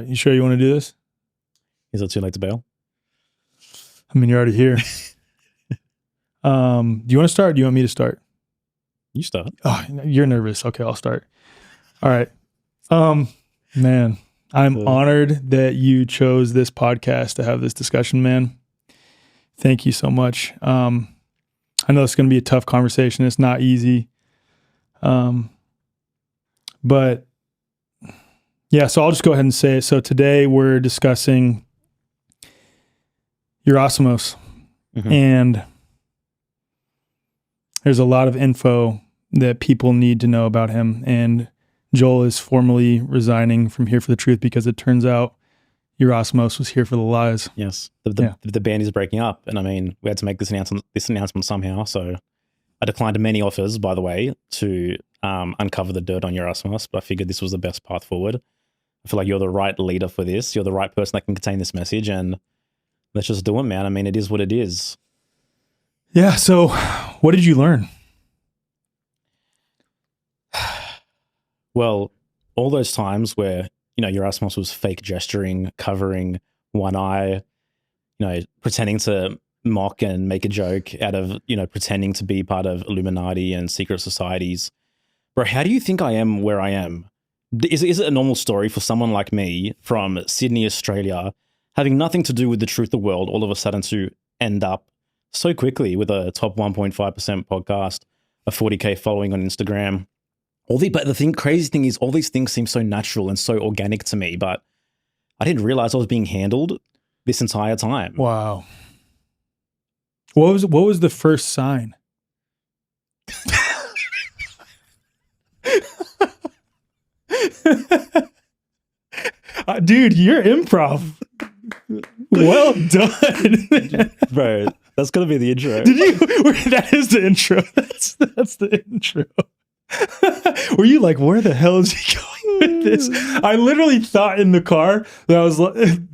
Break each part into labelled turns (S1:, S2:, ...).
S1: You sure you want to do this?
S2: Is it too late to bail?
S1: I mean, you're already here. Do you want to start? Or do you want me to start?
S2: You start.
S1: Oh, you're nervous. Okay, I'll start. All right. Man, I'm honored that you chose this podcast to have this discussion, man. Thank you so much. I know it's going to be a tough conversation. It's not easy. But yeah, so I'll just go ahead and say it. So today we're discussing Erasmus, and there's a lot of info that people need to know about him. And Joel is formally resigning from Here for the Truth because it turns out Erasmus was here for the lies.
S2: Yes, the band is breaking up, and I mean, we had to make this announcement somehow. So I declined many offers, by the way, to uncover the dirt on Erasmus, but I figured this was the best path forward. I feel like you're the right leader for this. You're the right person that can contain this message, and let's just do it, man. I mean, it is what it is.
S1: Yeah. So, what did you learn?
S2: Well, all those times where, Erasmus was fake gesturing, covering one eye, pretending to mock and make a joke out of, pretending to be part of Illuminati and secret societies. Bro, how do you think I am where I am? Is it a normal story for someone like me from Sydney, Australia, having nothing to do with the truth of the world, all of a sudden to end up so quickly with a top 1.5% podcast, a 40K following on Instagram? But the crazy thing is, all these things seem so natural and so organic to me, but I didn't realize I was being handled this entire time.
S1: Wow. What was the first sign? Dude, you're improv. Well done.
S2: Bro, that's going to be the intro.
S1: Did you? That is the intro. That's the intro. Were you like, where the hell is he going with this? I literally thought in the car that I was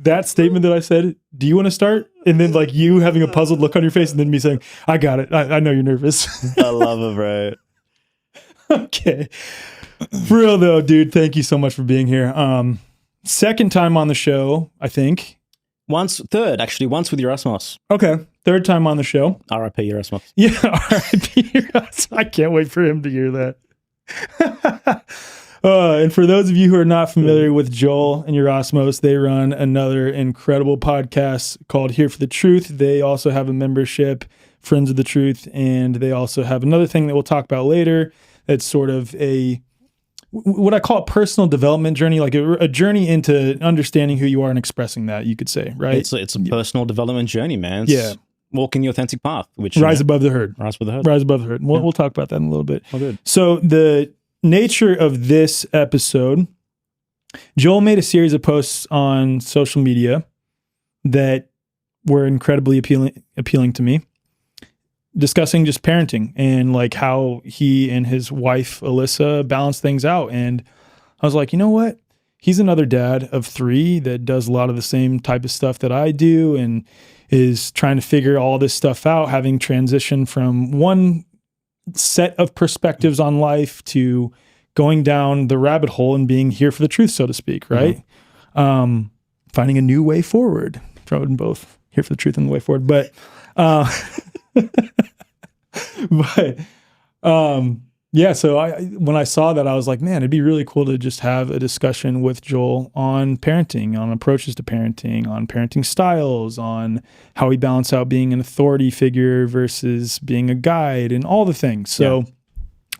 S1: that statement that I said, do you want to start? And then like you having a puzzled look on your face and then me saying, I got it. I know you're nervous.
S2: I love it, bro.
S1: Okay. For real though, dude, thank you so much for being here. Second time on the show, I think.
S2: Once with Erasmus.
S1: Okay. Third time on the show.
S2: R.I.P. Erasmus.
S1: Yeah, R.I.P. Erasmus. I can't wait for him to hear that. And for those of you who are not familiar with Joel and Erasmus, they run another incredible podcast called Here for the Truth. They also have a membership, Friends of the Truth, and they also have another thing that we'll talk about later. It's sort of what I call a personal development journey, like a journey into understanding who you are and expressing that, you could say, right?
S2: It's a personal development journey, man.
S1: Yeah.
S2: Walking the authentic path, which
S1: Rise above the herd.
S2: Rise above the herd.
S1: Rise above the herd. We'll talk about that in a little bit.
S2: Oh, good.
S1: So the nature of this episode, Joel made a series of posts on social media that were incredibly appealing to me, discussing just parenting and like how he and his wife, Alyssa, balance things out. And I was like, you know what? He's another dad of 3 that does a lot of the same type of stuff that I do and is trying to figure all this stuff out, having transitioned from one set of perspectives on life to going down the rabbit hole and being here for the truth, so to speak, right? Finding a new way forward from both here for the truth and the way forward. But yeah, so when I saw that, I was like, man, it'd be really cool to just have a discussion with Joel on parenting, on approaches to parenting, on parenting styles, on how we balance out being an authority figure versus being a guide and all the things. So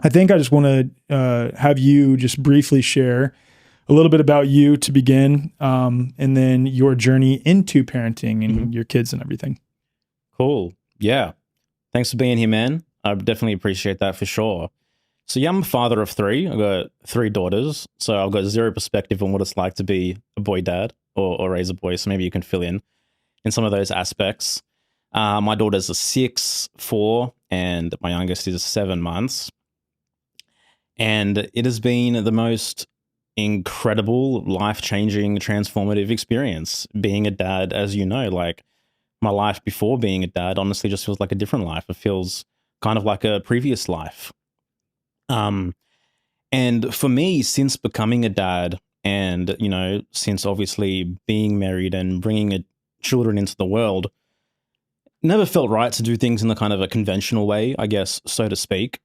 S1: I think I just want to have you just briefly share a little bit about you to begin, and then your journey into parenting and your kids and everything.
S2: Cool. Yeah. Thanks for being here, man. I definitely appreciate that for sure. So yeah, I'm a father of 3. I've got 3 daughters. So I've got zero perspective on what it's like to be a boy dad or raise a boy. So maybe you can fill in some of those aspects. My daughters are 6, 4, and my youngest is 7 months. And it has been the most incredible, life-changing, transformative experience being a dad. As you know, like my life before being a dad honestly just feels like a different life. It feels kind of like a previous life. And for me, since becoming a dad, And, since obviously being married and bringing children into the world, never felt right to do things in the kind of a conventional way, I guess, so to speak.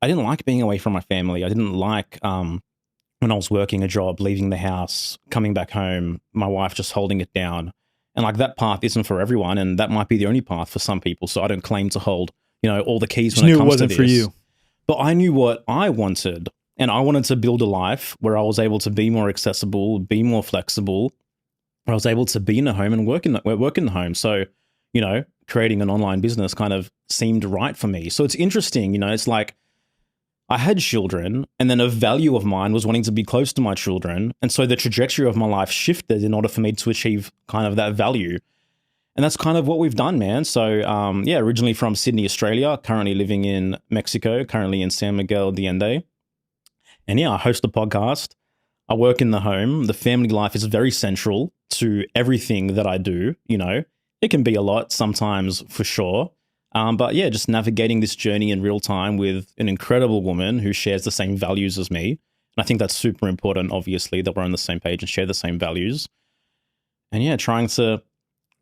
S2: I didn't like being away from my family. I didn't like when I was working a job, leaving the house, coming back home, my wife just holding it down. And like that path isn't for everyone, and that might be the only path for some people. So I don't claim to hold, all the keys when it comes to this. It wasn't for you. But I knew what I wanted, and I wanted to build a life where I was able to be more accessible, be more flexible, where I was able to be in a home and work in the home. So, creating an online business kind of seemed right for me. So it's interesting, it's like I had children, and then a value of mine was wanting to be close to my children. And so the trajectory of my life shifted in order for me to achieve kind of that value. And that's kind of what we've done, man. So, originally from Sydney, Australia, currently living in Mexico, currently in San Miguel de Allende. And I host a podcast. I work in the home. The family life is very central to everything that I do. It can be a lot sometimes for sure. But just navigating this journey in real time with an incredible woman who shares the same values as me. And I think that's super important, obviously, that we're on the same page and share the same values. And trying to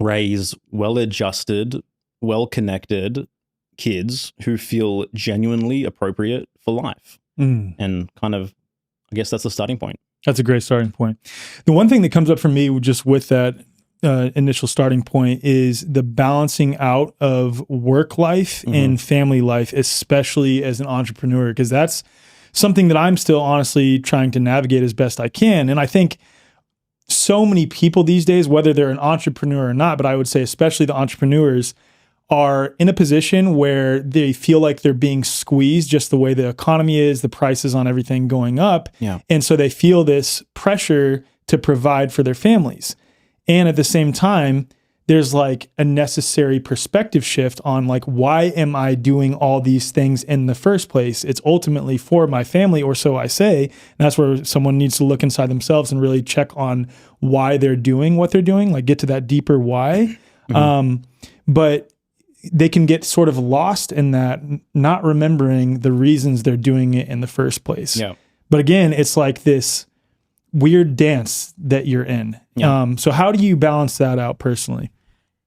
S2: raise well-adjusted, well-connected kids who feel genuinely appropriate for life. And kind of, I guess that's the starting point.
S1: That's a great starting point. The one thing that comes up for me just with that initial starting point is the balancing out of work life and family life, especially as an entrepreneur, because that's something that I'm still honestly trying to navigate as best I can. And I think so many people these days, whether they're an entrepreneur or not, but I would say especially the entrepreneurs, are in a position where they feel like they're being squeezed just the way the economy is, the prices on everything going up.
S2: Yeah.
S1: And so they feel this pressure to provide for their families. And at the same time, there's like a necessary perspective shift on like, why am I doing all these things in the first place? It's ultimately for my family, or so I say. And that's where someone needs to look inside themselves and really check on why they're doing what they're doing, like get to that deeper why. But they can get sort of lost in that, not remembering the reasons they're doing it in the first place.
S2: Yeah.
S1: But again, it's like this weird dance that you're in.
S2: Yeah.
S1: So how do you balance that out personally?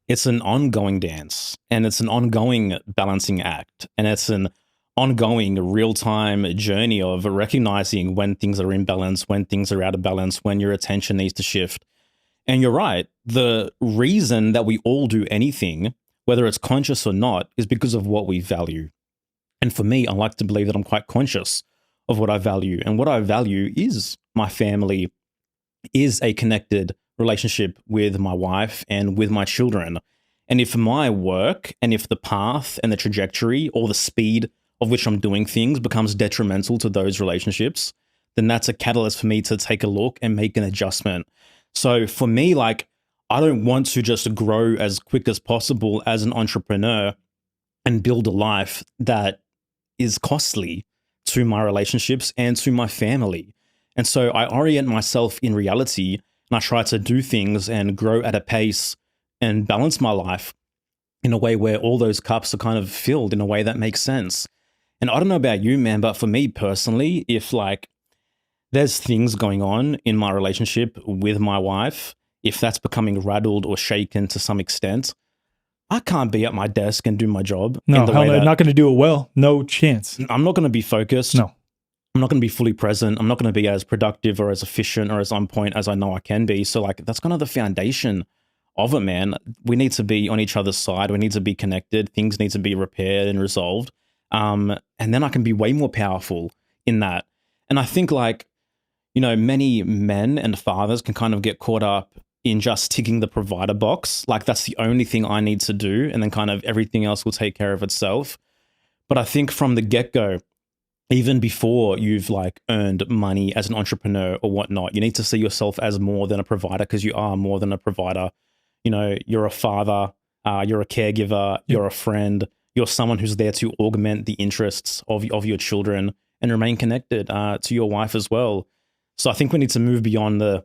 S2: It's an ongoing dance, and it's an ongoing balancing act, and it's an ongoing real-time journey of recognizing when things are in balance, when things are out of balance, when your attention needs to shift. And you're right. The reason that we all do anything, whether it's conscious or not, is because of what we value. And for me, I like to believe that I'm quite conscious of what I value. And what I value is my family, is a connected relationship with my wife and with my children. And if my work and if the path and the trajectory or the speed of which I'm doing things becomes detrimental to those relationships, then that's a catalyst for me to take a look and make an adjustment. So for me, like, I don't want to just grow as quick as possible as an entrepreneur and build a life that is costly to my relationships and to my family. And so I orient myself in reality, and I try to do things and grow at a pace and balance my life in a way where all those cups are kind of filled in a way that makes sense. And I don't know about you, man, but for me personally, if like there's things going on in my relationship with my wife, if that's becoming rattled or shaken to some extent, I can't be at my desk and do my job.
S1: No, hell no, not going to do it well. No chance.
S2: I'm not going to be focused.
S1: No.
S2: I'm not going to be fully present. I'm not going to be as productive or as efficient or as on point as I know I can be. So like, that's kind of the foundation of it, man. We need to be on each other's side. We need to be connected. Things need to be repaired and resolved. And then I can be way more powerful in that. And I think like, many men and fathers can kind of get caught up in just ticking the provider box. Like that's the only thing I need to do. And then kind of everything else will take care of itself. But I think from the get-go, even before you've like earned money as an entrepreneur or whatnot, you need to see yourself as more than a provider, because you are more than a provider. You're a father, you're a caregiver, you're a friend, you're someone who's there to augment the interests of your children and remain connected to your wife as well. So I think we need to move beyond the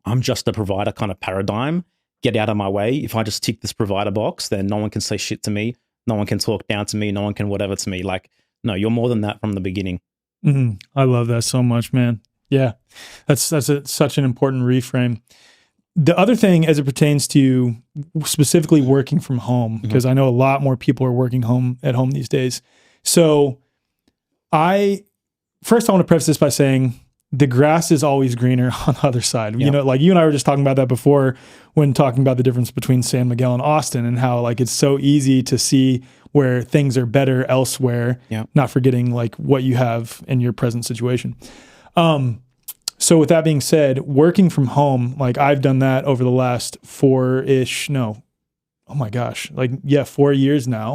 S2: I'm just a provider kind of paradigm, get out of my way. If I just tick this provider box, then no one can say shit to me. No one can talk down to me. No one can whatever to me. Like, no, you're more than that from the beginning.
S1: I love that so much, man. Yeah. That's such an important reframe. The other thing as it pertains to specifically working from home, because I know a lot more people are working at home these days. So I want to preface this by saying the grass is always greener on the other side. You know, like you and I were just talking about that before when talking about the difference between San Miguel and Austin and how like it's so easy to see where things are better elsewhere, not forgetting like what you have in your present situation. So with that being said, working from home, like I've done that over the last 4 years now,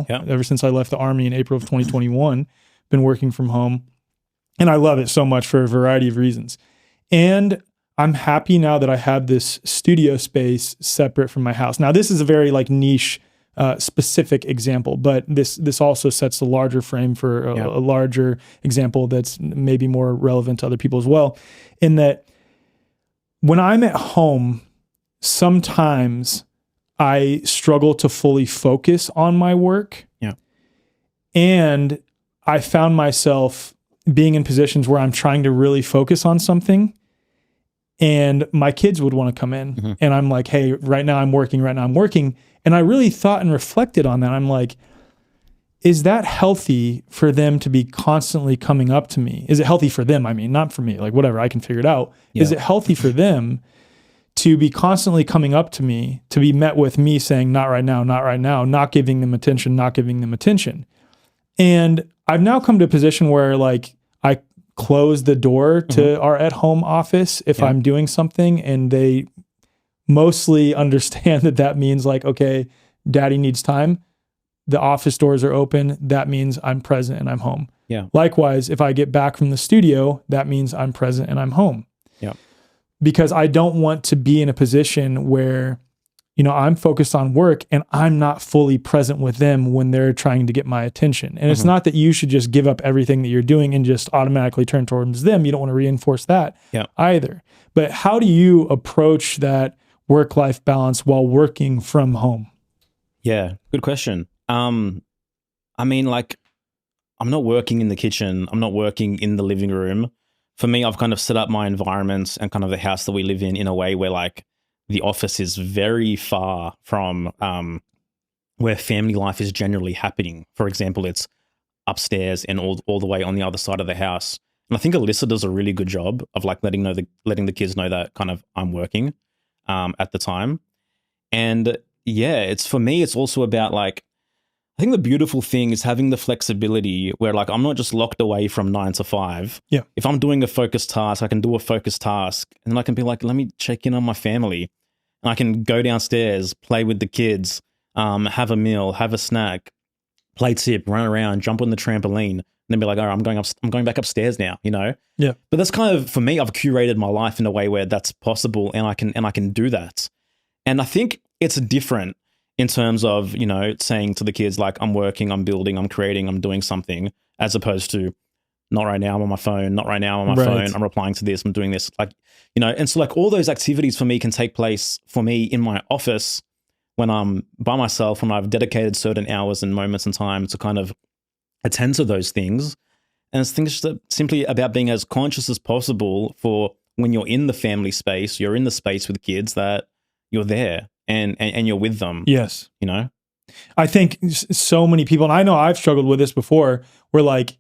S1: ever since I left the Army in April of 2021, been working from home. And I love it so much for a variety of reasons. And I'm happy now that I have this studio space separate from my house. Now, this is a very like niche, specific example, but this also sets a larger frame for a larger example that's maybe more relevant to other people as well. In that when I'm at home, sometimes I struggle to fully focus on my work. Yeah. And I found myself being in positions where I'm trying to really focus on something and my kids would want to come in and I'm like, hey, right now I'm working. And I really thought and reflected on that. I'm like, is that healthy for them to be constantly coming up to me? Is it healthy for them? I mean, not for me, like whatever, I can figure it out. Yeah. Is it healthy for them to be constantly coming up to me, to be met with me saying, not right now, not giving them attention. And I've now come to a position where like I close the door to our at-home office if I'm doing something, and they mostly understand that means like, okay, daddy needs time. The office doors are open. That means I'm present and I'm home. Yeah. Likewise, if I get back from the studio, that means I'm present and I'm home. Yeah. Because I don't want to be in a position where, you know, I'm focused on work and I'm not fully present with them when they're trying to get my attention. And it's not that you should just give up everything that you're doing and just automatically turn towards them. You don't want to reinforce that either. But how do you approach that work-life balance while working from home?
S2: Yeah, good question. I mean, like, I'm not working in the kitchen. I'm not working in the living room. For me, I've kind of set up my environment and kind of the house that we live in a way where like the office is very far from where family life is generally happening. For example, it's upstairs and all the way on the other side of the house. And I think Alyssa does a really good job of like letting the kids know that kind of I'm working at the time. And yeah, it's for me, it's also about like, I think the beautiful thing is having the flexibility where like I'm not just locked away from 9 to 5. Yeah. If I'm doing a focused task, I can do a focused task and I can be like, let me check in on my family. And I can go downstairs, play with the kids, have a meal, have a snack, play tip, run around, jump on the trampoline, and then be like, all right, I'm going back upstairs now, you know? Yeah. But that's kind of, for me, I've curated my life in a way where that's possible and I can do that. And I think it's different in terms of, you know, saying to the kids, like, I'm working, I'm building, I'm creating, I'm doing something, as opposed to not right now, I'm on my phone, not right now, I'm on my phone, I'm replying to this, I'm doing this. Like, you know, and so like all those activities for me can take place for me in my office when I'm by myself, when I've dedicated certain hours and moments and time to kind of attend to those things. And it's things simply about being as conscious as possible for when you're in the family space, you're in the space with kids, that you're there and you're with them. Yes. You know?
S1: I think so many people, and I know I've struggled with this before, where like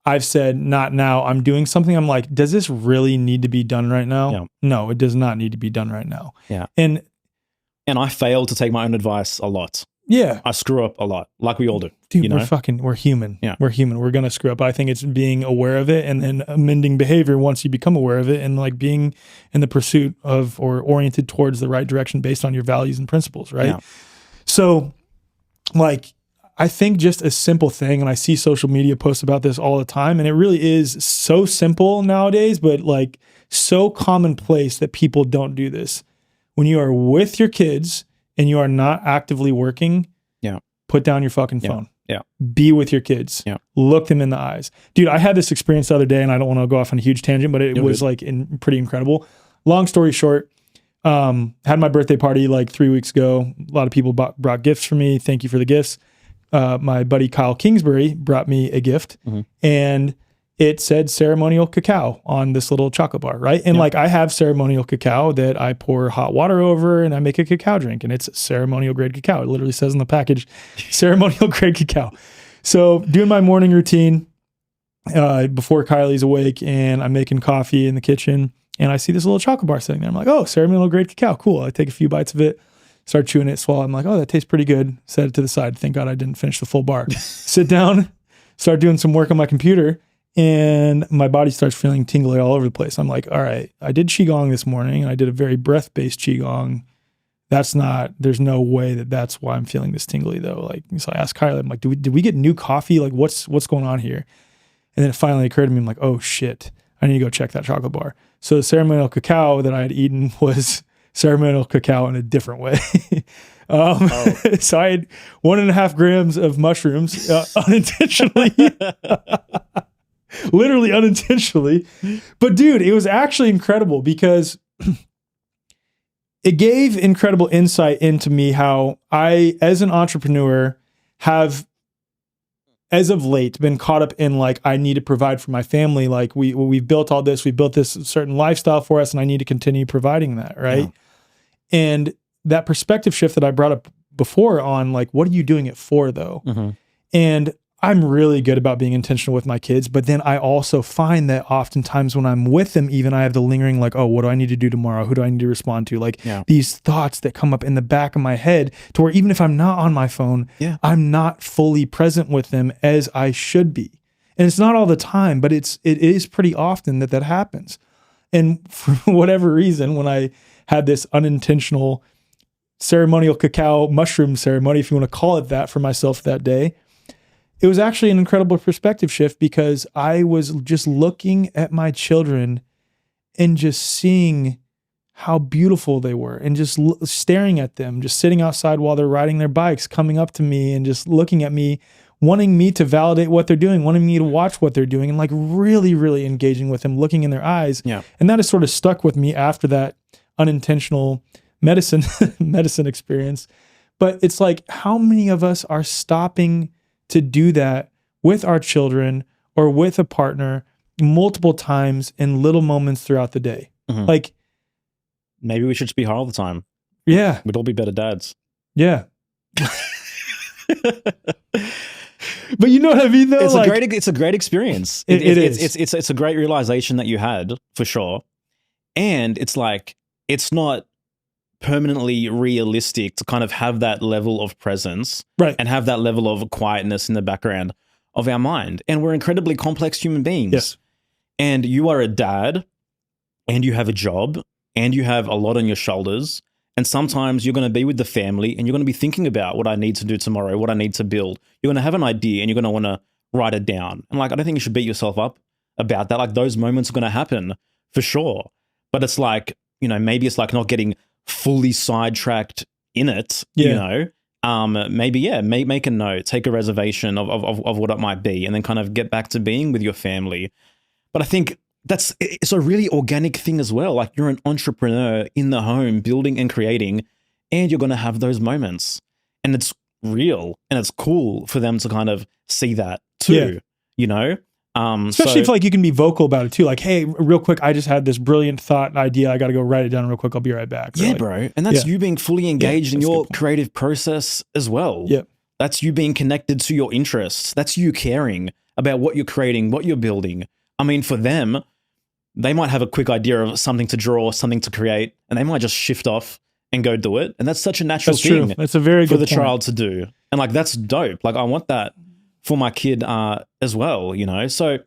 S1: I've said, not now, I'm doing something. I'm like, does this really need to be done right now? Yeah. No, it does not need to be done right now. Yeah. And
S2: I fail to take my own advice a lot. Yeah. I screw up a lot, like we all do.
S1: Dude,
S2: you know?
S1: we're human. Yeah. We're human. We're going to screw up. I think it's being aware of it and then amending behavior once you become aware of it, and like being in the pursuit of or oriented towards the right direction based on your values and principles, right? Yeah. So like, I think just a simple thing, and I see social media posts about this all the time, and it really is so simple nowadays, but like so commonplace that people don't do this. When you are with your kids and you are not actively working, put down your fucking phone. Yeah. Be with your kids. Yeah. Look them in the eyes. Dude, I had this experience the other day, and I don't want to go off on a huge tangent, but it was like pretty incredible. Long story short, had my birthday party like 3 weeks ago. A lot of people brought gifts for me. Thank you for the gifts. My buddy Kyle Kingsbury brought me a gift, and it said ceremonial cacao on this little chocolate bar, right? And like I have ceremonial cacao that I pour hot water over and I make a cacao drink, and it's ceremonial grade cacao. It literally says on the package, ceremonial grade cacao. So doing my morning routine before Kylie's awake, and I'm making coffee in the kitchen, and I see this little chocolate bar sitting there. I'm like, oh, ceremonial grade cacao, cool. I take a few bites of it, start chewing it, swallow. I'm like, oh, that tastes pretty good. Set it to the side. Thank God I didn't finish the full bar. Sit down, start doing some work on my computer, and my body starts feeling tingly all over the place. I'm like, all right, I did Qigong this morning, and I did a very breath-based Qigong. There's no way that's why I'm feeling this tingly though. Like, so I asked Kylie, I'm like, did we get new coffee? Like, what's going on here? And then it finally occurred to me, I'm like, oh shit, I need to go check that chocolate bar. So the ceremonial cacao that I had eaten was ceremonial cacao in a different way. So I had 1.5 grams of mushrooms unintentionally. Literally unintentionally. But dude, it was actually incredible because it gave incredible insight into me how I, as an entrepreneur, have, as of late, been caught up in like, I need to provide for my family. Like we've built all this, we built this certain lifestyle for us, and I need to continue providing that, right? Yeah. And that perspective shift that I brought up before on like, what are you doing it for though? Mm-hmm. And I'm really good about being intentional with my kids, but then I also find that oftentimes when I'm with them, even I have the lingering like, oh, what do I need to do tomorrow? Who do I need to respond to? Like these thoughts that come up in the back of my head to where even if I'm not on my phone, I'm not fully present with them as I should be. And it's not all the time, but it is pretty often that happens. And for whatever reason, when I had this unintentional ceremonial cacao mushroom ceremony, if you want to call it that, for myself that day, it was actually an incredible perspective shift because I was just looking at my children and just seeing how beautiful they were and just staring at them, just sitting outside while they're riding their bikes, coming up to me and just looking at me, wanting me to validate what they're doing, wanting me to watch what they're doing, and like really, really engaging with them, looking in their eyes. Yeah. And that has sort of stuck with me after that unintentional medicine experience. But it's like, how many of us are stopping to do that with our children or with a partner multiple times in little moments throughout the day? Mm-hmm. Like,
S2: maybe we should just be high all the time.
S1: Yeah.
S2: We'd all be better dads.
S1: Yeah. But you know what I mean though?
S2: It's a great experience.
S1: It is.
S2: It's a great realization that you had, for sure. And it's like, it's not permanently realistic to kind of have that level of presence, right, and have that level of quietness in the background of our mind. And we're incredibly complex human beings.
S1: Yes.
S2: And you are a dad, and you have a job, and you have a lot on your shoulders. And sometimes you're going to be with the family, and you're going to be thinking about what I need to do tomorrow, what I need to build. You're going to have an idea, and you're going to want to write it down. And like, I don't think you should beat yourself up about that. Like, those moments are going to happen for sure. But it's like, you know, maybe it's like not getting fully sidetracked in it, you know. Maybe make a note, take a reservation of what it might be, and then kind of get back to being with your family. But I think it's a really organic thing as well. Like, you're an entrepreneur in the home, building and creating, and you're going to have those moments, and it's real and it's cool for them to kind of see that too, you know.
S1: Especially if like you can be vocal about it too. Like, hey, real quick, I just had this brilliant thought and idea. I got to go write it down real quick. I'll be right back.
S2: Yeah, like, bro. And that's you being fully engaged in your creative process as well.
S1: Yeah.
S2: That's you being connected to your interests. That's you caring about what you're creating, what you're building. I mean, for them, they might have a quick idea of something to draw, something to create, and they might just shift off and go do it. And that's such a natural thing.
S1: True. That's a very good
S2: for the child to do. And like, that's dope. Like, I want that for my kid as well, you know? So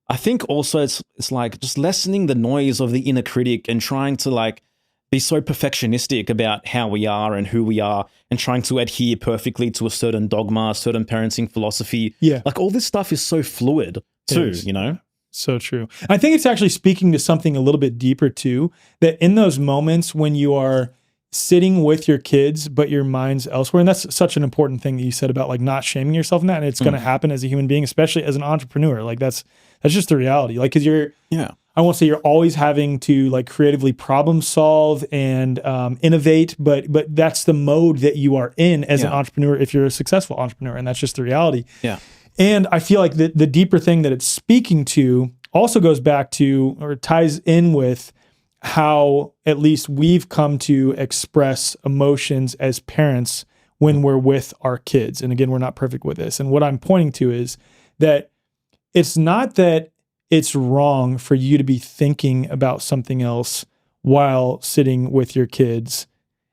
S2: I think also it's like just lessening the noise of the inner critic and trying to like be so perfectionistic about how we are and who we are and trying to adhere perfectly to a certain dogma, a certain parenting philosophy.
S1: Yeah.
S2: Like, all this stuff is so fluid too, you know?
S1: So true. I think it's actually speaking to something a little bit deeper too, that in those moments when you are sitting with your kids, but your mind's elsewhere. And that's such an important thing that you said about like not shaming yourself in that. And it's going to happen as a human being, especially as an entrepreneur. Like that's just the reality. Like, cause I won't say you're always having to like creatively problem solve and innovate, but that's the mode that you are in as an entrepreneur if you're a successful entrepreneur. And that's just the reality.
S2: Yeah.
S1: And I feel like the deeper thing that it's speaking to also goes back to, or ties in with, how at least we've come to express emotions as parents when we're with our kids. And again, we're not perfect with this. And what I'm pointing to is that it's not that it's wrong for you to be thinking about something else while sitting with your kids.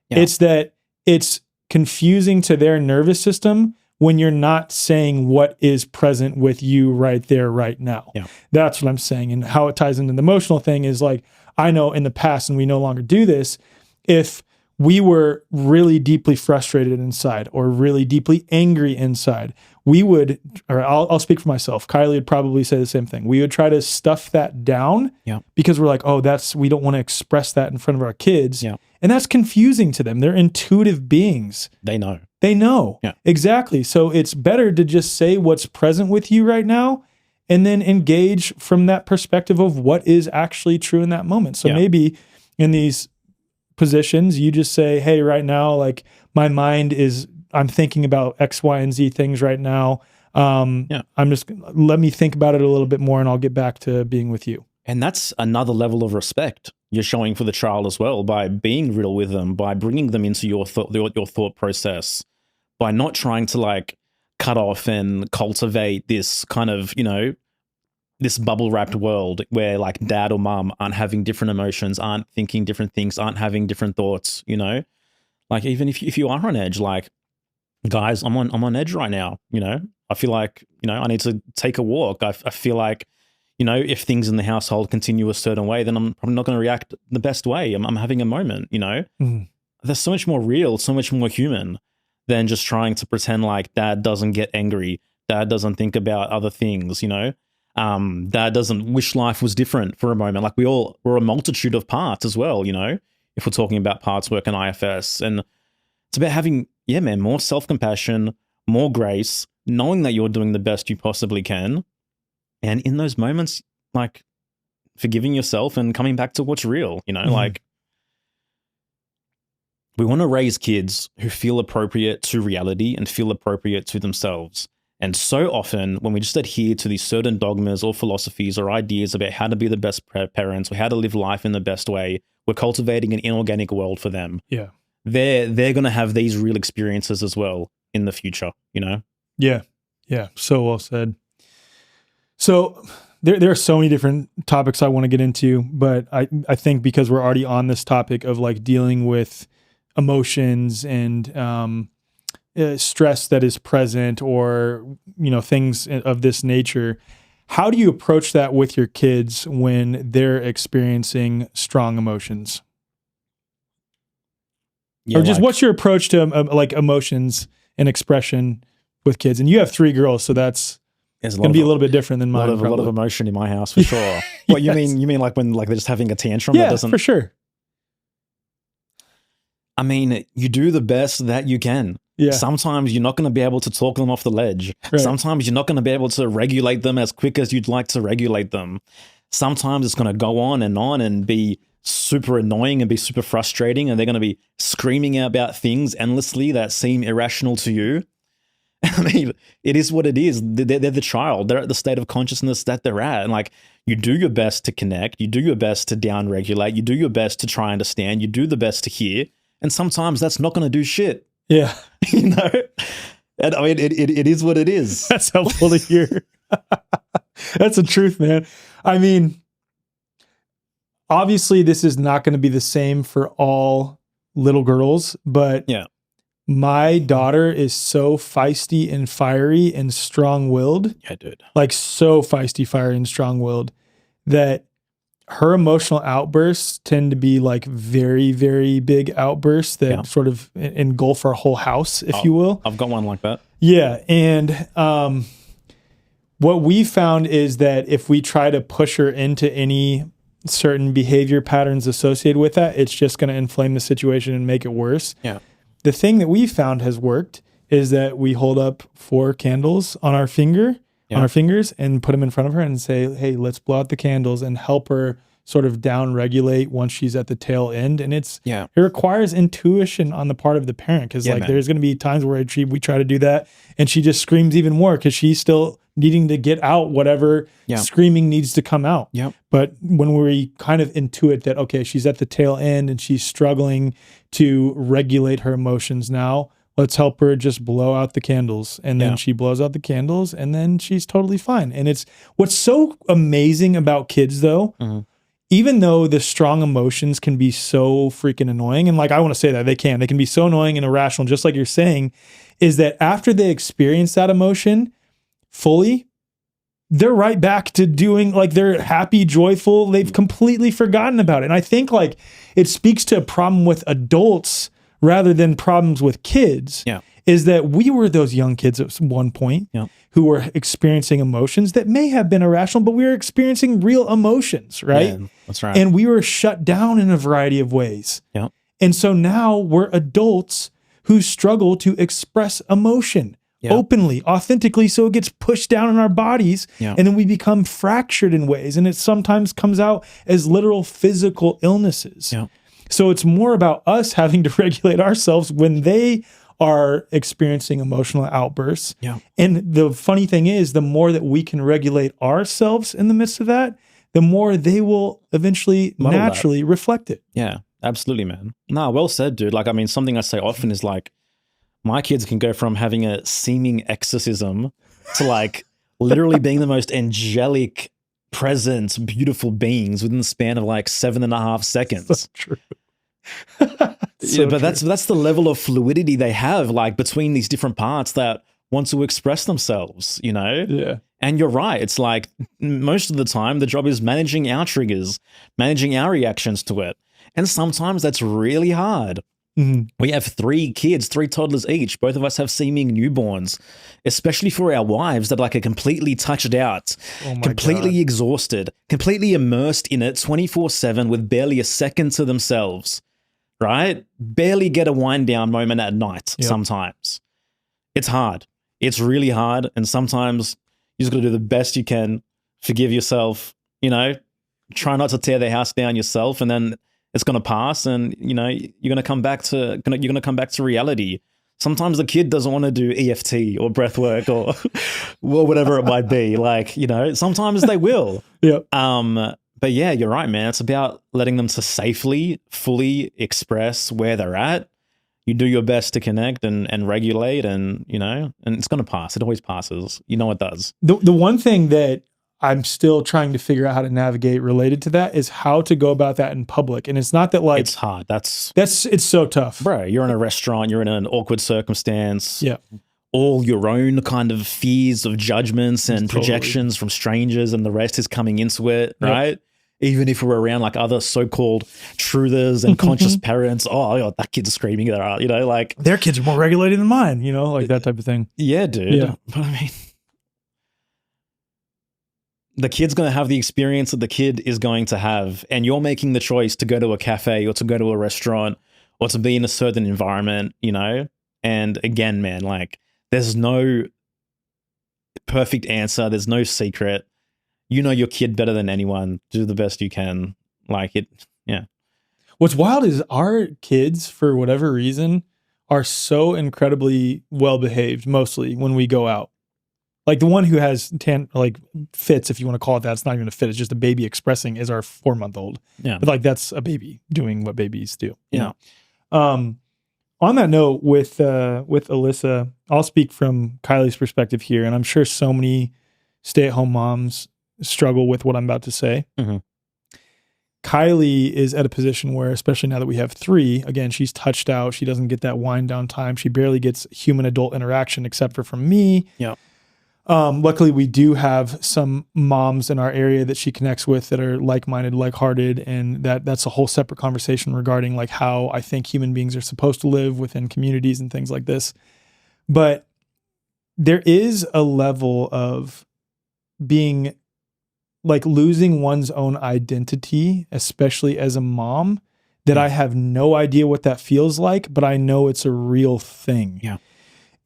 S1: Yeah. It's that it's confusing to their nervous system when you're not saying what is present with you right there, right now. Yeah. That's what I'm saying. And how it ties into the emotional thing is like, I know in the past, and we no longer do this, if we were really deeply frustrated inside or really deeply angry inside, we would, or I'll speak for myself, Kylie would probably say the same thing. We would try to stuff that down because we're like, oh, we don't want to express that in front of our kids. Yeah. And that's confusing to them. They're intuitive beings.
S2: They know.
S1: Yeah. Exactly. So it's better to just say what's present with you right now and then engage from that perspective of what is actually true in that moment. So maybe in these positions, you just say, hey, right now, like my mind is, I'm thinking about X, Y, and Z things right now. Let me think about it a little bit more and I'll get back to being with you.
S2: And that's another level of respect you're showing for the child as well, by being real with them, by bringing them into your thought process, by not trying to like cut off and cultivate this kind of, this bubble wrapped world where like dad or mom aren't having different emotions, aren't thinking different things, aren't having different thoughts, like even if you are on edge, like guys, I'm on edge right now. I feel like, I need to take a walk. I feel like, if things in the household continue a certain way, then I'm probably not going to react the best way. I'm having a moment, There's so much more real, so much more human than just trying to pretend like dad doesn't get angry. Dad doesn't think about other things, Dad doesn't wish life was different for a moment. Like we're a multitude of parts as well, if we're talking about parts work and IFS. And it's about having, more self-compassion, more grace, knowing that you're doing the best you possibly can. And in those moments, like forgiving yourself and coming back to what's real, like we want to raise kids who feel appropriate to reality and feel appropriate to themselves. And so often when we just adhere to these certain dogmas or philosophies or ideas about how to be the best parents or how to live life in the best way, we're cultivating an inorganic world for them.
S1: Yeah.
S2: They're going to have these real experiences as well in the future,
S1: Yeah. Yeah. So well said. So there are so many different topics I want to get into, but I think because we're already on this topic of like dealing with emotions and stress that is present or, things of this nature, how do you approach that with your kids when they're experiencing strong emotions? Yeah, or just what's your approach to like emotions and expression with kids? And you have 3 girls, so that's going to be a little bit different than mine.
S2: A lot of emotion in my house for sure. What you mean like when like they're just having a tantrum?
S1: Yeah, for sure.
S2: I mean, you do the best that you can.
S1: Yeah.
S2: Sometimes you're not going to be able to talk them off the ledge. Right. Sometimes you're not going to be able to regulate them as quick as you'd like to regulate them. Sometimes it's going to go on and be super annoying and be super frustrating, and they're going to be screaming about things endlessly that seem irrational to you. I mean, it is what it is. They're the child. They're at the state of consciousness that they're at. And like, you do your best to connect. You do your best to down-regulate. You do your best to try and understand. You do the best to hear. And sometimes that's not going to do shit.
S1: Yeah.
S2: And I mean, it is what it is.
S1: That's helpful to hear. That's the truth, man. I mean, obviously this is not going to be the same for all little girls, but
S2: yeah.
S1: My daughter is so feisty and fiery and strong-willed.
S2: Yeah, dude.
S1: Like so feisty, fiery, and strong-willed that her emotional outbursts tend to be like very, very big outbursts that sort of engulf our whole house, if you will.
S2: I've got one like that.
S1: Yeah. And what we found is that if we try to push her into any certain behavior patterns associated with that, it's just going to inflame the situation and make it worse.
S2: Yeah.
S1: The thing that we found has worked is that we hold up 4 candles on our fingers and put them in front of her and say, hey, let's blow out the candles and help her sort of down regulate once she's at the tail end. And it
S2: Yeah.
S1: requires intuition on the part of the parent. Cause like
S2: man.
S1: there's going to be times where we try to do that and she just screams even more cause she's still needing to get out whatever screaming needs to come out.
S2: Yep.
S1: But when we kind of intuit that, okay, she's at the tail end and she's struggling to regulate her emotions now, let's help her just blow out the candles. And then she blows out the candles and then she's totally fine. And it's what's so amazing about kids though, even though the strong emotions can be so freaking annoying. And like, I want to say that they can be so annoying and irrational, just like you're saying, is that after they experience that emotion fully, they're right back to doing like they're happy, joyful. They've completely forgotten about it. And I think like it speaks to a problem with adults rather than problems with kids, is that we were those young kids at one point who were experiencing emotions that may have been irrational, but we were experiencing real emotions, right?
S2: Yeah, that's right.
S1: And we were shut down in a variety of ways.
S2: Yeah.
S1: And so now we're adults who struggle to express emotion openly, authentically, so it gets pushed down in our bodies, and then we become fractured in ways, and it sometimes comes out as literal physical illnesses. So it's more about us having to regulate ourselves when they are experiencing emotional outbursts. And the funny thing is, the more that we can regulate ourselves in the midst of that, the more they will eventually naturally reflect it.
S2: Yeah, absolutely, man. Nah, well said, dude. Like, I mean, something I say often is like, my kids can go from having a seeming exorcism to like literally being the most angelic, present, beautiful beings within the span of like 7.5 seconds.
S1: So true.
S2: But that's the level of fluidity they have, like between these different parts that want to express themselves, you know?
S1: Yeah.
S2: And you're right. It's like most of the time the job is managing our triggers, managing our reactions to it. And sometimes that's really hard. We have 3 kids, 3 toddlers each. Both of us have seeming newborns, especially for our wives that like are completely touched out, completely exhausted, completely immersed in it 24/7 with barely a second to themselves, right? Barely get a wind down moment at night sometimes. It's hard. It's really hard. And sometimes you just got to do the best you can, forgive yourself, you know, try not to tear the house down yourself, and then it's going to pass, and you know you're going to come back to reality. Sometimes the kid doesn't want to do EFT or breath work or well, whatever it might be. Like, you know, sometimes they will. But yeah, you're right, man. It's about letting them to safely, fully express where they're at. You do your best to connect and regulate, and you know, and it's going to pass. It always passes. You know it does.
S1: The one thing that I'm still trying to figure out how to navigate related to that is how to go about that in public. And it's not that like
S2: it's hard.
S1: It's so tough.
S2: Bro, you're in a restaurant, you're in an awkward circumstance.
S1: Yeah.
S2: All your own kind of fears of judgments and projections from strangers and the rest is coming into it, right? Even if we're around like other so-called truthers and conscious parents, that kid's screaming there, you know, like
S1: their kids are more regulated than mine, you know, like that type of thing.
S2: Yeah, dude.
S1: Yeah.
S2: But I mean, the kid's going to have the experience that the kid is going to have, and you're making the choice to go to a cafe or to go to a restaurant or to be in a certain environment, you know? And again, man, like there's no perfect answer. There's no secret. You know your kid better than anyone. Do the best you can. Like it. Yeah.
S1: What's wild is our kids, for whatever reason, are so incredibly well behaved mostly when we go out. Like the one who has fits, if you want to call it that, it's not even a fit. It's just a baby expressing, is our 4-month-old.
S2: Yeah.
S1: But like that's a baby doing what babies do.
S2: Yeah.
S1: On that note, with Alyssa, I'll speak from Kylie's perspective here, and I'm sure so many stay-at-home moms struggle with what I'm about to say. Kylie is at a position where, especially now that we have 3, again, she's touched out. She doesn't get that wind down time. She barely gets human adult interaction except for from me.
S2: Yeah.
S1: Luckily, we do have some moms in our area that she connects with that are like-minded, like-hearted, and that's a whole separate conversation regarding like how I think human beings are supposed to live within communities and things like this. But there is a level of being like losing one's own identity, especially as a mom, that I have no idea what that feels like, but I know it's a real thing.
S2: Yeah.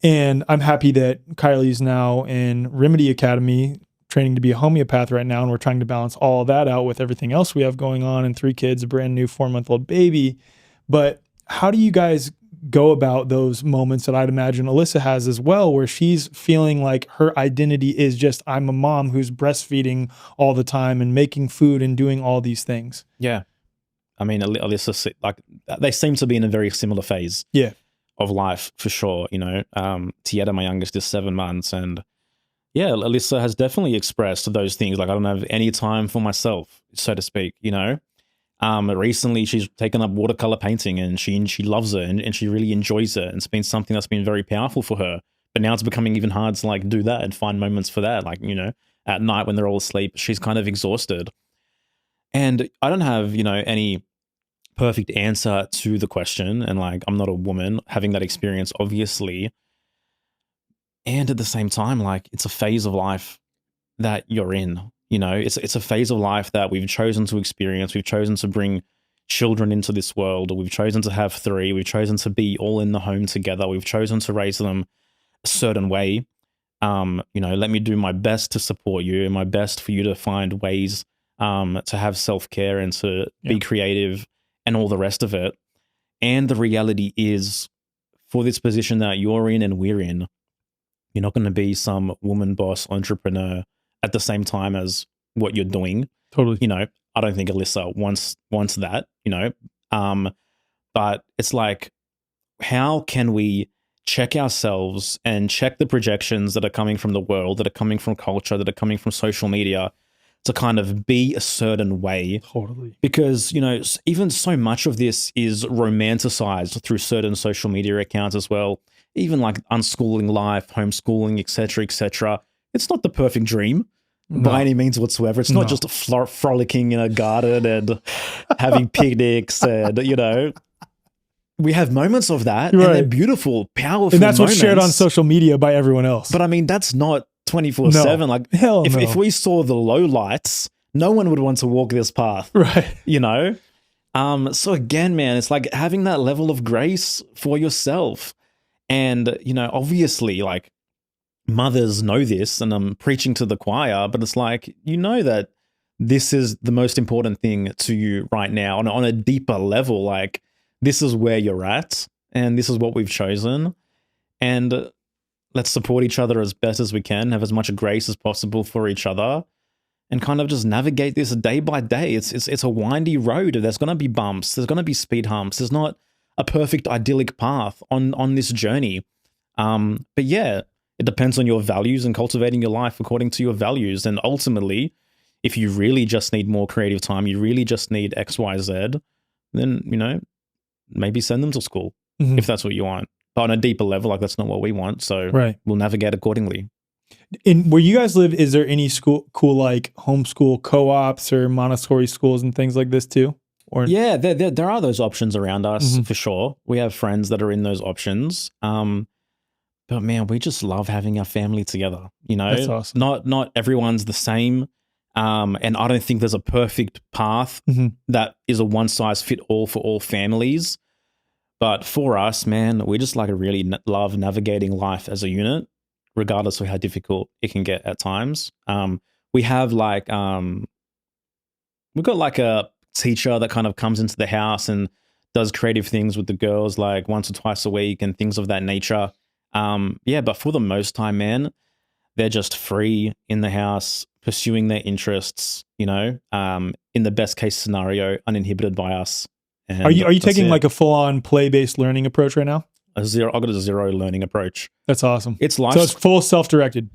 S1: And I'm happy that Kylie's now in Remedy Academy training to be a homeopath right now, and we're trying to balance all of that out with everything else we have going on, and 3 kids, a brand new 4-month-old baby. But how do you guys go about those moments that I'd imagine Alyssa has as well, where she's feeling like her identity is just, I'm a mom who's breastfeeding all the time and making food and doing all these things?
S2: Yeah. I mean, Alyssa, like, they seem to be in a very similar phase of life for sure. You know, Tieta, my youngest, is 7 months, and yeah, Alyssa has definitely expressed those things. Like, I don't have any time for myself, so to speak, you know. Recently she's taken up watercolor painting, and she loves it, and she really enjoys it. And it's been something that's been very powerful for her. But now it's becoming even hard to like do that and find moments for that. Like, you know, at night when they're all asleep, she's kind of exhausted. And I don't have, you know, any perfect answer to the question. And like, I'm not a woman having that experience, obviously. And at the same time, like, it's a phase of life that you're in. You know, it's a phase of life that we've chosen to experience. We've chosen to bring children into this world. We've chosen to have 3. We've chosen to be all in the home together. We've chosen to raise them a certain way. You know, let me do my best to support you and my best for you to find ways to have self-care and to be creative and all the rest of it. And the reality is, for this position that you're in and we're in, you're not going to be some woman boss entrepreneur at the same time as what you're doing.
S1: Totally.
S2: You know, I don't think Alyssa wants that, you know. But it's like, how can we check ourselves and check the projections that are coming from the world, that are coming from culture, that are coming from social media, to kind of be a certain way?
S1: Totally.
S2: Because, you know, even so much of this is romanticized through certain social media accounts as well. Even like unschooling life, homeschooling, etc. It's not the perfect dream by any means whatsoever. It's not just frolicking in a garden and having picnics, and, you know, we have moments of that, and they're beautiful, powerful,
S1: and that's
S2: moments.
S1: what's shared on social media by everyone else.
S2: But I mean, that's not 24/7. Like, if we saw the low lights, no one would want to walk this path,
S1: right?
S2: You know. So again, man, it's like having that level of grace for yourself. And, you know, obviously, like, mothers know this, and I'm preaching to the choir, but it's like, you know, that this is the most important thing to you right now on a deeper level. Like, this is where you're at, and this is what we've chosen. And let's support each other as best as we can, have as much grace as possible for each other, and kind of just navigate this day by day. It's a windy road. There's going to be bumps. There's going to be speed humps. There's not a perfect idyllic path on this journey. But yeah, it depends on your values and cultivating your life according to your values. And ultimately, if you really just need more creative time, you really just need X, Y, Z, then, you know, maybe send them to school if that's what you want. But on a deeper level, like, that's not what we want. So we'll navigate accordingly.
S1: In where you guys live, is there any cool like homeschool co-ops or Montessori schools and things like this too? Or
S2: yeah, there are those options around us for sure. We have friends that are in those options. But man, we just love having our family together. You know,
S1: that's awesome.
S2: Not everyone's the same. And I don't think there's a perfect path that is a one size fit all for all families. But for us, man, we just like really love navigating life as a unit, regardless of how difficult it can get at times. We have like, we've got like a teacher that kind of comes into the house and does creative things with the girls like once or twice a week and things of that nature. Yeah, but for the most time, man, they're just free in the house, pursuing their interests, you know, in the best case scenario, uninhibited by us. And
S1: are you taking like a full-on play-based learning approach right now?
S2: I've got a zero learning approach.
S1: That's awesome.
S2: It's life.
S1: So it's full self-directed.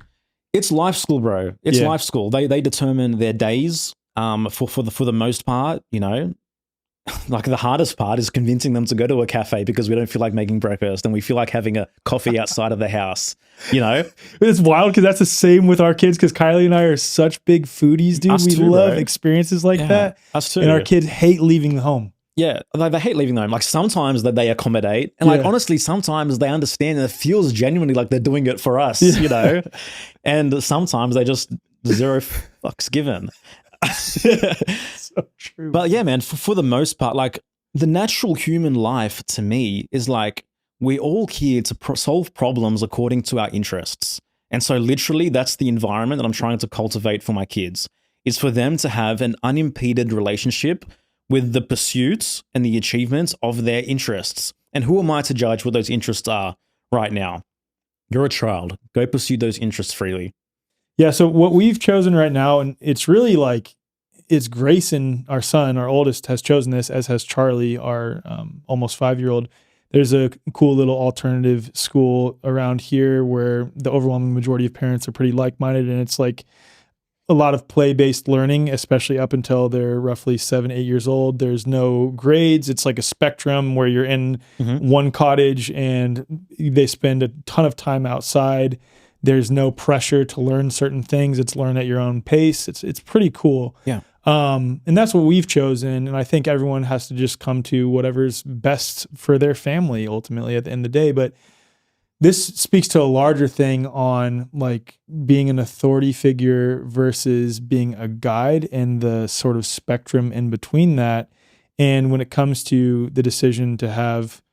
S2: It's life school, bro. It's life school. They determine their days. For the most part, you know, like the hardest part is convincing them to go to a cafe because we don't feel like making breakfast and we feel like having a coffee outside of the house, you know?
S1: It's wild because that's the same with our kids because Kylie and I are such big foodies, dude. We love experiences like that.
S2: Us too.
S1: And our kids hate leaving the home.
S2: Yeah, like they hate leaving the home. Like sometimes that they accommodate, and like honestly, sometimes they understand and it feels genuinely like they're doing it for us, you know? And sometimes they just zero fucks given.
S1: So true.
S2: But yeah, man, for the most part, like the natural human life to me is like we're all here to solve problems according to our interests. And so literally that's the environment that I'm trying to cultivate for my kids, is for them to have an unimpeded relationship with the pursuits and the achievements of their interests. And who am I to judge what those interests are right now? You're a child. Go pursue those interests freely.
S1: Yeah. So what we've chosen right now, and it's really like, it's Grayson, our son, our oldest, has chosen this, as has Charlie, our almost 5-year-old. There's a cool little alternative school around here where the overwhelming majority of parents are pretty like-minded, and it's like a lot of play-based learning, especially up until they're roughly 7, 8 years old. There's no grades. It's like a spectrum where you're in one cottage and they spend a ton of time outside. There's no pressure to learn certain things. It's learn at your own pace. It's pretty cool.
S2: Yeah.
S1: And that's what we've chosen. And I think everyone has to just come to whatever's best for their family ultimately at the end of the day. But this speaks to a larger thing on like being an authority figure versus being a guide, and the sort of spectrum in between that. And when it comes to the decision to have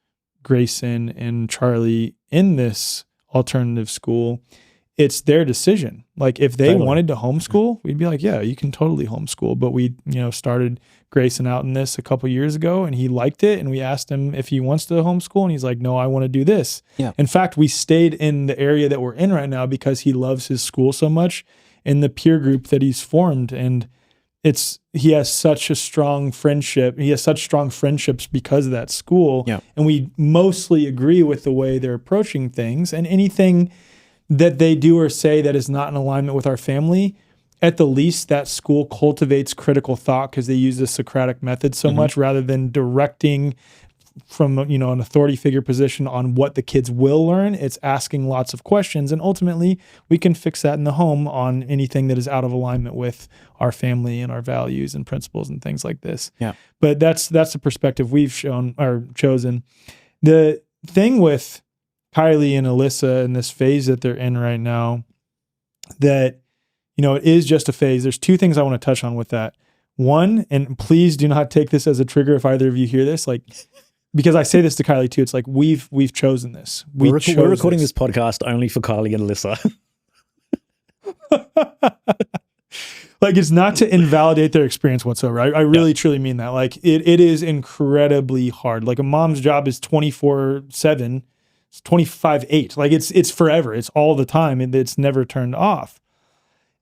S1: Grayson and Charlie in this alternative school, it's their decision. Like if they wanted to homeschool, we'd be like, yeah, you can totally homeschool. But we, started Grayson out in this a couple years ago, and he liked it. And we asked him if he wants to homeschool, and he's like, no, I want to do this.
S2: Yeah.
S1: In fact, we stayed in the area that we're in right now because he loves his school so much, and the peer group that he's formed. And he has such a strong friendship. He has such strong friendships because of that school.
S2: Yeah.
S1: And we mostly agree with the way they're approaching things, and anything that they do or say that is not in alignment with our family, at the least that school cultivates critical thought because they use the Socratic method so much, rather than directing from an authority figure position on what the kids will learn. It's asking lots of questions, and ultimately we can fix that in the home on anything that is out of alignment with our family and our values and principles and things like this.
S2: Yeah.
S1: But that's the perspective we've chosen. The thing with Kylie and Alyssa in this phase that they're in right now, that, it is just a phase. There's two things I want to touch on with that. One, and please do not take this as a trigger if either of you hear this, like, because I say this to Kylie too. It's like, we've chosen this.
S2: We're recording this podcast only for Kylie and Alyssa.
S1: Like, it's not to invalidate their experience whatsoever. I really, truly mean that. Like, it is incredibly hard. Like, a mom's job is 24/7. It's 25/8. Like it's forever. It's all the time, and it's never turned off.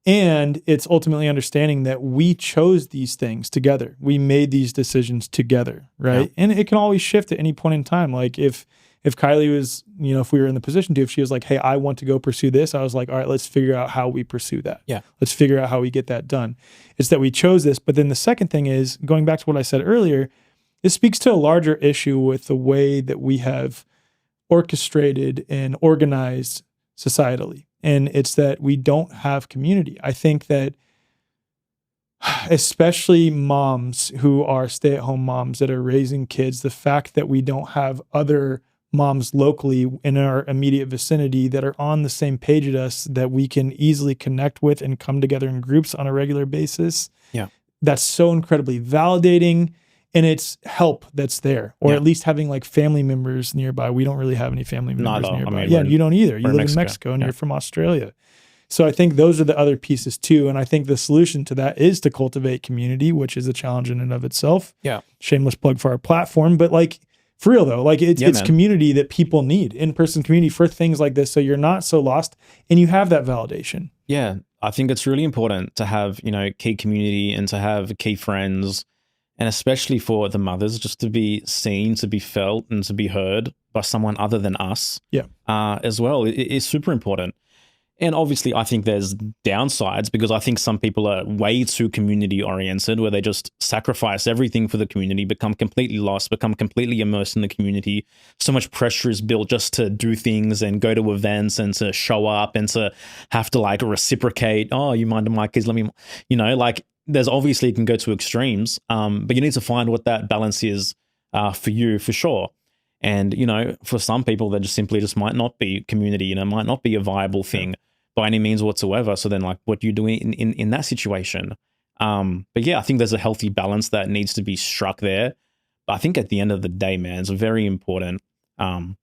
S1: And it's ultimately understanding that we chose these things together. We made these decisions together, right? Yeah. And it can always shift at any point in time. Like if Kylie was, if we were in the position to, if she was like, hey, I want to go pursue this, I was like, all right, let's figure out how we pursue that.
S2: Yeah.
S1: Let's figure out how we get that done. It's that we chose this. But then the second thing is, going back to what I said earlier, this speaks to a larger issue with the way that we have orchestrated and organized societally. And it's that we don't have community. I think that especially moms who are stay-at-home moms that are raising kids, the fact that we don't have other moms locally in our immediate vicinity that are on the same page as us, that we can easily connect with and come together in groups on a regular basis.
S2: Yeah.
S1: That's so incredibly validating. And it's help that's there, or at least having like family members nearby. We don't really have any family members nearby. You don't either. You live in Mexico and you're from Australia. So I think those are the other pieces too. And I think the solution to that is to cultivate community, which is a challenge in and of itself.
S2: Yeah.
S1: Shameless plug for our platform. But like, for real though, like it's community that people need, in-person community for things like this. So you're not so lost and you have that validation.
S2: Yeah. I think it's really important to have, key community and to have key friends. And especially for the mothers, just to be seen, to be felt, and to be heard by someone other than us as well is super important. And obviously, I think there's downsides, because I think some people are way too community-oriented, where they just sacrifice everything for the community, become completely lost, become completely immersed in the community. So much pressure is built just to do things and go to events and to show up and to have to like reciprocate. Oh, you minded my kids? Let me, there's obviously, it can go to extremes, but you need to find what that balance is for you, for sure. And, for some people, that just might not be community, might not be a viable thing by any means whatsoever. So then like, what do you do in that situation? But yeah, I think there's a healthy balance that needs to be struck there. But I think at the end of the day, man, it's very important to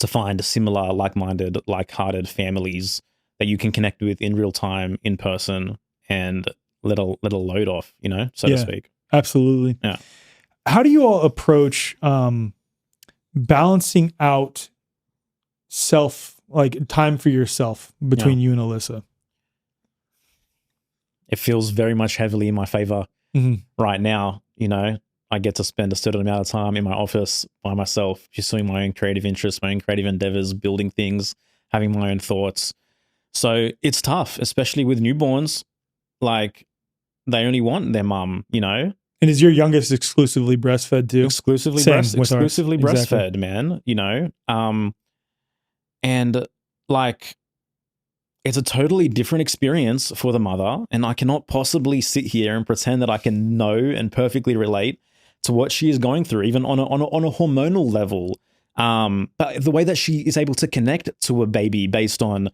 S2: find similar, like-minded, like-hearted families that you can connect with in real time, in person, and let a load off, so to speak.
S1: Absolutely.
S2: Yeah.
S1: How do you all approach balancing out time for yourself between you and Alyssa?
S2: It feels very much heavily in my favor right now. I get to spend a certain amount of time in my office by myself, pursuing my own creative interests, my own creative endeavors, building things, having my own thoughts. So it's tough, especially with newborns. Like, they only want their mum,
S1: And is your youngest exclusively breastfed too?
S2: Exclusively breastfed, man, and like, it's a totally different experience for the mother, and I cannot possibly sit here and pretend that I can know and perfectly relate to what she is going through, even on a hormonal level. But the way that she is able to connect to a baby based on,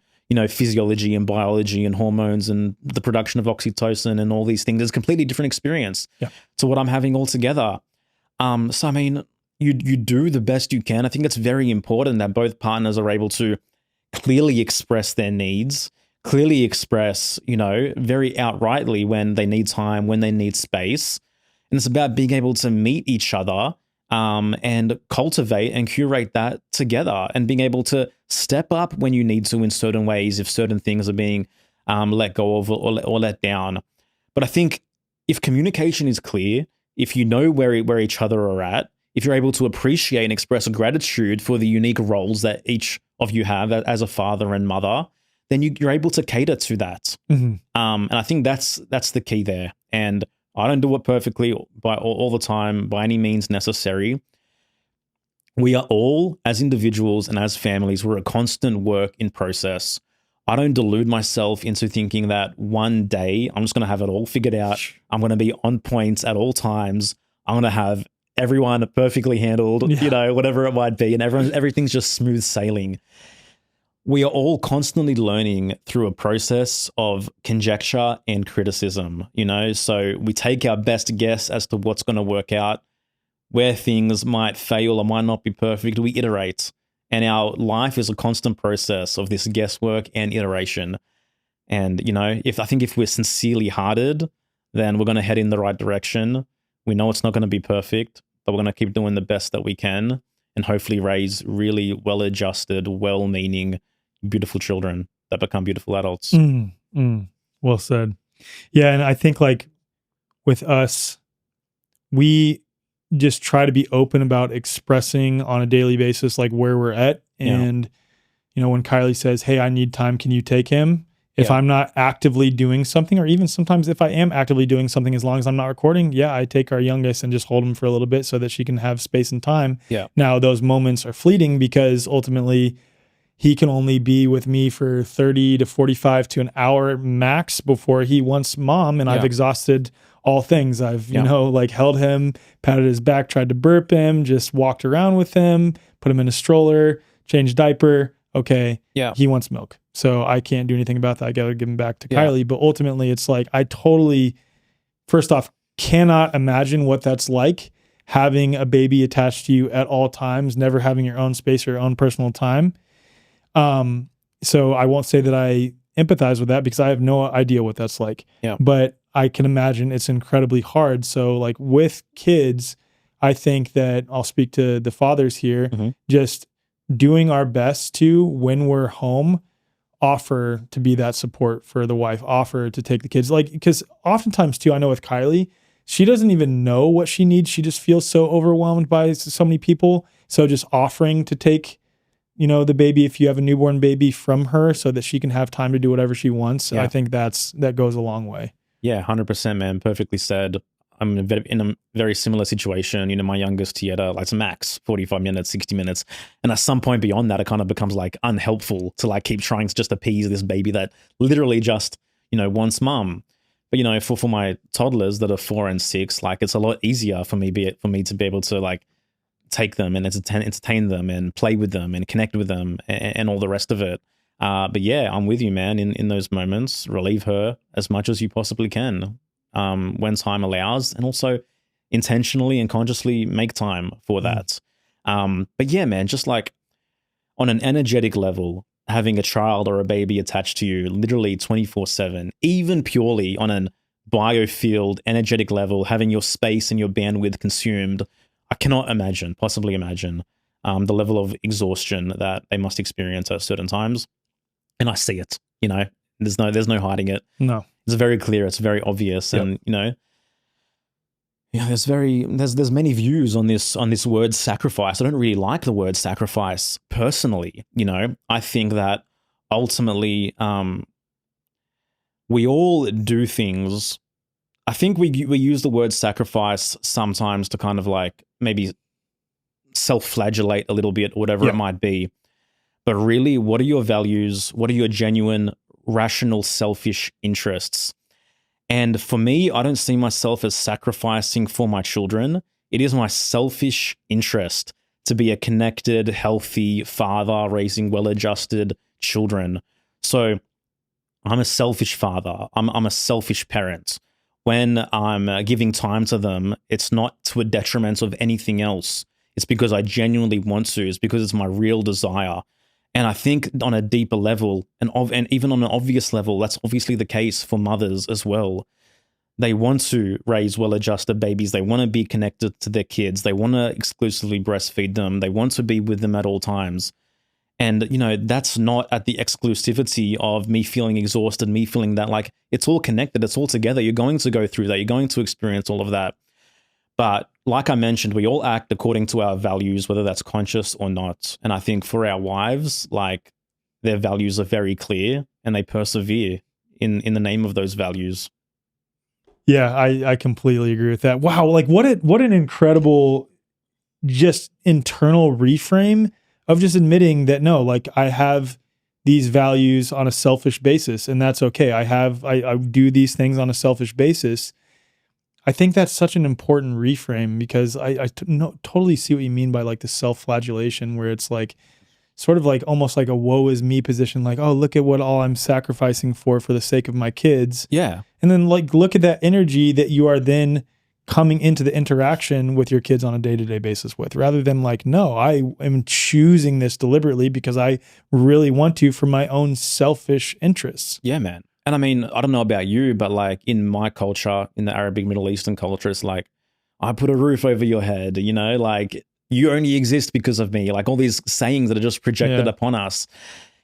S2: physiology and biology and hormones and the production of oxytocin and all these things is a completely different experience to what I'm having altogether. So, I mean, you do the best you can. I think it's very important that both partners are able to clearly express their needs, clearly express, very outrightly when they need time, when they need space. And it's about being able to meet each other and cultivate and curate that together, and being able to step up when you need to in certain ways if certain things are being let go of or let down. But I think if communication is clear, if you know where each other are at, if you're able to appreciate and express gratitude for the unique roles that each of you have as a father and mother, then you're able to cater to that. And I think that's the key there. And I don't do it perfectly all the time by any means necessary. We are all, as individuals and as families, we're a constant work in process. I don't delude myself into thinking that one day I'm just going to have it all figured out. I'm going to be on point at all times. I'm going to have everyone perfectly handled, whatever it might be, and everything's just smooth sailing. We are all constantly learning through a process of conjecture and criticism, so we take our best guess as to what's going to work out, where things might fail or might not be perfect. We iterate, and our life is a constant process of this guesswork and iteration. And, if we're sincerely hearted, then we're going to head in the right direction. We know it's not going to be perfect, but we're going to keep doing the best that we can and hopefully raise really well-adjusted, well-meaning, beautiful children that become beautiful adults.
S1: Well said. Yeah, and I think with us, we just try to be open about expressing on a daily basis where we're at. And when Kylie says, "Hey, I need time, can you take him?" If I'm not actively doing something, or even sometimes if I am actively doing something, as long as I'm not recording, I take our youngest and just hold him for a little bit so that she can have space and time. Now, those moments are fleeting because ultimately he can only be with me for 30 to 45 to an hour max before he wants mom. And I've exhausted all things. I've, held him, patted his back, tried to burp him, just walked around with him, put him in a stroller, changed diaper. Okay. He wants milk. So I can't do anything about that. I got to give him back to Kylie. But ultimately it's I totally, first off, cannot imagine what that's like, having a baby attached to you at all times, never having your own space or your own personal time. So I won't say that I empathize with that because I have no idea what that's like. But I can imagine it's incredibly hard. So with kids, I think that I'll speak to the fathers here, just doing our best to, when we're home, offer to be that support for the wife, offer to take the kids. Because oftentimes too, I know with Kylie, she doesn't even know what she needs. She just feels so overwhelmed by so many people. So just offering to take the baby, if you have a newborn baby, from her so that she can have time to do whatever she wants. I think that goes a long way. Yeah,
S2: 100%, man. Perfectly said. I'm in a very similar situation. My youngest Tieta likes max 45 minutes, 60 minutes. And at some point beyond that, it kind of becomes unhelpful to keep trying to just appease this baby that literally just, wants mom. But, for my toddlers that are 4 and 6, it's a lot easier for me to be able to take them and entertain them and play with them and connect with them and all the rest of it. But yeah, I'm with you, man. In those moments, relieve her as much as you possibly can when time allows, and also intentionally and consciously make time for that. But yeah, man, just on an energetic level, having a child or a baby attached to you literally 24/7, even purely on an biofield, energetic level, having your space and your bandwidth consumed, I cannot possibly imagine the level of exhaustion that they must experience at certain times. And I see it, there's no hiding it.
S1: No.
S2: It's very clear. It's very obvious.
S1: Yep.
S2: And, there's many views on this word sacrifice. I don't really like the word sacrifice personally. I think that ultimately, we all do things. I think we use the word sacrifice sometimes to kind of like maybe self-flagellate a little bit, or whatever it might be. But really, what are your values? What are your genuine, rational, selfish interests? And for me, I don't see myself as sacrificing for my children. It is my selfish interest to be a connected, healthy father raising well-adjusted children. So I'm a selfish father. I'm a selfish parent. When I'm giving time to them, it's not to a detriment of anything else. It's because I genuinely want to. It's because it's my real desire. And I think on a deeper level, and even on an obvious level, that's obviously the case for mothers as well. They want to raise well-adjusted babies. They want to be connected to their kids. They want to exclusively breastfeed them. They want to be with them at all times. And, that's not at the exclusivity of me feeling exhausted, me feeling that like it's all connected, it's all together. You're going to go through that. You're going to experience all of that. But like I mentioned, we all act according to our values, whether that's conscious or not. And I think for our wives, like their values are very clear and they persevere in the name of those values.
S1: Yeah, I completely agree with that. Wow, like what an incredible just internal reframe of just admitting that no, like I have these values on a selfish basis, and that's okay. I do these things on a selfish basis. I think that's such an important reframe because I totally see what you mean by like the self-flagellation, where it's like sort of like almost like a woe is me position, like, oh, look at what all I'm sacrificing for the sake of my kids.
S2: Yeah.
S1: And then like look at that energy that you are then coming into the interaction with your kids on a day-to-day basis with, rather than like, no, I am choosing this deliberately because I really want to for my own selfish interests.
S2: Yeah, man. And I mean, I don't know about you, but like in my culture, in the Arabic Middle Eastern culture, it's like, I put a roof over your head, like you only exist because of me, like all these sayings that are just projected upon us.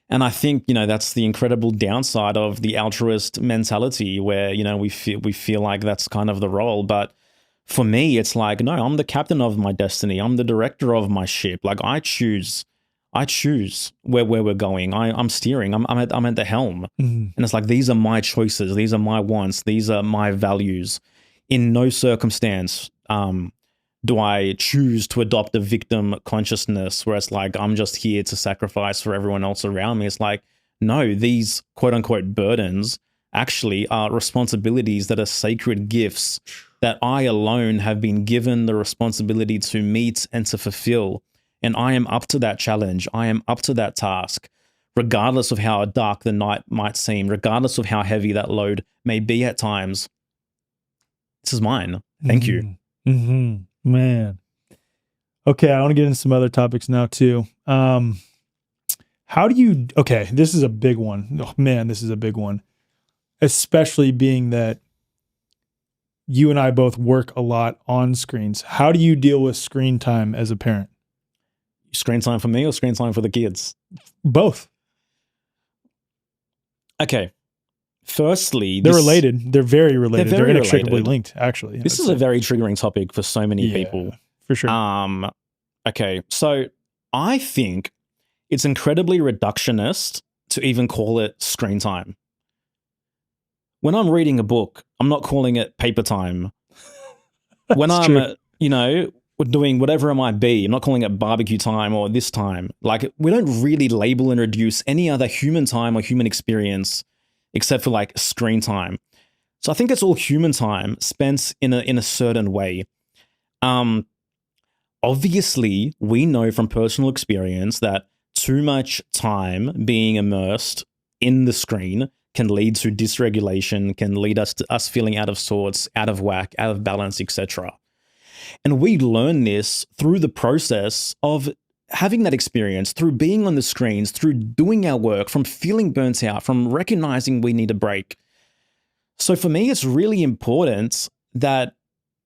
S2: And I think, that's the incredible downside of the altruist mentality where, we feel like that's kind of the role. But for me, it's like, no, I'm the captain of my destiny. I'm the director of my ship. Like I choose where we're going. I'm steering. I'm at the helm.
S1: Mm-hmm.
S2: And it's like, these are my choices. These are my wants. These are my values. In no circumstance do I choose to adopt a victim consciousness where it's like, I'm just here to sacrifice for everyone else around me. It's like, no, these quote unquote burdens actually are responsibilities that are sacred gifts that I alone have been given the responsibility to meet and to fulfill. And I am up to that challenge. I am up to that task, regardless of how dark the night might seem, regardless of how heavy that load may be at times. This is mine. Thank you.
S1: Mm-hmm. Man. Okay, I want to get into some other topics now too. Okay, this is a big one. Oh man, this is a big one. Especially being that you and I both work a lot on screens. How do you deal with screen time as a parent?
S2: Screen time for me or screen time for the kids?
S1: Both.
S2: Okay. Firstly,
S1: they're related. They're very related. They're inextricably linked, actually.
S2: This is a very triggering topic for so many people.
S1: For sure.
S2: Okay. So I think it's incredibly reductionist to even call it screen time. When I'm reading a book, I'm not calling it paper time. When I'm, doing whatever it might be, I'm not calling it barbecue time or this time. Like, we don't really label and reduce any other human time or human experience except for like screen time. So I think it's all human time spent in a certain way. Obviously, we know from personal experience that too much time being immersed in the screen can lead to dysregulation, can lead us to us feeling out of sorts, out of whack, out of balance, etc. And we learn this through the process of having that experience, through being on the screens, through doing our work, from feeling burnt out, from recognizing we need a break. So for me, it's really important that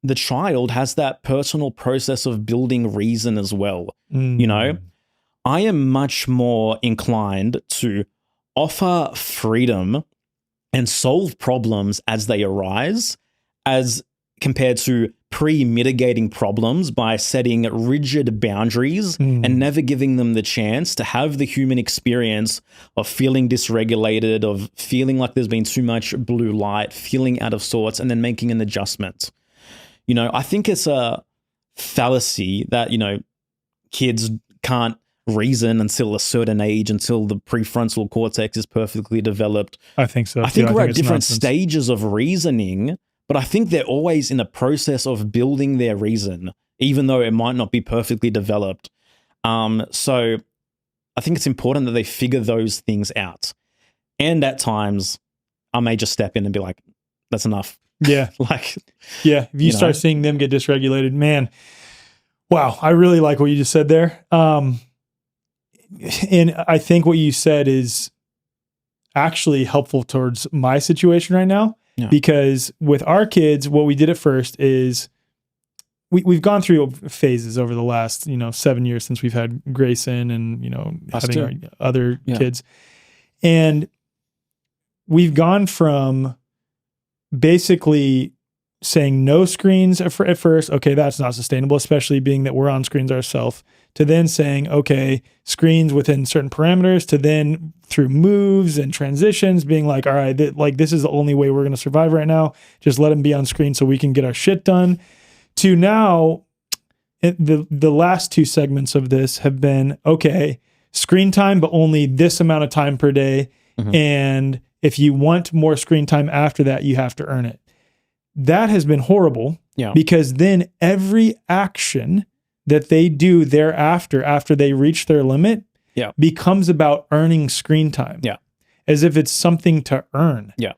S2: the child has that personal process of building reason as well. You know, I am much more inclined to offer freedom and solve problems as they arise, as compared to pre-mitigating problems by setting rigid boundaries and never giving them the chance to have the human experience of feeling dysregulated, of feeling like there's been too much blue light, feeling out of sorts, and then making an adjustment. You know, I think it's a fallacy that, you know, kids can't reason until a certain age, until the prefrontal cortex is perfectly developed.
S1: I think so.
S2: I think we're at different stages of reasoning, but I think they're always in the process of building their reason, even though it might not be perfectly developed. So I think it's important that they figure those things out. And at times, I may just step in and be like, that's enough.
S1: Yeah.
S2: Like,
S1: yeah. If you start seeing them get dysregulated, man, wow, I really like what you just said there. And I think what you said is actually helpful towards my situation right now. Yeah. Because with our kids, what we did at first is we've gone through phases over the last, 7 years since we've had Grayson and, having our other kids. And we've gone from basically saying no screens at first. Okay, that's not sustainable, especially being that we're on screens ourselves, to then saying, okay, screens within certain parameters, to then through moves and transitions being like, all right, this is the only way we're going to survive right now. Just let them be on screen so we can get our shit done. To now, the last two segments of this have been, okay, screen time, but only this amount of time per day. Mm-hmm. And if you want more screen time after that, you have to earn it. That has been horrible because then every action that they do thereafter, after they reach their limit, becomes about earning screen time. Yeah. As if it's something to earn. Yeah.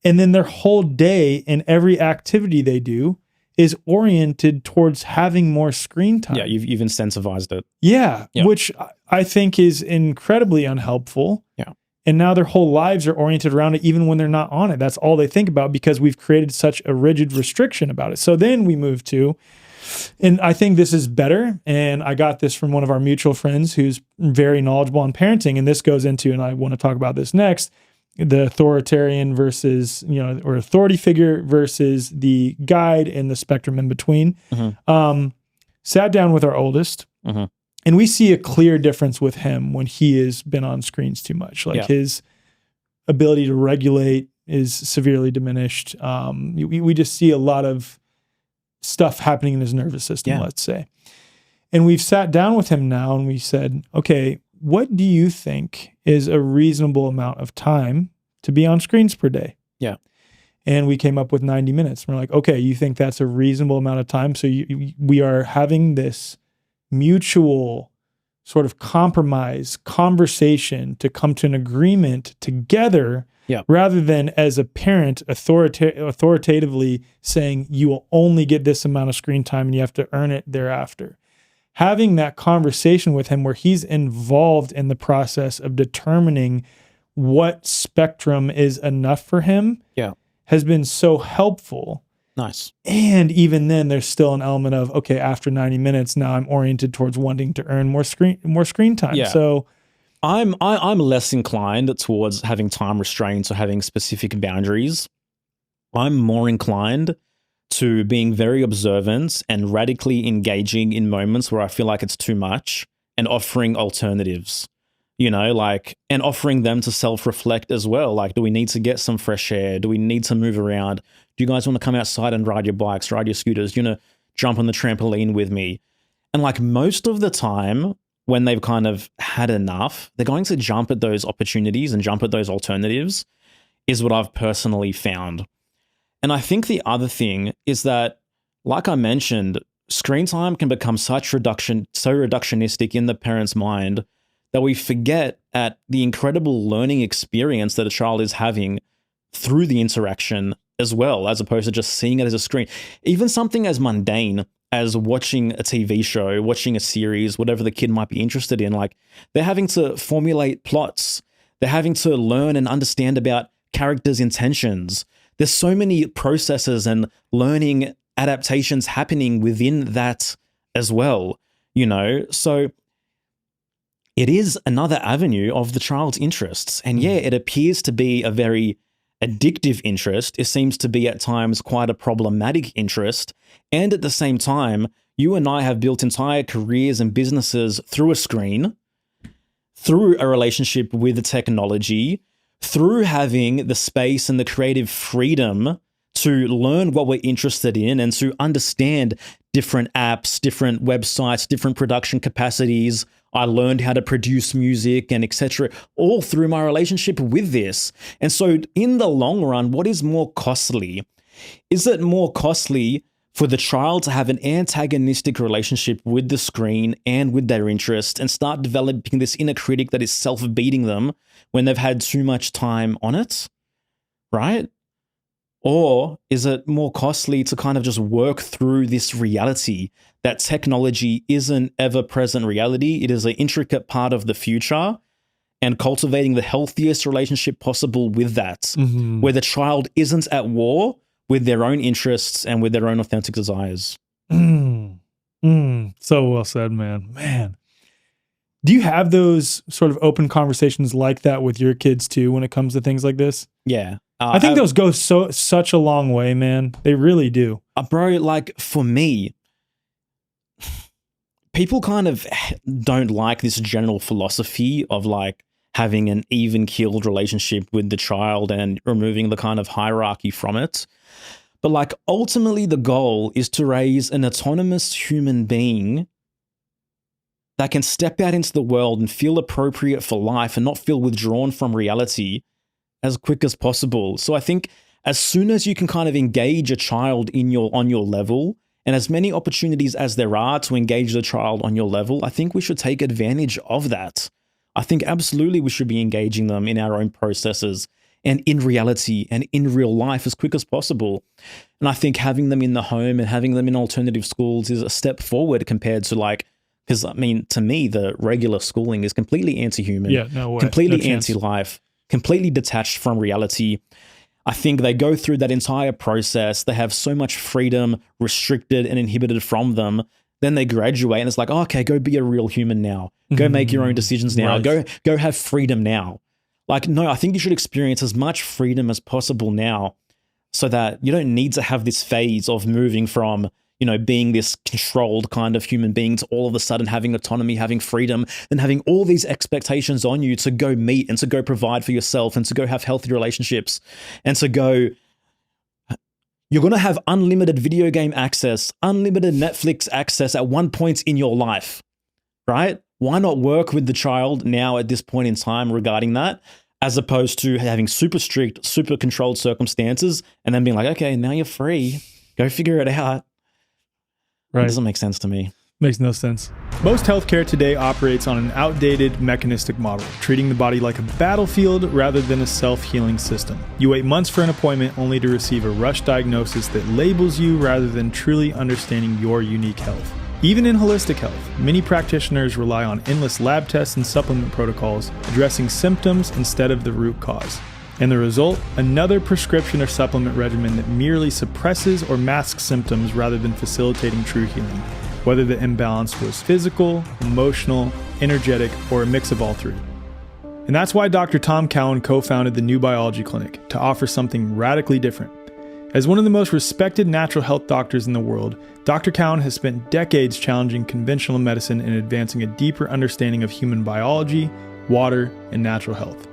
S1: And then their whole day and every activity they do is oriented towards having more screen time.
S2: Yeah, you've incentivized it.
S1: Yeah, which I think is incredibly unhelpful. Yeah. And now their whole lives are oriented around it, even when they're not on it. That's all they think about because we've created such a rigid restriction about it. So then we move to, and I think this is better, and I got this from one of our mutual friends who's very knowledgeable on parenting, and this goes into, and I want to talk about this next, the authoritarian versus, or authority figure versus the guide and the spectrum in between. Mm-hmm. Sat down with our oldest, mm-hmm. and we see a clear difference with him when he has been on screens too much. Like his ability to regulate is severely diminished. We just see a lot of stuff happening in his nervous system, let's say. And we've sat down with him now and we said, okay, what do you think is a reasonable amount of time to be on screens per day? Yeah. And we came up with 90 minutes. We're like, okay, you think that's a reasonable amount of time? So we are having this mutual sort of compromise conversation to come to an agreement together, rather than as a parent authoritatively saying you will only get this amount of screen time and you have to earn it thereafter. Having that conversation with him where he's involved in the process of determining what spectrum is enough for him has been so helpful.
S2: Nice.
S1: And even then, there's still an element of, okay, after 90 minutes, now I'm oriented towards wanting to earn more screen time. Yeah. So
S2: I'm less inclined towards having time restraints or having specific boundaries. I'm more inclined to being very observant and radically engaging in moments where I feel like it's too much and offering alternatives, and offering them to self-reflect as well. Like, do we need to get some fresh air? Do we need to move around? Do you guys want to come outside and ride your bikes, ride your scooters? Do you want to jump on the trampoline with me? And like most of the time when they've kind of had enough, they're going to jump at those opportunities and jump at those alternatives is what I've personally found. And I think the other thing is that, like I mentioned, screen time can become so reductionistic in the parent's mind that we forget at the incredible learning experience that a child is having through the interaction as well, as opposed to just seeing it as a screen. Even something as mundane as watching a TV show, watching a series, whatever the kid might be interested in. Like, they're having to formulate plots. They're having to learn and understand about characters' intentions. There's so many processes and learning adaptations happening within that as well, you know? So it is another avenue of the child's interests. And yeah, it appears to be a very addictive interest. It seems to be at times quite a problematic interest. And at the same time, you and I have built entire careers and businesses through a screen, through a relationship with the technology, through having the space and the creative freedom to learn what we're interested in and to understand different apps, different websites, different production capacities. I learned how to produce music and etc., all through my relationship with this. And so in the long run, what is more costly? Is it more costly for the child to have an antagonistic relationship with the screen and with their interest and start developing this inner critic that is self-beating them when they've had too much time on it, right? Or is it more costly to kind of just work through this reality that technology isn't ever-present reality? It is an intricate part of the future, and cultivating the healthiest relationship possible with that, where the child isn't at war with their own interests and with their own authentic desires.
S1: So well said, man. Man. Do you have those sort of open conversations like that with your kids too when it comes to things like this?
S2: Yeah.
S1: I think those go such a long way, man. They really do.
S2: Bro, like for me, people kind of don't like this general philosophy of like having an even-keeled relationship with the child and removing the kind of hierarchy from it. But like ultimately the goal is to raise an autonomous human being that can step out into the world and feel appropriate for life and not feel withdrawn from reality as quick as possible. So I think as soon as you can kind of engage a child on your level, and as many opportunities as there are to engage the child on your level, I think we should take advantage of that. I think absolutely we should be engaging them in our own processes and in reality and in real life as quick as possible. And I think having them in the home and having them in alternative schools is a step forward compared to like, because I mean, to me, the regular schooling is completely anti-human, completely anti-life, completely detached from reality. I think they go through that entire process. They have so much freedom restricted and inhibited from them. Then they graduate and it's like, oh, okay, go be a real human now. Go make your own decisions now. Right. Go have freedom now. Like, no, I think you should experience as much freedom as possible now so that you don't need to have this phase of moving from, you know, being this controlled kind of human being to all of a sudden having autonomy, having freedom, and having all these expectations on you to go meet and to go provide for yourself and to go have healthy relationships and to go, you're going to have unlimited video game access, unlimited Netflix access at one point in your life, right? Why not work with the child now at this point in time regarding that, as opposed to having super strict, super controlled circumstances and then being like, okay, now you're free. Go figure it out. Right. It doesn't make sense to me.
S1: Makes no sense. Most healthcare today operates on an outdated mechanistic model, treating the body like a battlefield rather than a self-healing system. You wait months for an appointment only to receive a rush diagnosis that labels you rather than truly understanding your unique health. Even in holistic health, many practitioners rely on endless lab tests and supplement protocols, addressing symptoms instead of the root cause. And the result? Another prescription or supplement regimen that merely suppresses or masks symptoms rather than facilitating true healing, whether the imbalance was physical, emotional, energetic, or a mix of all three. And that's why Dr. Tom Cowan co-founded the New Biology Clinic, to offer something radically different. As one of the most respected natural health doctors in the world, Dr. Cowan has spent decades challenging conventional medicine and advancing a deeper understanding of human biology, water, and natural health.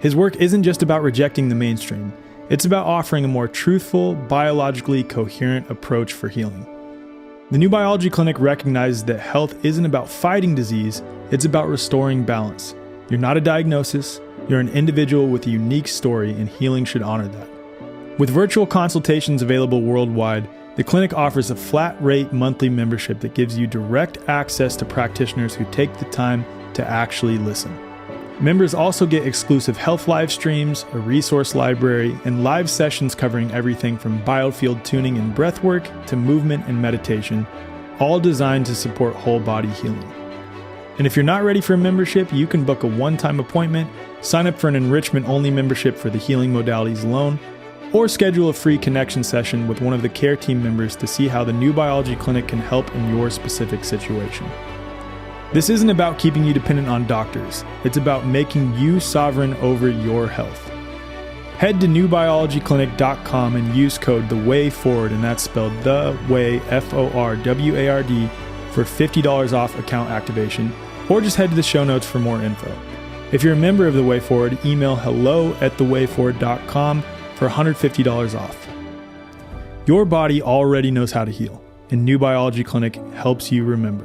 S1: His work isn't just about rejecting the mainstream, it's about offering a more truthful, biologically coherent approach for healing. The New Biology Clinic recognizes that health isn't about fighting disease, it's about restoring balance. You're not a diagnosis, you're an individual with a unique story, and healing should honor that. With virtual consultations available worldwide, the clinic offers a flat-rate monthly membership that gives you direct access to practitioners who take the time to actually listen. Members also get exclusive health live streams, a resource library, and live sessions covering everything from biofield tuning and breath work to movement and meditation, all designed to support whole body healing. And if you're not ready for a membership, you can book a one-time appointment, sign up for an enrichment-only membership for the healing modalities alone, or schedule a free connection session with one of the care team members to see how the New Biology Clinic can help in your specific situation. This isn't about keeping you dependent on doctors. It's about making you sovereign over your health. Head to newbiologyclinic.com and use code THEWAYFORWARD, and that's spelled The Way, FORWARD, for $50 off account activation, or just head to the show notes for more info. If you're a member of The Way Forward, email hello@thewayforward.com for $150 off. Your body already knows how to heal, and New Biology Clinic helps you remember.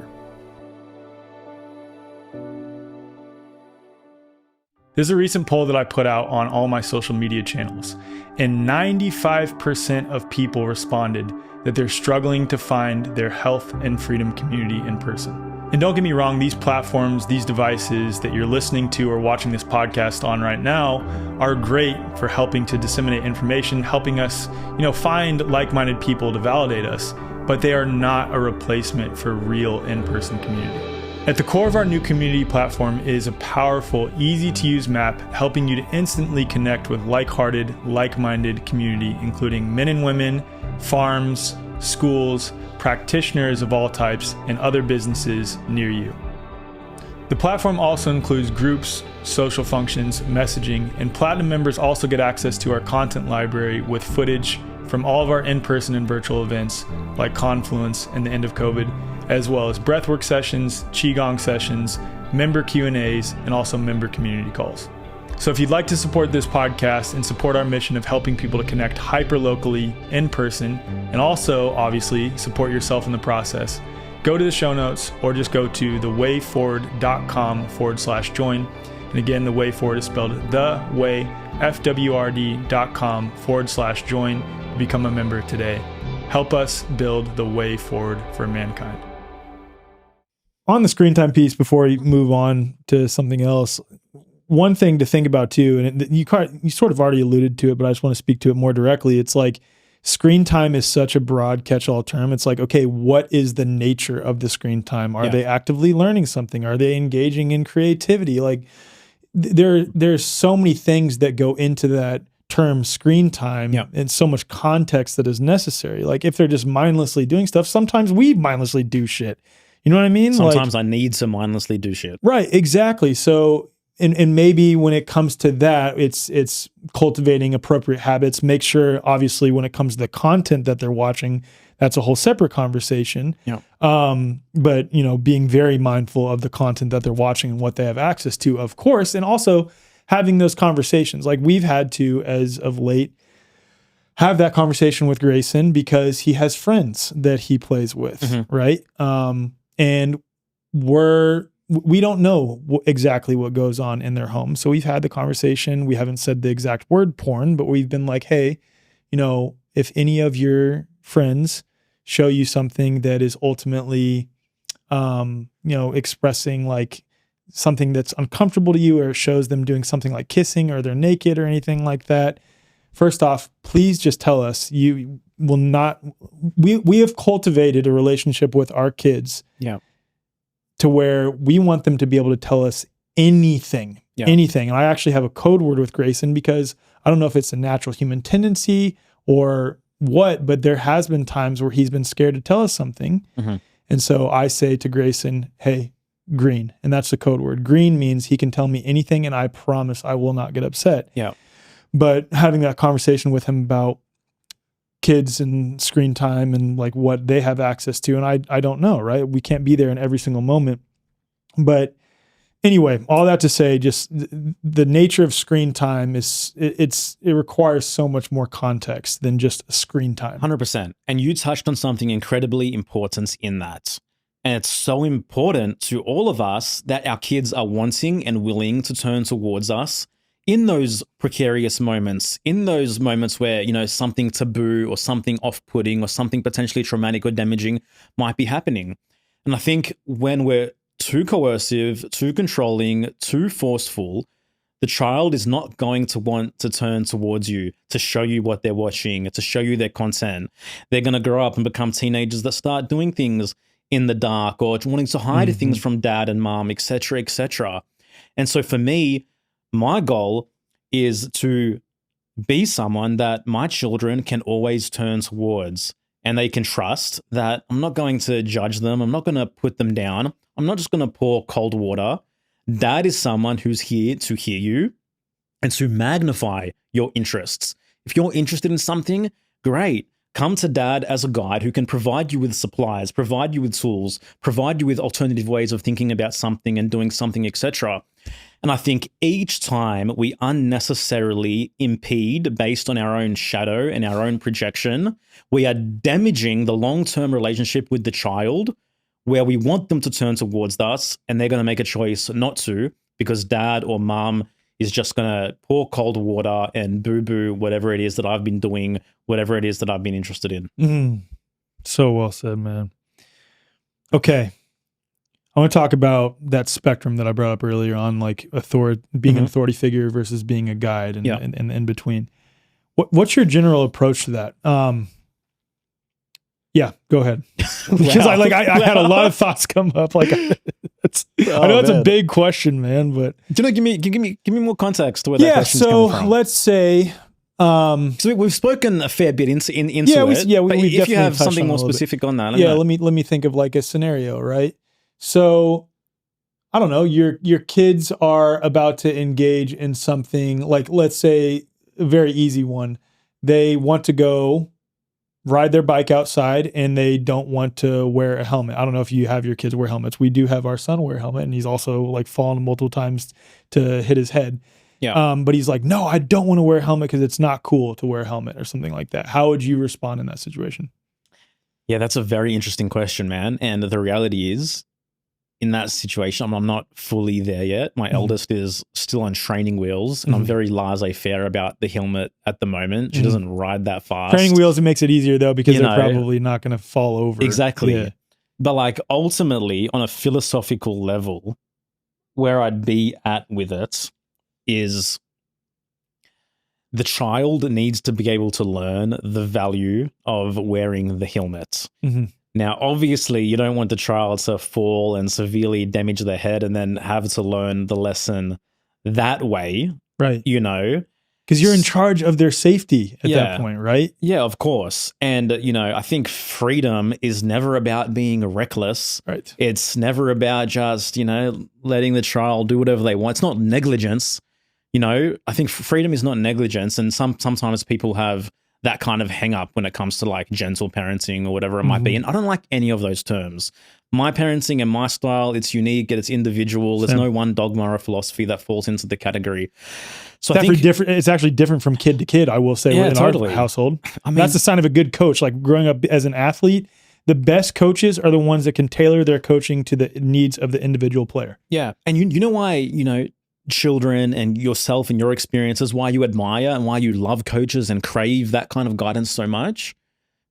S1: There's a recent poll that I put out on all my social media channels, and 95% of people responded that they're struggling to find their health and freedom community in person. And don't get me wrong, these platforms, these devices that you're listening to or watching this podcast on right now are great for helping to disseminate information, helping us, find like-minded people to validate us, but they are not a replacement for real in-person community. At the core of our new community platform is a powerful, easy-to-use map helping you to instantly connect with like-hearted, like-minded community, including men and women, farms, schools, practitioners of all types, and other businesses near you. The platform also includes groups, social functions, messaging, and Platinum members also get access to our content library with footage from all of our in-person and virtual events like Confluence and the end of COVID, as well as breathwork sessions, Qigong sessions, member Q&As, and also member community calls. So if you'd like to support this podcast and support our mission of helping people to connect hyper-locally in person, and also obviously support yourself in the process, go to the show notes or just go to thewayforward.com/join. And again, the way forward is spelled the way, FWRD.com/join to become a member today. Help us build the way forward for mankind. On the screen time piece, before you move on to something else, one thing to think about too, and you sort of already alluded to it, but I just want to speak to it more directly. It's like screen time is such a broad catch-all term. It's like, okay, what is the nature of the screen time? Are they actively learning something? Are they engaging in creativity? Like there's so many things that go into that term screen time and so much context that is necessary. Like if they're just mindlessly doing stuff, sometimes we mindlessly do shit. You know what I mean?
S2: Sometimes I need to mindlessly do shit.
S1: Right, exactly. So, and maybe when it comes to that, it's cultivating appropriate habits. Make sure, obviously, when it comes to the content that they're watching, that's a whole separate conversation.
S2: Yeah.
S1: But, being very mindful of the content that they're watching and what they have access to, of course, and also having those conversations. Like we've had to, as of late, have that conversation with Grayson because he has friends that he plays with, right? And we don't know exactly what goes on in their home. So we've had the conversation. We haven't said the exact word porn, but we've been like, hey, if any of your friends show you something that is ultimately, expressing like something that's uncomfortable to you, or shows them doing something like kissing, or they're naked or anything like that, first off, please just tell us. You will not, we have cultivated a relationship with our kids to where we want them to be able to tell us anything. And I actually have a code word with Grayson because I don't know if it's a natural human tendency or what, but there has been times where he's been scared to tell us something. And so I say to Grayson, hey, green. And that's the code word. Green means he can tell me anything and I promise I will not get upset. But having that conversation with him about kids and screen time and like what they have access to, and I don't know, right? We can't be there in every single moment. But anyway, all that to say, just the nature of screen time it requires so much more context than just screen time.
S2: 100%. And you touched on something incredibly important in that. And it's so important to all of us that our kids are wanting and willing to turn towards us in those precarious moments, in those moments where, something taboo or something off-putting or something potentially traumatic or damaging might be happening. And I think when we're too coercive, too controlling, too forceful, the child is not going to want to turn towards you to show you what they're watching, to show you their content. They're going to grow up and become teenagers that start doing things in the dark or wanting to hide things from dad and mom, etc., etc. And so for me, my goal is to be someone that my children can always turn towards, and they can trust that I'm not going to judge them. I'm not going to put them down. I'm not just going to pour cold water. Dad is someone who's here to hear you and to magnify your interests. If you're interested in something, great. Come to dad as a guide who can provide you with supplies, provide you with tools, provide you with alternative ways of thinking about something and doing something, etc. And I think each time we unnecessarily impede based on our own shadow and our own projection, we are damaging the long-term relationship with the child, where we want them to turn towards us and they're going to make a choice not to because dad or mom is just going to pour cold water and boo-boo whatever it is that I've been doing, whatever it is that I've been interested in.
S1: So well said, man. Okay. I want to talk about that spectrum that I brought up earlier on, like being an authority figure versus being a guide and in between. What's your general approach to that? Yeah, go ahead. Because I had a lot of thoughts come up. Like, I know it's a big question, man. But
S2: do you know, give me more context to where that question's coming from.
S1: Let's say.
S2: So we've spoken a fair bit into it. But if you have something more specific on that,
S1: let me think of like a scenario, right? So, I don't know. Your kids are about to engage in something like, let's say, a very easy one. They want to go ride their bike outside and they don't want to wear a helmet. I don't know if you have your kids wear helmets. We do have our son wear a helmet, and he's also like fallen multiple times to hit his head. Yeah. But he's like, no, I don't want to wear a helmet because it's not cool to wear a helmet or something like that. How would you respond in that situation?
S2: Yeah, that's a very interesting question, man. And the reality is, in that situation, I'm not fully there yet. My eldest is still on training wheels, and I'm very laissez-faire about the helmet at the moment. She doesn't ride that fast.
S1: Training wheels, it makes it easier though, because they're probably not going to fall over.
S2: Exactly.
S1: Yeah.
S2: But like ultimately, on a philosophical level, where I'd be at with it is the child needs to be able to learn the value of wearing the helmet. Now, obviously, you don't want the child to fall and severely damage their head and then have to learn the lesson that way.
S1: Right.
S2: You know?
S1: Because you're in charge of their safety at that point, right?
S2: Yeah, of course. And, I think freedom is never about being reckless.
S1: Right.
S2: It's never about just, letting the child do whatever they want. It's not negligence. I think freedom is not negligence. And sometimes people have that kind of hang up when it comes to like gentle parenting or whatever it might be. And I don't like any of those terms. My parenting and my style, it's unique and it's individual. There's no one dogma or philosophy that falls into the category. So
S1: it's actually different from kid to kid, I will say, in our household. I mean, that's a sign of a good coach. Like growing up as an athlete, the best coaches are the ones that can tailor their coaching to the needs of the individual player.
S2: Yeah. And you know why, children and yourself and your experiences, why you admire and why you love coaches and crave that kind of guidance so much?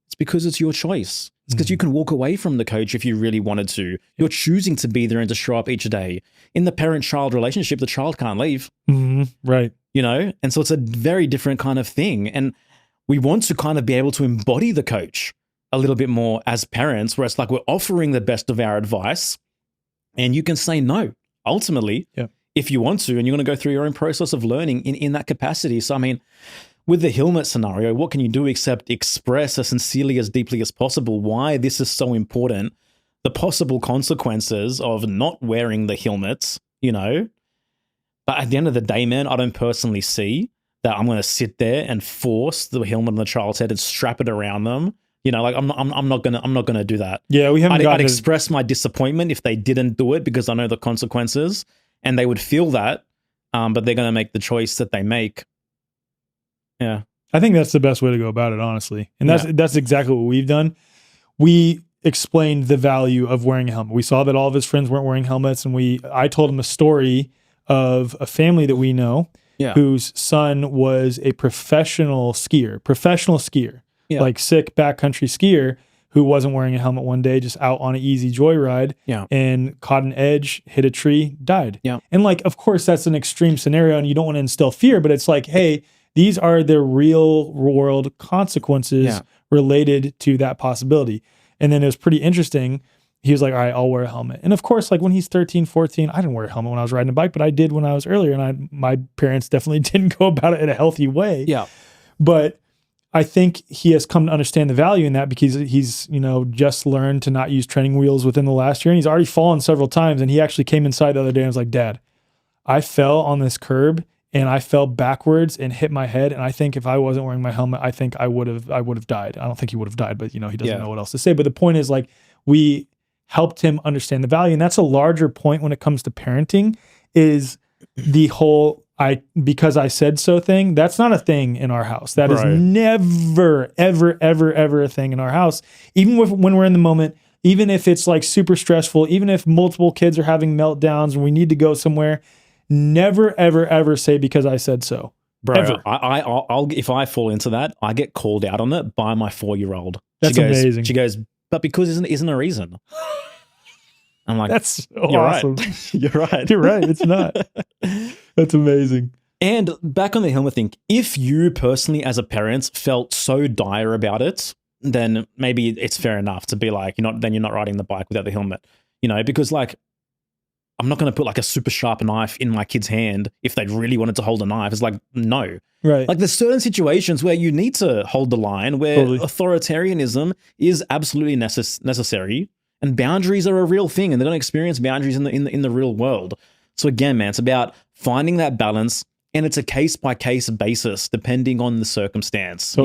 S2: It's because it's your choice. It's because you can walk away from the coach if you really wanted to. You're choosing to be there and to show up each day. In the parent-child relationship, the child can't leave.
S1: Right.
S2: And so it's a very different kind of thing. And we want to kind of be able to embody the coach a little bit more as parents, where it's like we're offering the best of our advice and you can say no, ultimately.
S1: Yeah.
S2: If you want to, and you're going to go through your own process of learning in that capacity. So, I mean, with the helmet scenario, what can you do except express as sincerely, as deeply as possible why this is so important, the possible consequences of not wearing the helmets, But at the end of the day, man, I don't personally see that I'm going to sit there and force the helmet on the child's head and strap it around them. I'm not gonna do that.
S1: Yeah, we haven't.
S2: I'd express my disappointment if they didn't do it because I know the consequences. And they would feel that, but they're going to make the choice that they make. Yeah.
S1: I think that's the best way to go about it, honestly. And that's exactly what we've done. We explained the value of wearing a helmet. We saw that all of his friends weren't wearing helmets, and I told him a story of a family that we know whose son was a professional skier, like sick backcountry skier, who wasn't wearing a helmet one day, just out on an easy joyride and caught an edge, hit a tree, died.
S2: Yeah.
S1: And like, of course, that's an extreme scenario and you don't want to instill fear, but it's like, hey, these are the real world consequences related to that possibility. And then it was pretty interesting. He was like, all right, I'll wear a helmet. And of course, like when he's 13, 14, I didn't wear a helmet when I was riding a bike, but I did when I was earlier. And my parents definitely didn't go about it in a healthy way.
S2: Yeah.
S1: But I think he has come to understand the value in that because he's, just learned to not use training wheels within the last year. And he's already fallen several times. And he actually came inside the other day and was like, Dad, I fell on this curb and I fell backwards and hit my head. And I think if I wasn't wearing my helmet, I think I would have died. I don't think he would have died, but he doesn't know what else to say. But the point is, like, we helped him understand the value. And that's a larger point when it comes to parenting, is the whole because I said so thing. That's not a thing in our house. That is never, ever, ever, ever a thing in our house. Even when we're in the moment, even if it's like super stressful, even if multiple kids are having meltdowns and we need to go somewhere, never, ever, ever say because I said so.
S2: Bro,
S1: ever.
S2: I'll if I fall into that, I get called out on it by my 4-year-old.
S1: That's amazing.
S2: She goes, but because isn't a reason. I'm like,
S1: that's so
S2: you're
S1: awesome.
S2: Right. You're right.
S1: You're right. It's not. That's amazing.
S2: And back on the helmet thing, if you personally as a parent felt so dire about it, then maybe it's fair enough to be like, then you're not riding the bike without the helmet, because like, I'm not going to put like a super sharp knife in my kid's hand if they really wanted to hold a knife. It's like, no.
S1: Right.
S2: Like there's certain situations where you need to hold the line, where authoritarianism is absolutely necessary, and boundaries are a real thing, and they're going to experience boundaries in the real world. So again, man, it's about finding that balance, and it's a case by case basis depending on the circumstance.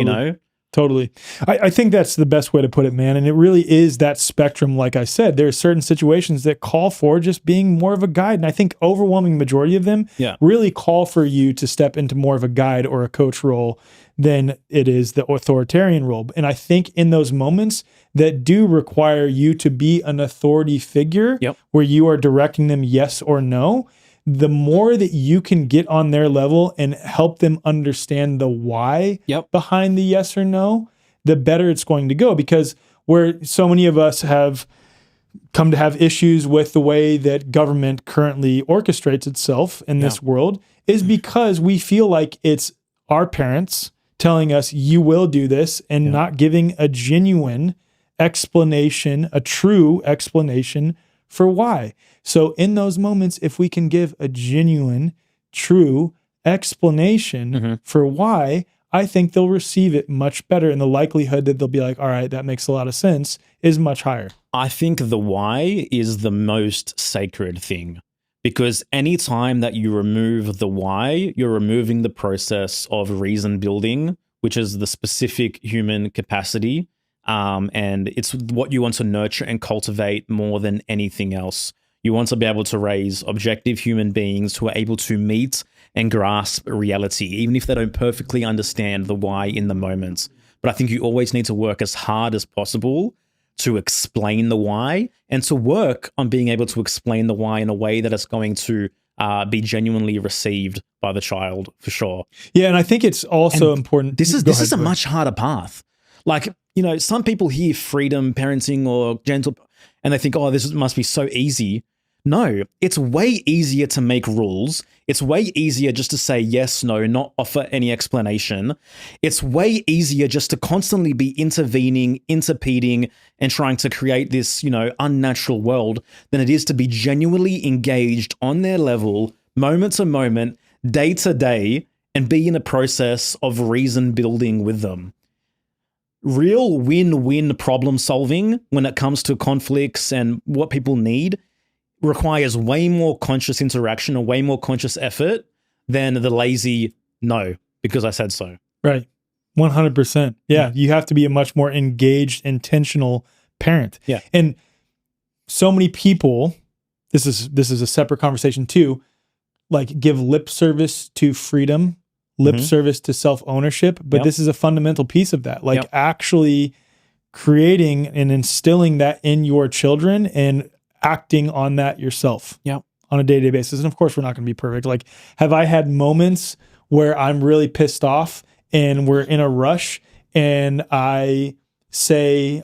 S1: Totally. I think that's the best way to put it, man. And it really is that spectrum. Like I said, there are certain situations that call for just being more of a guide. And I think overwhelming majority of them really call for you to step into more of a guide or a coach role than it is the authoritarian role. And I think in those moments that do require you to be an authority figure where you are directing them yes or no, the more that you can get on their level and help them understand the why behind the yes or no, the better it's going to go. Because where so many of us have come to have issues with the way that government currently orchestrates itself in this world is because we feel like it's our parents telling us you will do this and not giving a genuine explanation, a true explanation for why. So in those moments, if we can give a genuine, true explanation for why, I think they'll receive it much better. And the likelihood that they'll be like, all right, that makes a lot of sense is much higher.
S2: I think the why is the most sacred thing, because anytime that you remove the why, you're removing the process of reason building, which is the specific human capacity. And it's what you want to nurture and cultivate more than anything else. You want to be able to raise objective human beings who are able to meet and grasp reality, even if they don't perfectly understand the why in the moment. But I think you always need to work as hard as possible to explain the why, and to work on being able to explain the why in a way that is going to be genuinely received by the child, for sure.
S1: Yeah, and I think it's also important.
S2: This is a much harder path. Like, some people hear freedom parenting or gentle, and they think, oh, this must be so easy. No, it's way easier to make rules. It's way easier just to say yes, no, not offer any explanation. It's way easier just to constantly be intervening, interpeding, and trying to create this, unnatural world than it is to be genuinely engaged on their level, moment to moment, day to day, and be in a process of reason building with them. Real win-win problem solving when it comes to conflicts and what people need requires way more conscious interaction or way more conscious effort than the lazy no, because I said so.
S1: Right. 100%. Yeah. You have to be a much more engaged, intentional parent.
S2: Yeah.
S1: And so many people, this is a separate conversation too, like give lip service to freedom, lip service to self-ownership, but this is a fundamental piece of that. Like actually creating and instilling that in your children and acting on that yourself on a day-to-day basis. And of course, we're not going to be perfect. Like, have I had moments where I'm really pissed off and we're in a rush and I say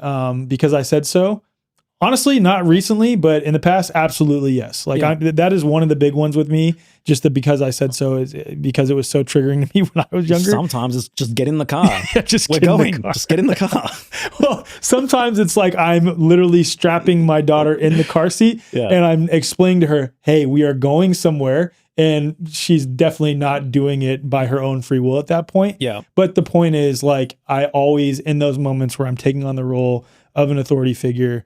S1: because I said so? Honestly, not recently, but in the past, absolutely yes. Like that is one of the big ones with me. Just that because I said so is because it was so triggering to me when I was younger.
S2: Sometimes it's just get in the car.
S1: Just
S2: We're going. Just get in the car.
S1: Well, sometimes it's like I'm literally strapping my daughter in the car seat and I'm explaining to her, hey, we are going somewhere. And she's definitely not doing it by her own free will at that point.
S2: Yeah.
S1: But the point is, like, I always, in those moments where I'm taking on the role of an authority figure,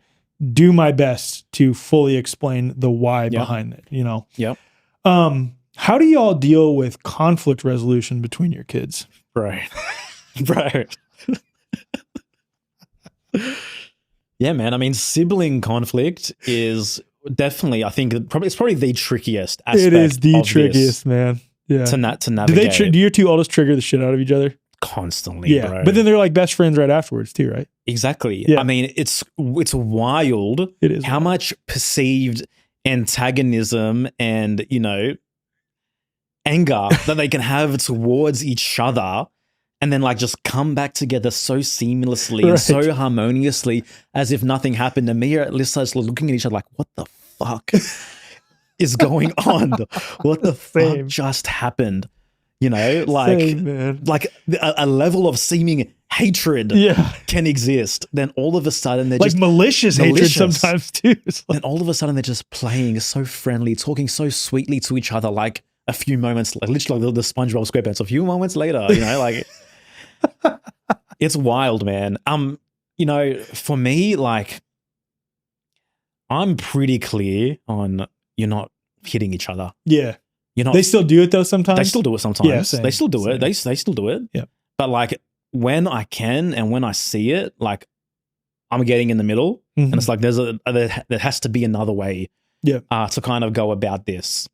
S1: do my best to fully explain the why behind it, you know?
S2: Yep.
S1: How do y'all deal with conflict resolution between your kids?
S2: Right. Right. Yeah, man. I mean, sibling conflict is definitely, I think, it's probably the trickiest aspect.
S1: It is the
S2: of
S1: trickiest, man. Yeah.
S2: To navigate.
S1: Do your two oldest trigger the shit out of each other?
S2: Constantly, bro.
S1: But then they're like best friends right afterwards too, right?
S2: Exactly.
S1: Yeah.
S2: I mean, it's wild
S1: It is
S2: how much perceived antagonism and, you know, anger that they can have towards each other and then like just come back together so seamlessly and so harmoniously as if nothing happened. And me or Alyssa is looking at each other like, what the fuck is going on? What the fuck just happened? You know, like a level of seeming hatred can exist. Then all of a sudden they're
S1: like
S2: just
S1: malicious hatred sometimes too.
S2: Then all of a sudden they're just playing so friendly, talking so sweetly to each other. Like a few moments, like literally the SpongeBob SquarePants. A few moments later, you know, like it's wild, man. You know, for me, like I'm pretty clear on you're not hitting each other.
S1: Yeah.
S2: You know,
S1: they still do it though sometimes.
S2: They still do it sometimes.
S1: Yeah, same,
S2: they still do it. They still do it.
S1: Yeah.
S2: But like when I can and when I see it, like I'm getting in the middle, and it's like there has to be another way.
S1: Yeah.
S2: To kind of go about this,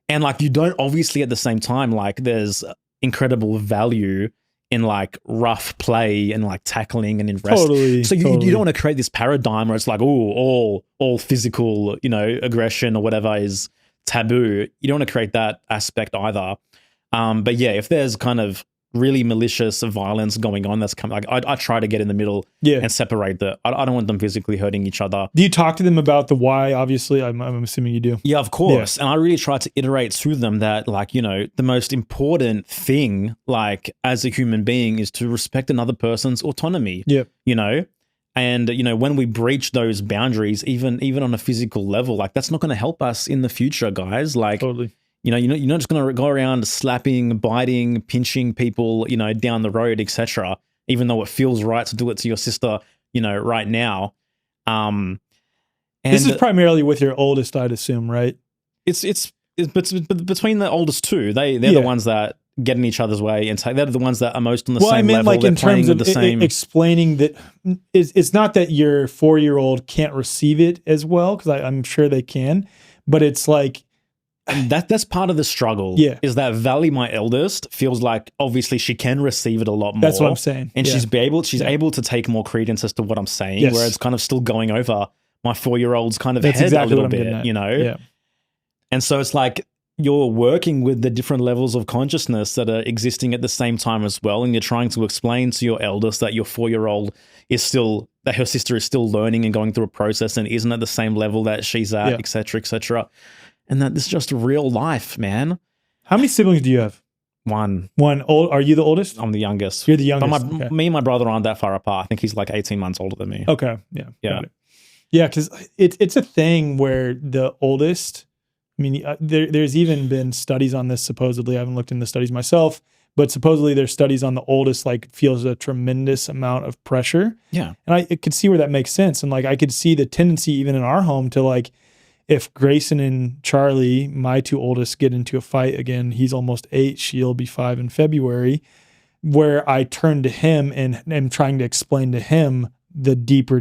S2: and like you don't obviously at the same time like there's incredible value in like rough play and like tackling and in rest. So you don't want to create this paradigm where it's like all physical, you know, aggression or whatever is taboo. You don't want to create that aspect either. But yeah, if there's kind of really malicious violence going on, that's coming. Like I try to get in the middle and separate the. I don't want them physically hurting each other.
S1: Do you talk to them about the why? Obviously, I'm assuming you do.
S2: Yeah, of course. Yeah. And I really try to iterate through them that, like, you know, the most important thing, like as a human being, is to respect another person's autonomy. Yeah, you know. And, you know, when we breach those boundaries, even on a physical level, like that's not going to help us in the future, guys. Like, you know, you're not just going to go around slapping, biting, pinching people, you know, down the road, etc. Even though it feels right to do it to your sister, you know, right now. And
S1: this is primarily with your oldest, I'd assume, right?
S2: It's between the oldest two. They're the ones that get in each other's way, and they're the ones that are most on the same level.
S1: Like
S2: they're
S1: in terms of
S2: the same.
S1: Explaining that it's not that your 4-year-old can't receive it as well, because I'm sure they can, but it's like
S2: and that's part of the struggle. Yeah, is that Valley, my eldest, feels like obviously she can receive it a lot more.
S1: That's what I'm saying,
S2: and she's able to take more credence as to what I'm saying, where it's kind of still going over my 4-year-old's kind of head a little bit, you know. Yeah, and so it's like you're working with the different levels of consciousness that are existing at the same time as well. And you're trying to explain to your eldest that your 4-year-old is still, that her sister is still learning and going through a process and isn't at the same level that she's at, et cetera, et cetera. And that this is just real life, man.
S1: How many siblings do you have?
S2: One.
S1: Are you the oldest?
S2: I'm the youngest.
S1: You're the youngest.
S2: But me and my brother aren't that far apart. I think he's like 18 months older than me.
S1: Okay. Yeah. Yeah. Yeah. Because it's a thing where the oldest, I mean, there's even been studies on this, supposedly. I haven't looked into the studies myself, but supposedly there's studies on the oldest, like, feels a tremendous amount of pressure. Yeah. And I could see where that makes sense. And, like, I could see the tendency even in our home to, like, if Grayson and Charlie, my two oldest, get into a fight again, he's almost 8, she'll be 5 in February, where I turn to him and am trying to explain to him the deeper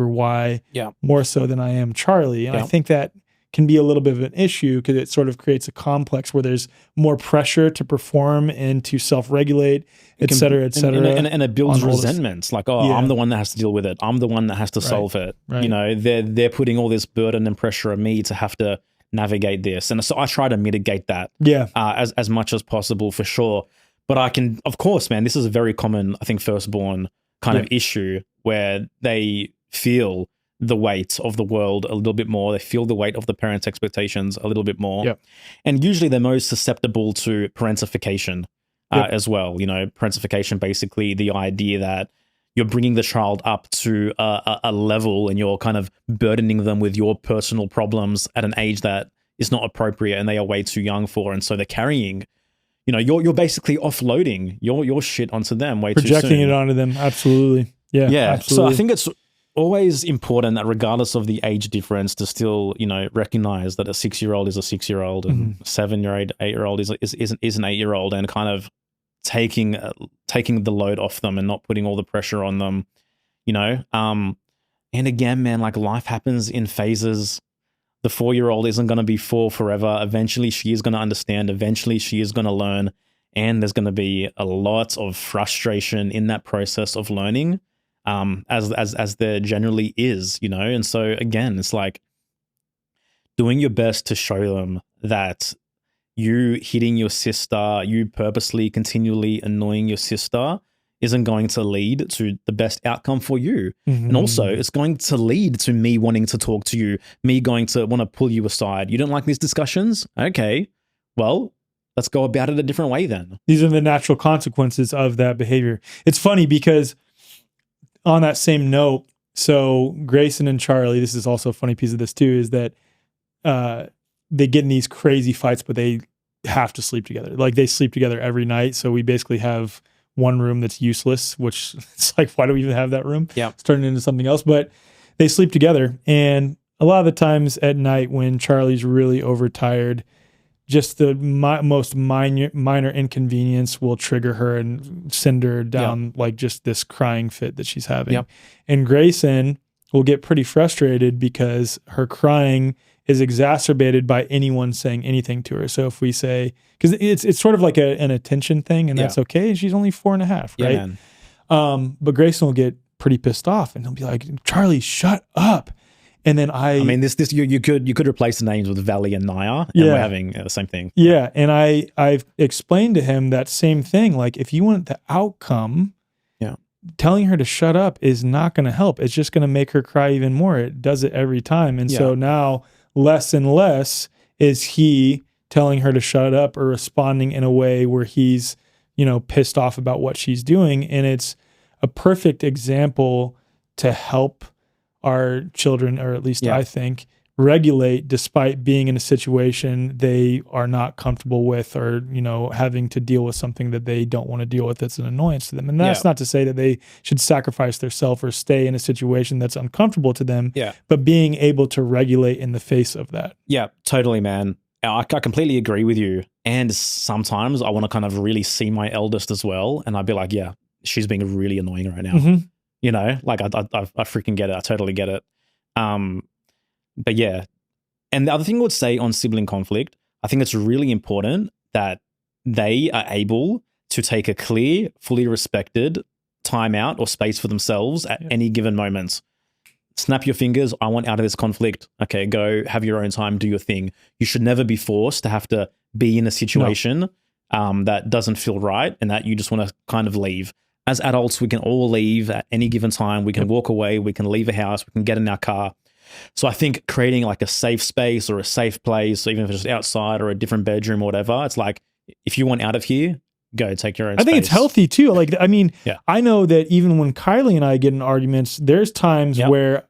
S1: why, more so than I am Charlie. And I think that can be a little bit of an issue because it sort of creates a complex where there's more pressure to perform and to self-regulate, et cetera, et cetera.
S2: And it builds resentments. Like, I'm the one that has to deal with it. I'm the one that has to solve it. Right. You know, they're putting all this burden and pressure on me to have to navigate this. And so I try to mitigate that as much as possible, for sure. But I can, of course, man, this is a very common, I think, firstborn kind of issue where they feel the weight of the world a little bit more. They feel the weight of the parents' expectations a little bit more.
S1: Yep.
S2: And usually they're most susceptible to parentification as well. You know, parentification, basically the idea that you're bringing the child up to a level and you're kind of burdening them with your personal problems at an age that is not appropriate and they are way too young for. And so they're carrying, you know, you're basically offloading your shit onto them way too soon.
S1: Projecting it onto them. Absolutely. Yeah.
S2: Yeah.
S1: Absolutely.
S2: So I think it's always important that regardless of the age difference to still, you know, recognize that a 6-year-old is a 6-year-old and 7-year-old, 8-year-old is an 8-year-old, and kind of taking the load off them and not putting all the pressure on them, you know. And again, man, like life happens in phases. The 4-year-old isn't going to be 4 forever. Eventually she is going to understand. Eventually she is going to learn. And there's going to be a lot of frustration in that process of learning, as there generally is, you know. And so again, it's like doing your best to show them that you hitting your sister, you purposely continually annoying your sister isn't going to lead to the best outcome for you. And also it's going to lead to me wanting to talk to you, me going to want to pull you aside. You don't like these discussions? Okay, well, let's go about it a different way then.
S1: These are the natural consequences of that behavior. It's funny because on that same note, so Grayson and Charlie, this is also a funny piece of this too, is that they get in these crazy fights, but they have to sleep together. Like they sleep together every night. So we basically have one room that's useless, which it's like, why do we even have that room?
S2: Yeah.
S1: It's turning into something else, but they sleep together. And a lot of the times at night when Charlie's really overtired, just the most minor inconvenience will trigger her and send her down like just this crying fit that she's having.
S2: Yep.
S1: And Grayson will get pretty frustrated because her crying is exacerbated by anyone saying anything to her. So if we say, because it's sort of like an attention thing, and that's okay. She's only 4.5, right?
S2: Yeah,
S1: but Grayson will get pretty pissed off, and he'll be like, "Charlie, shut up." And then I
S2: mean, this you could replace the names with Valley and Naya, and we're having the same thing.
S1: Yeah, and I've explained to him that same thing. Like, if you want the outcome, telling her to shut up is not going to help. It's just going to make her cry even more. It does it every time, and so now less and less is he telling her to shut up or responding in a way where he's, you know, pissed off about what she's doing. And it's a perfect example to help our children, or at least I think, regulate despite being in a situation they are not comfortable with, or, you know, having to deal with something that they don't want to deal with that's an annoyance to them. And that's not to say that they should sacrifice their self or stay in a situation that's uncomfortable to them, but being able to regulate in the face of that.
S2: Yeah, totally, man. I completely agree with you. And sometimes I want to kind of really see my eldest as well. And I'd be like, yeah, she's being really annoying right now. You know, like I freaking get it. I totally get it. But yeah. And the other thing I would say on sibling conflict, I think it's really important that they are able to take a clear, fully respected time out or space for themselves at any given moment. Snap your fingers. I want out of this conflict. Okay, go have your own time, do your thing. You should never be forced to have to be in a situation that doesn't feel right and that you just want to kind of leave. As adults, we can all leave at any given time. We can walk away. We can leave a house. We can get in our car. So I think creating like a safe space or a safe place, even if it's just outside or a different bedroom or whatever, it's like, if you want out of here, go take your own space.
S1: I think it's healthy too. Like, I mean, I know that even when Kylie and I get in arguments, there's times where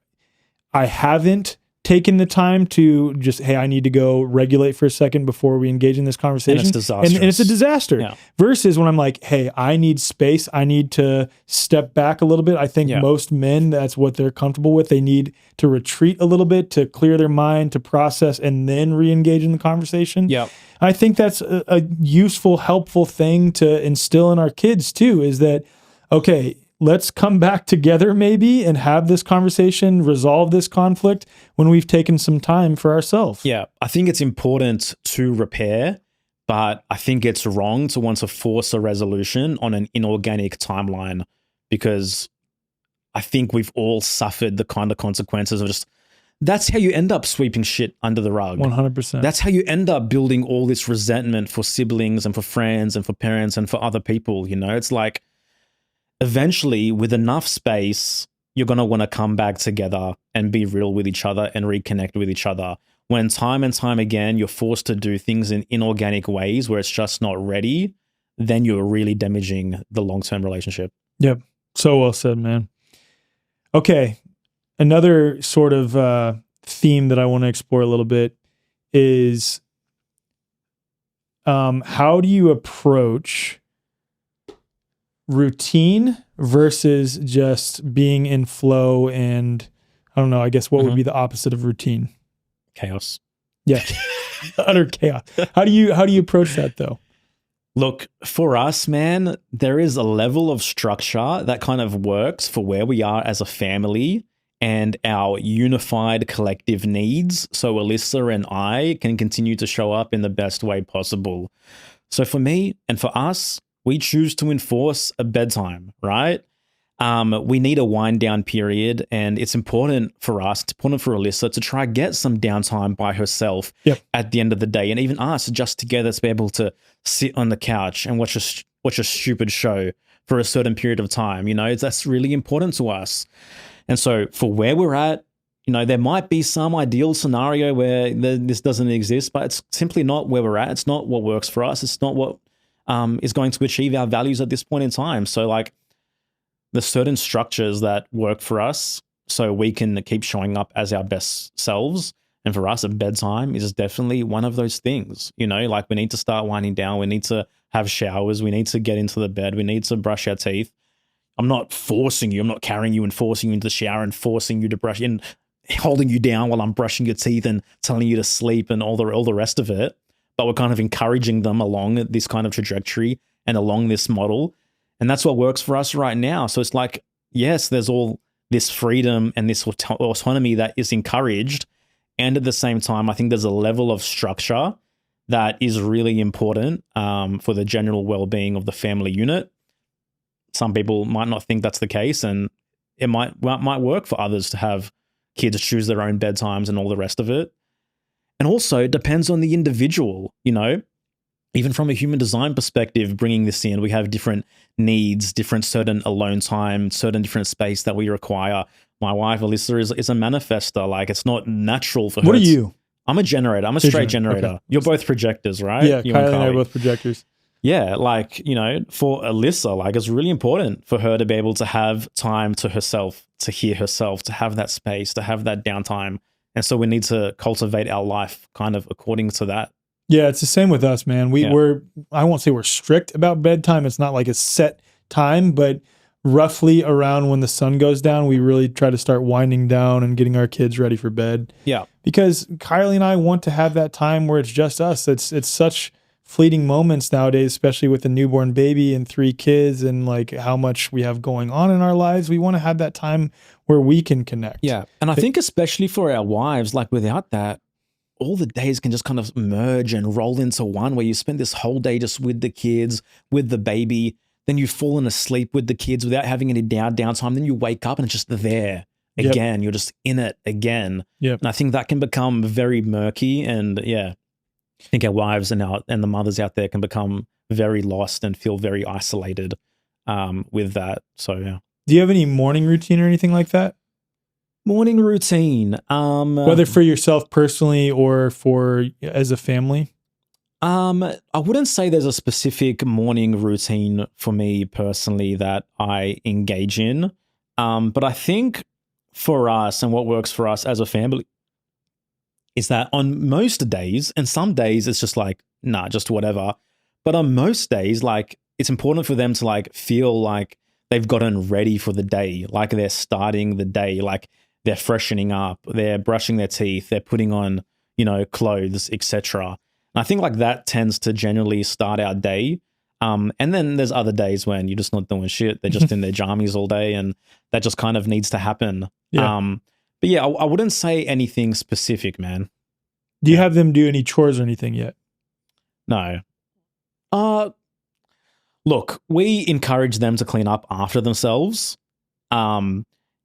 S1: I haven't taken the time to just, hey, I need to go regulate for a second before we engage in this conversation.
S2: And it's disastrous.
S1: And it's a disaster.
S2: Yeah.
S1: Versus when I'm like, hey, I need space. I need to step back a little bit. I think most men, that's what they're comfortable with. They need to retreat a little bit to clear their mind, to process, and then re-engage in the conversation.
S2: Yeah.
S1: I think that's a useful, helpful thing to instill in our kids too, is that, okay, let's come back together maybe and have this conversation, resolve this conflict when we've taken some time for ourselves.
S2: Yeah, I think it's important to repair, but I think it's wrong to want to force a resolution on an inorganic timeline, because I think we've all suffered the kind of consequences of just, that's how you end up sweeping shit under the rug.
S1: 100%.
S2: That's how you end up building all this resentment for siblings and for friends and for parents and for other people. You know, it's like, eventually, with enough space, you're going to want to come back together and be real with each other and reconnect with each other. When time and time again, you're forced to do things in inorganic ways where it's just not ready, then you're really damaging the long-term relationship.
S1: Yep. So well said, man. Okay. Another sort of theme that I want to explore a little bit is how do you approach routine versus just being in flow and, I don't know, I guess what would be the opposite of routine?
S2: Chaos.
S1: Yeah. Utter chaos. How do you approach that though?
S2: Look, for us, man, there is a level of structure that kind of works for where we are as a family and our unified collective needs. So Alyssa and I can continue to show up in the best way possible. So for me and for us, we choose to enforce a bedtime, right? We need a wind down period, and it's important for us, it's important for Alyssa to try get some downtime by herself at the end of the day, and even us just together to be able to sit on the couch and watch a stupid show for a certain period of time. You know, that's really important to us. And so for where we're at, you know, there might be some ideal scenario where this doesn't exist, but it's simply not where we're at. It's not what works for us. It's not what is going to achieve our values at this point in time. So like, there's certain structures that work for us so we can keep showing up as our best selves. And for us, a bedtime is definitely one of those things. You know, like we need to start winding down. We need to have showers. We need to get into the bed. We need to brush our teeth. I'm not forcing you. I'm not carrying you and forcing you into the shower and forcing you to brush and holding you down while I'm brushing your teeth and telling you to sleep and all the rest of it. But we're kind of encouraging them along this kind of trajectory and along this model. And that's what works for us right now. So it's like, yes, there's all this freedom and this autonomy that is encouraged. And at the same time, I think there's a level of structure that is really important for the general well-being of the family unit. Some people might not think that's the case, and it might work for others to have kids choose their own bedtimes and all the rest of it. And also, it depends on the individual, you know. Even from a human design perspective, bringing this in, we have different needs, different certain alone time, certain different space that we require. My wife, Alyssa, is a manifester. Like, it's not natural for her.
S1: What are you?
S2: I'm a generator. I'm a straight generator. Okay. You're both projectors, right?
S1: Yeah, Kylie and I are both projectors.
S2: Yeah, like, you know, for Alyssa, like, it's really important for her to be able to have time to herself, to hear herself, to have that space, to have that downtime. And so we need to cultivate our life kind of according to that.
S1: Yeah, it's the same with us, man. We're, I won't say we're strict about bedtime. It's not like a set time, but roughly around when the sun goes down, we really try to start winding down and getting our kids ready for bed.
S2: Yeah.
S1: Because Kylie and I want to have that time where it's just us. It's such fleeting moments nowadays, especially with a newborn baby and 3 kids and like how much we have going on in our lives. We want to have that time where we can connect.
S2: Yeah. And I think especially for our wives, like without that, all the days can just kind of merge and roll into one where you spend this whole day just with the kids, with the baby, then you've fallen asleep with the kids without having any downtime. Then you wake up and it's just there again. You're just in it again.
S1: Yep.
S2: And I think that can become very murky. And yeah, I think our wives and the mothers out there can become very lost and feel very isolated with that. So yeah.
S1: Do you have any morning routine or anything like that?
S2: Morning routine.
S1: Whether for yourself personally or for as a family?
S2: I wouldn't say there's a specific morning routine for me personally that I engage in. But I think for us and what works for us as a family is that on most days, and some days it's just like, nah, just whatever. But on most days, like it's important for them to like feel like they've gotten ready for the day, like they're starting the day, like they're freshening up, they're brushing their teeth, they're putting on, you know, clothes, etc. And I think like that tends to generally start our day. And then there's other days when you're just not doing shit. They're just in their jammies all day, and that just kind of needs to happen. Yeah. But yeah, I wouldn't say anything specific, man.
S1: Do you have them do any chores or anything yet?
S2: No. Look, we encourage them to clean up after themselves. But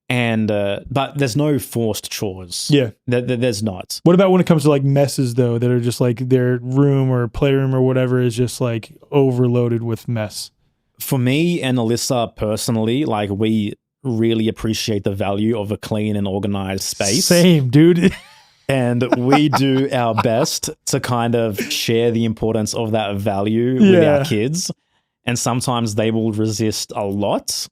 S2: there's no forced chores.
S1: Yeah.
S2: There's not.
S1: What about when it comes to like messes though, that are just like their room or playroom or whatever is just like overloaded with mess?
S2: For me and Alyssa personally, like we really appreciate the value of a clean and organized space.
S1: Same, dude.
S2: And we do our best to kind of share the importance of that value with our kids. And sometimes they will resist a lot.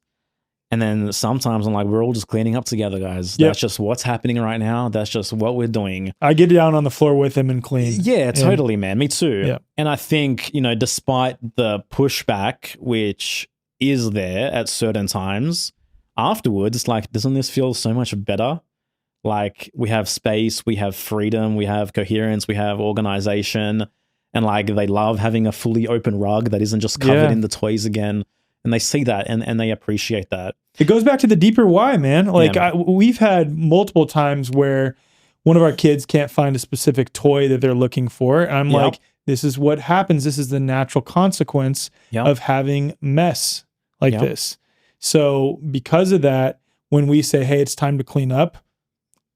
S2: And then sometimes I'm like, we're all just cleaning up together, guys. That's just what's happening right now. That's just what we're doing.
S1: I get down on the floor with him and clean.
S2: Yeah, totally, man. Me too.
S1: Yeah.
S2: And I think, you know, despite the pushback, which is there at certain times, afterwards, it's like, doesn't this feel so much better? Like, we have space, we have freedom, we have coherence, we have organization. And like, they love having a fully open rug that isn't just covered in the toys again. And they see that and they appreciate that.
S1: It goes back to the deeper why, man. Like, we've had multiple times where one of our kids can't find a specific toy that they're looking for. And I'm like, this is what happens. This is the natural consequence of having mess like this. So because of that, when we say, hey, it's time to clean up,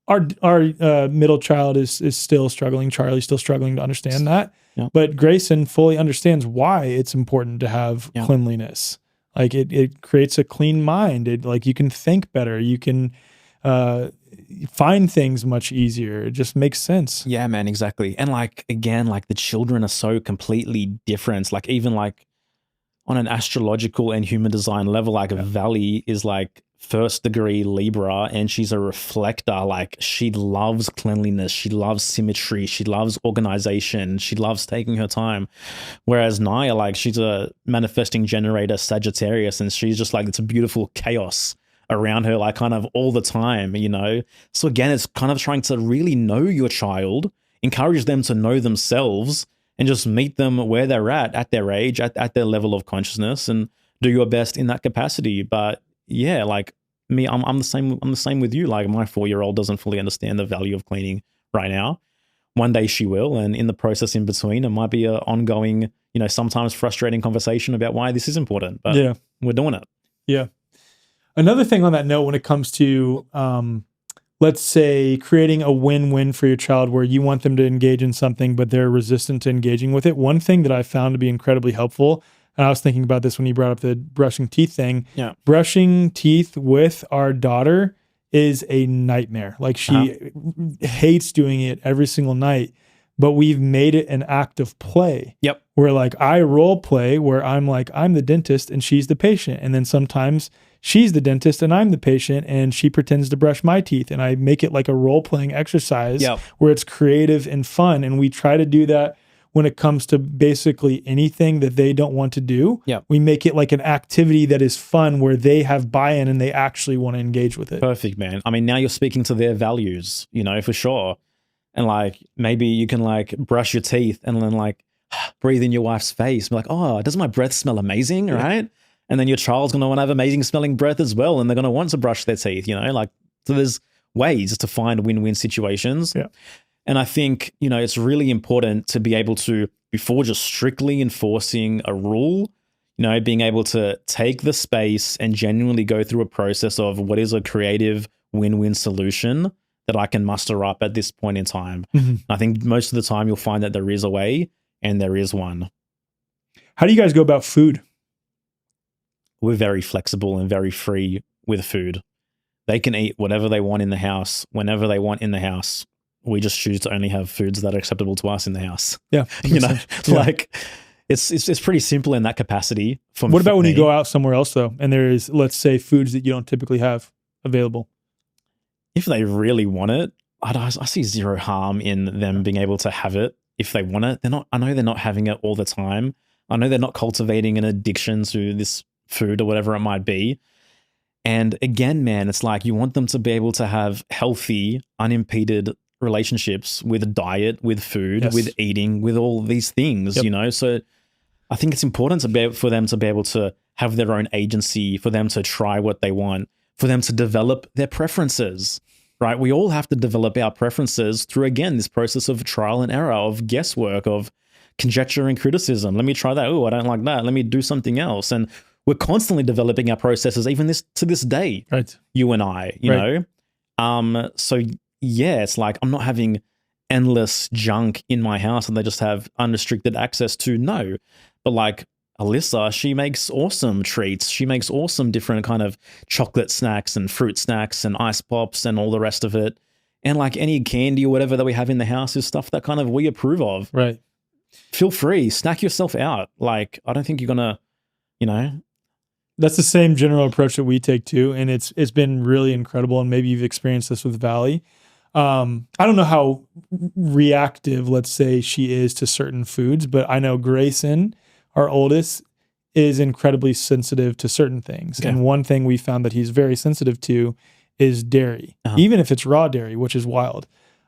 S1: our middle child is still struggling. Charlie's still struggling to understand that. But Grayson fully understands why it's important to have cleanliness. Like, it creates a clean mind. It, like, you can think better. You can find things much easier. It just makes sense.
S2: Yeah, man, exactly. And like, again, like, the children are so completely different. Like, even like on an astrological and human design level, like Valley is like 1st degree Libra, and she's a reflector. Like, she loves cleanliness, she loves symmetry, she loves organization, she loves taking her time. Whereas Naya, like, she's a manifesting generator Sagittarius, and she's just like, it's a beautiful chaos around her, like, kind of all the time, you know? So again, it's kind of trying to really know your child, encourage them to know themselves, and just meet them where they're at their age, at their level of consciousness, and do your best in that capacity. But yeah, like me, I'm the same. I'm the same with you. Like, my 4-year-old doesn't fully understand the value of cleaning right now. One day she will, and in the process in between, it might be an ongoing, you know, sometimes frustrating conversation about why this is important. But we're doing it. Yeah.
S1: Another thing on that note, when it comes to, let's say, creating a win-win for your child, where you want them to engage in something, but they're resistant to engaging with it. One thing that I found to be incredibly helpful, and I was thinking about this when you brought up the brushing teeth thing. Yeah. Brushing teeth with our daughter is a nightmare. Like, she hates doing it every single night, but we've made it an act of play. Yep. Where, like, I role play where I'm like, I'm the dentist and she's the patient. And then sometimes she's the dentist and I'm the patient, and she pretends to brush my teeth, and I make it like a role playing exercise where it's creative and fun. And we try to do that when it comes to basically anything that they don't want to do. Yep. We make it like an activity that is fun, where they have buy-in and they actually want to engage with it.
S2: Perfect, man. I mean, now you're speaking to their values, you know, for sure. And like, maybe you can like brush your teeth and then like breathe in your wife's face. Be like, oh, doesn't my breath smell amazing? Right. And then your child's going to want to have amazing smelling breath as well. And they're going to want to brush their teeth, you know, like, so there's ways to find win-win situations. Yeah. And I think, you know, it's really important to be able to, before just strictly enforcing a rule, you know, being able to take the space and genuinely go through a process of what is a creative win-win solution that I can muster up at this point in time. Mm-hmm. I think most of the time you'll find that there is a way, and there is one.
S1: How do you guys go about food?
S2: We're very flexible and very free with food. They can eat whatever they want in the house, whenever they want in the house. We just choose to only have foods that are acceptable to us in the house. Yeah. You know, like it's pretty simple in that capacity.
S1: What about when you go out somewhere else though, and there is, let's say, foods that you don't typically have available?
S2: If they really want it, I see zero harm in them being able to have it if they want it. I know they're not having it all the time. I know they're not cultivating an addiction to this food or whatever it might be. And again, man, it's like you want them to be able to have healthy, unimpeded relationships with diet, with food, with eating, with all these things, you know? So I think it's important for them to be able to have their own agency, for them to try what they want, for them to develop their preferences, right? We all have to develop our preferences through, again, this process of trial and error, of guesswork, of conjecture and criticism. Let me try that. Oh, I don't like that. Let me do something else. And we're constantly developing our processes, even to this day, right? You and I, you know? So yeah, it's like, I'm not having endless junk in my house and they just have unrestricted access to. No, but like, Alyssa, she makes awesome treats. She makes awesome different kind of chocolate snacks and fruit snacks and ice pops and all the rest of it. And like any candy or whatever that we have in the house is stuff that kind of we approve of.
S1: Right.
S2: Feel free, snack yourself out. Like, I don't think you're gonna, you know.
S1: That's the same general approach that we take too, and it's been really incredible. And maybe you've experienced this with Valley. I don't know how reactive, let's say, she is to certain foods, but I know Grayson, our oldest, is incredibly sensitive to certain things.
S2: Okay.
S1: And one thing we found that he's very sensitive to is dairy, even if it's raw dairy, which is wild.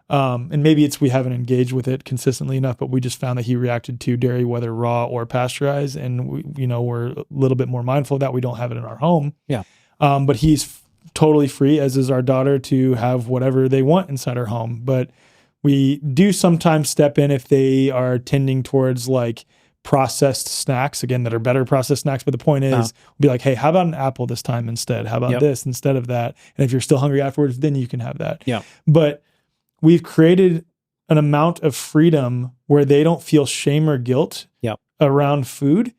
S1: And maybe we haven't engaged with it consistently enough, but we just found that he reacted to dairy, whether raw or pasteurized. And we're a little bit more mindful of that. We don't have it in our home.
S2: Yeah.
S1: But he's totally free, as is our daughter, to have whatever they want inside our home. But we do sometimes step in if they are tending towards like processed snacks, again, that are better processed snacks. But the point is, we'll be like, hey, how about an apple this time instead? How about this instead of that? And if you're still hungry afterwards, then you can have that.
S2: Yeah.
S1: But we've created an amount of freedom where they don't feel shame or guilt around food.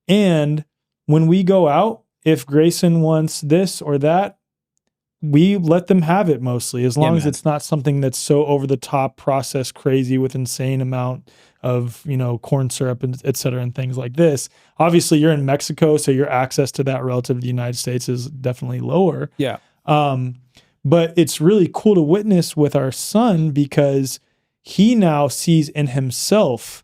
S1: And when we go out, if Grayson wants this or that, we let them have it mostly, as long as it's not something that's so over the top, processed crazy with insane amount of, corn syrup and et cetera and things like this. Obviously you're in Mexico, so your access to that relative to the United States is definitely lower.
S2: Yeah.
S1: But it's really cool to witness with our son, because he now sees in himself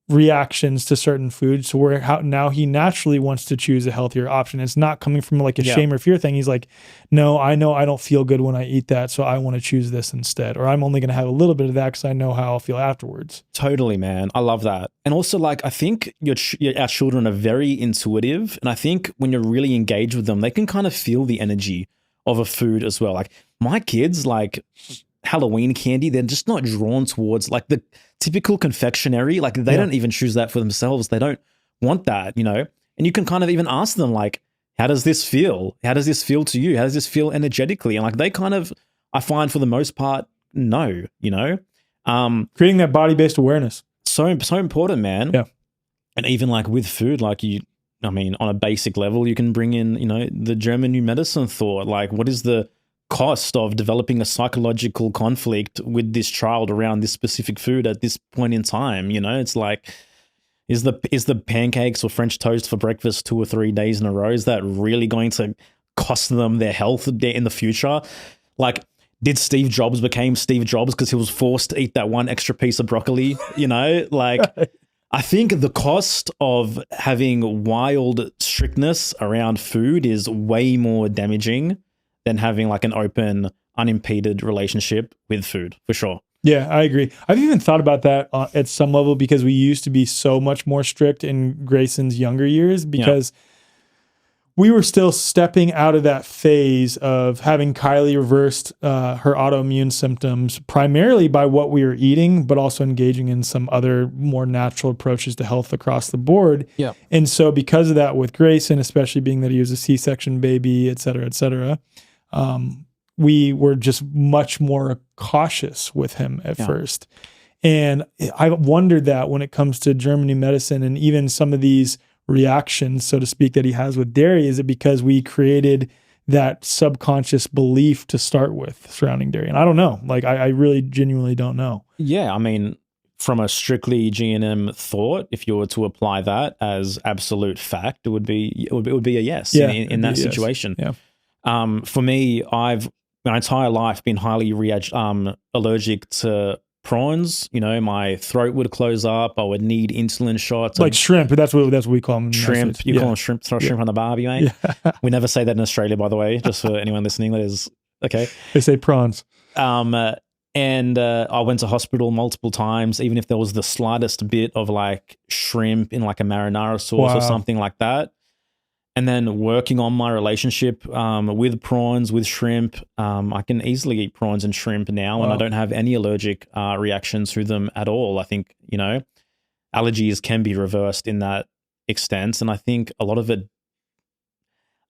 S1: reactions to certain foods, so where now he naturally wants to choose a healthier option. It's not coming from like a shame or fear thing. He's like, no, I know I don't feel good when I eat that, so I want to choose this instead. Or I'm only going to have a little bit of that because I know how I'll feel afterwards.
S2: Totally, man. I love that. And also, like, I think our children are very intuitive. And I think when you're really engaged with them, they can kind of feel the energy of a food as well. Like my kids, like Halloween candy, they're just not drawn towards like the typical confectionery. Like they don't even choose that for themselves. They don't want that, And you can kind of even ask them like, how does this feel? How does this feel to you? How does this feel energetically? And like they kind of, I find for the most part, no,
S1: creating that body-based awareness.
S2: So important, man.
S1: Yeah.
S2: And even like with food, like on a basic level, you can bring in, the German new medicine thought. Like, what is the cost of developing a psychological conflict with this child around this specific food at this point in time? It's like, is the pancakes or French toast for breakfast 2 or 3 days in a row, is that really going to cost them their health in the future? Like, did Steve Jobs become Steve Jobs because he was forced to eat that one extra piece of broccoli? Like. I think the cost of having wild strictness around food is way more damaging than having like an open, unimpeded relationship with food, for sure.
S1: Yeah, I agree. I've even thought about that at some level, because we used to be so much more strict in Grayson's younger years, because we were still stepping out of that phase of having Kylie reversed her autoimmune symptoms primarily by what we were eating, but also engaging in some other more natural approaches to health across the board.
S2: Yeah.
S1: And so because of that with Grayson, especially being that he was a C-section baby, et cetera, we were just much more cautious with him at first. And I wondered that when it comes to German new medicine and even some of these reactions, so to speak, that he has with dairy, is it because we created that subconscious belief to start with surrounding dairy? And I don't know. Like, I really genuinely don't know.
S2: Yeah, I mean, from a strictly G&M thought, if you were to apply that as absolute fact, it would be a yes in that situation.
S1: Yes.
S2: Yeah. For me, I've my entire life been highly allergic to prawns. My throat would close up. I would need insulin shots.
S1: Like shrimp. That's what we call them.
S2: Shrimp. You call them shrimp. Throw shrimp on the barbie, mate.
S1: Yeah.
S2: We never say that in Australia, by the way, just for anyone listening. That is okay.
S1: They say prawns.
S2: And I went to hospital multiple times, even if there was the slightest bit of like shrimp in like a marinara sauce or something like that. And then working on my relationship with prawns, with shrimp, I can easily eat prawns and shrimp now, and I don't have any allergic reactions to them at all. I think, allergies can be reversed in that extent. And I think a lot of it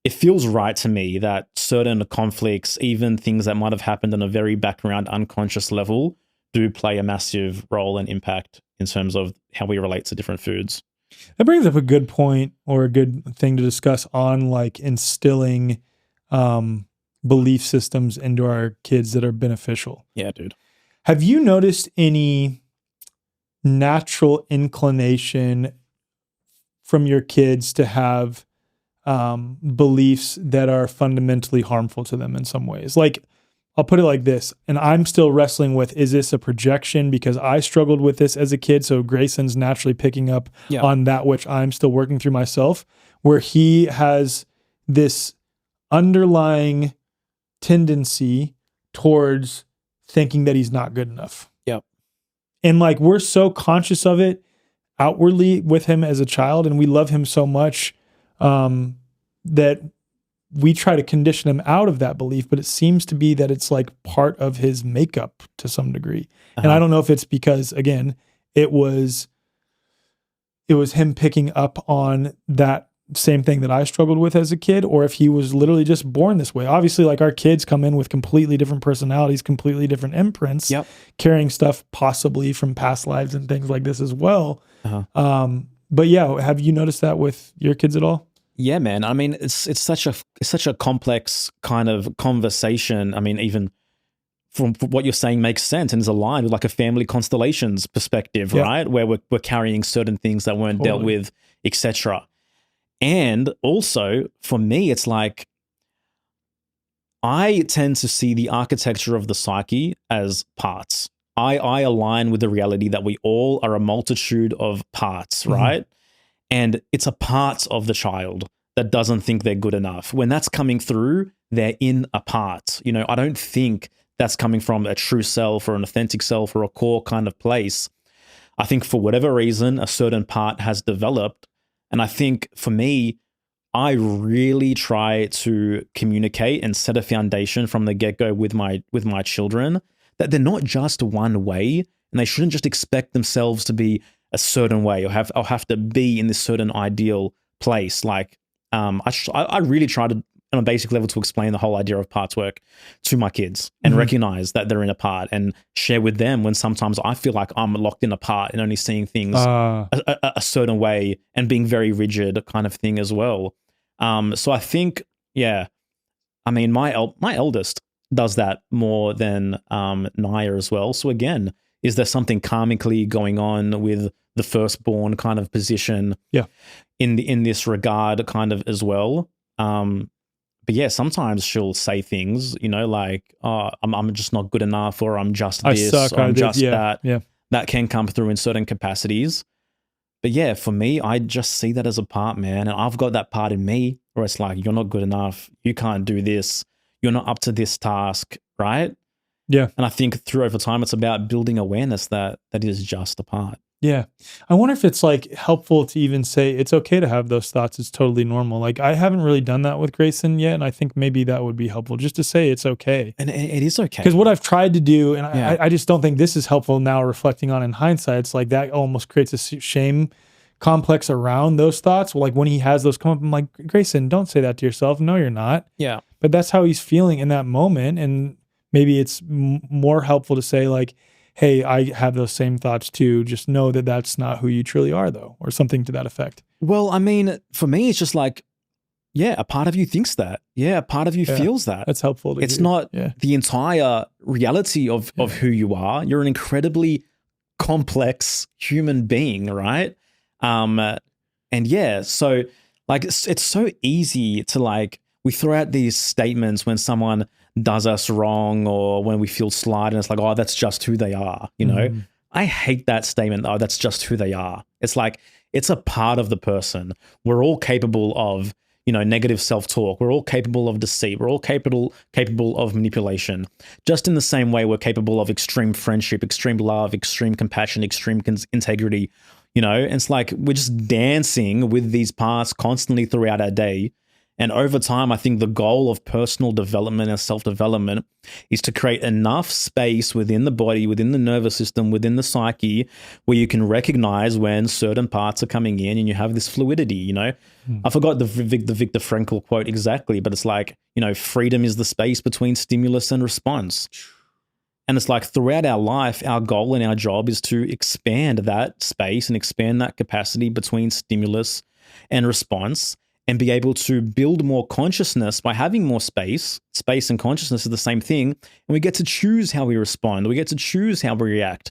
S2: feels right to me that certain conflicts, even things that might have happened on a very background, unconscious level, do play a massive role and impact in terms of how we relate to different foods.
S1: That brings up a good point or a good thing to discuss on like instilling belief systems into our kids that are beneficial.
S2: Yeah, dude.
S1: Have you noticed any natural inclination from your kids to have beliefs that are fundamentally harmful to them in some ways? Like, I'll put it like this, and I'm still wrestling with, is this a projection because I struggled with this as a kid? So Grayson's naturally picking up on that, which I'm still working through myself, where he has this underlying tendency towards thinking that he's not good enough.
S2: Yep.
S1: And like, we're so conscious of it outwardly with him as a child, and we love him so much that we try to condition him out of that belief, but it seems to be that it's like part of his makeup to some degree. And I don't know if it's because, again, it was him picking up on that same thing that I struggled with as a kid, or if he was literally just born this way. Obviously, like, our kids come in with completely different personalities, completely different imprints, carrying stuff possibly from past lives and things like this as well. But yeah, have you noticed that with your kids at all?
S2: Yeah, man. I mean, it's such a complex kind of conversation. I mean, even from what you're saying makes sense and is aligned with like a family constellations perspective, right? Where we're carrying certain things that weren't dealt with, etc. And also for me, it's like I tend to see the architecture of the psyche as parts. I align with the reality that we all are a multitude of parts, right? And it's a part of the child that doesn't think they're good enough. When that's coming through, they're in a part. You know, I don't think that's coming from a true self or an authentic self or a core kind of place. I think for whatever reason, a certain part has developed. And I think for me, I really try to communicate and set a foundation from the get-go with my children that they're not just one way, and they shouldn't just expect themselves to be a certain way or have to be in this certain ideal place. Like, I really try to, on a basic level, to explain the whole idea of parts work to my kids and recognize that they're in a part, and share with them when sometimes I feel like I'm locked in a part and only seeing things a certain way and being very rigid kind of thing as well. So I think, I mean, my eldest does that more than Naya as well. So again, is there something karmically going on with the firstborn kind of position in this regard kind of as well? But yeah, sometimes she'll say things, you know, like, oh, I'm just not good enough, or I'm just this, or I'm just that. Yeah. That can come through in certain capacities. But yeah, for me, I just see that as a part, man. And I've got that part in me where it's like, you're not good enough. You can't do this. You're not up to this task, right?
S1: Yeah.
S2: And I think through over time, it's about building awareness that is just a part.
S1: Yeah. I wonder if it's like helpful to even say it's okay to have those thoughts. It's totally normal. Like, I haven't really done that with Grayson yet. And I think maybe that would be helpful, just to say it's okay.
S2: And it is okay.
S1: Because what I've tried to do, and I just don't think this is helpful now reflecting on in hindsight, it's like that almost creates a shame complex around those thoughts. Well, like when he has those come up, I'm like, Grayson, don't say that to yourself. No, you're not.
S2: Yeah.
S1: But that's how he's feeling in that moment. And maybe it's more helpful to say like, hey, I have those same thoughts too. Just know that that's not who you truly are, though, or something to that effect.
S2: Well, I mean, for me, it's just like, yeah, a part of you thinks that. Yeah, a part of you feels that.
S1: That's helpful.
S2: It's not the entire reality of who you are. You're an incredibly complex human being, right? And yeah, so like it's so easy to like, we throw out these statements when someone does us wrong or when we feel slighted, and it's like, oh, that's just who they are, you know? I hate that statement, oh, that's just who they are. It's like, it's a part of the person. We're all capable of, you know, negative self-talk. We're all capable of deceit. We're all capable of manipulation. Just in the same way we're capable of extreme friendship, extreme love, extreme compassion, extreme integrity, you know? And it's like, we're just dancing with these parts constantly throughout our day. And over time, I think the goal of personal development and self-development is to create enough space within the body, within the nervous system, within the psyche, where you can recognize when certain parts are coming in and you have this fluidity, you know? I forgot the Viktor Frankl quote exactly, but it's like, you know, freedom is the space between stimulus and response. And it's like throughout our life, our goal and our job is to expand that space and expand that capacity between stimulus and response, and be able to build more consciousness by having more space. Space and consciousness are the same thing. And we get to choose how we respond. We get to choose how we react.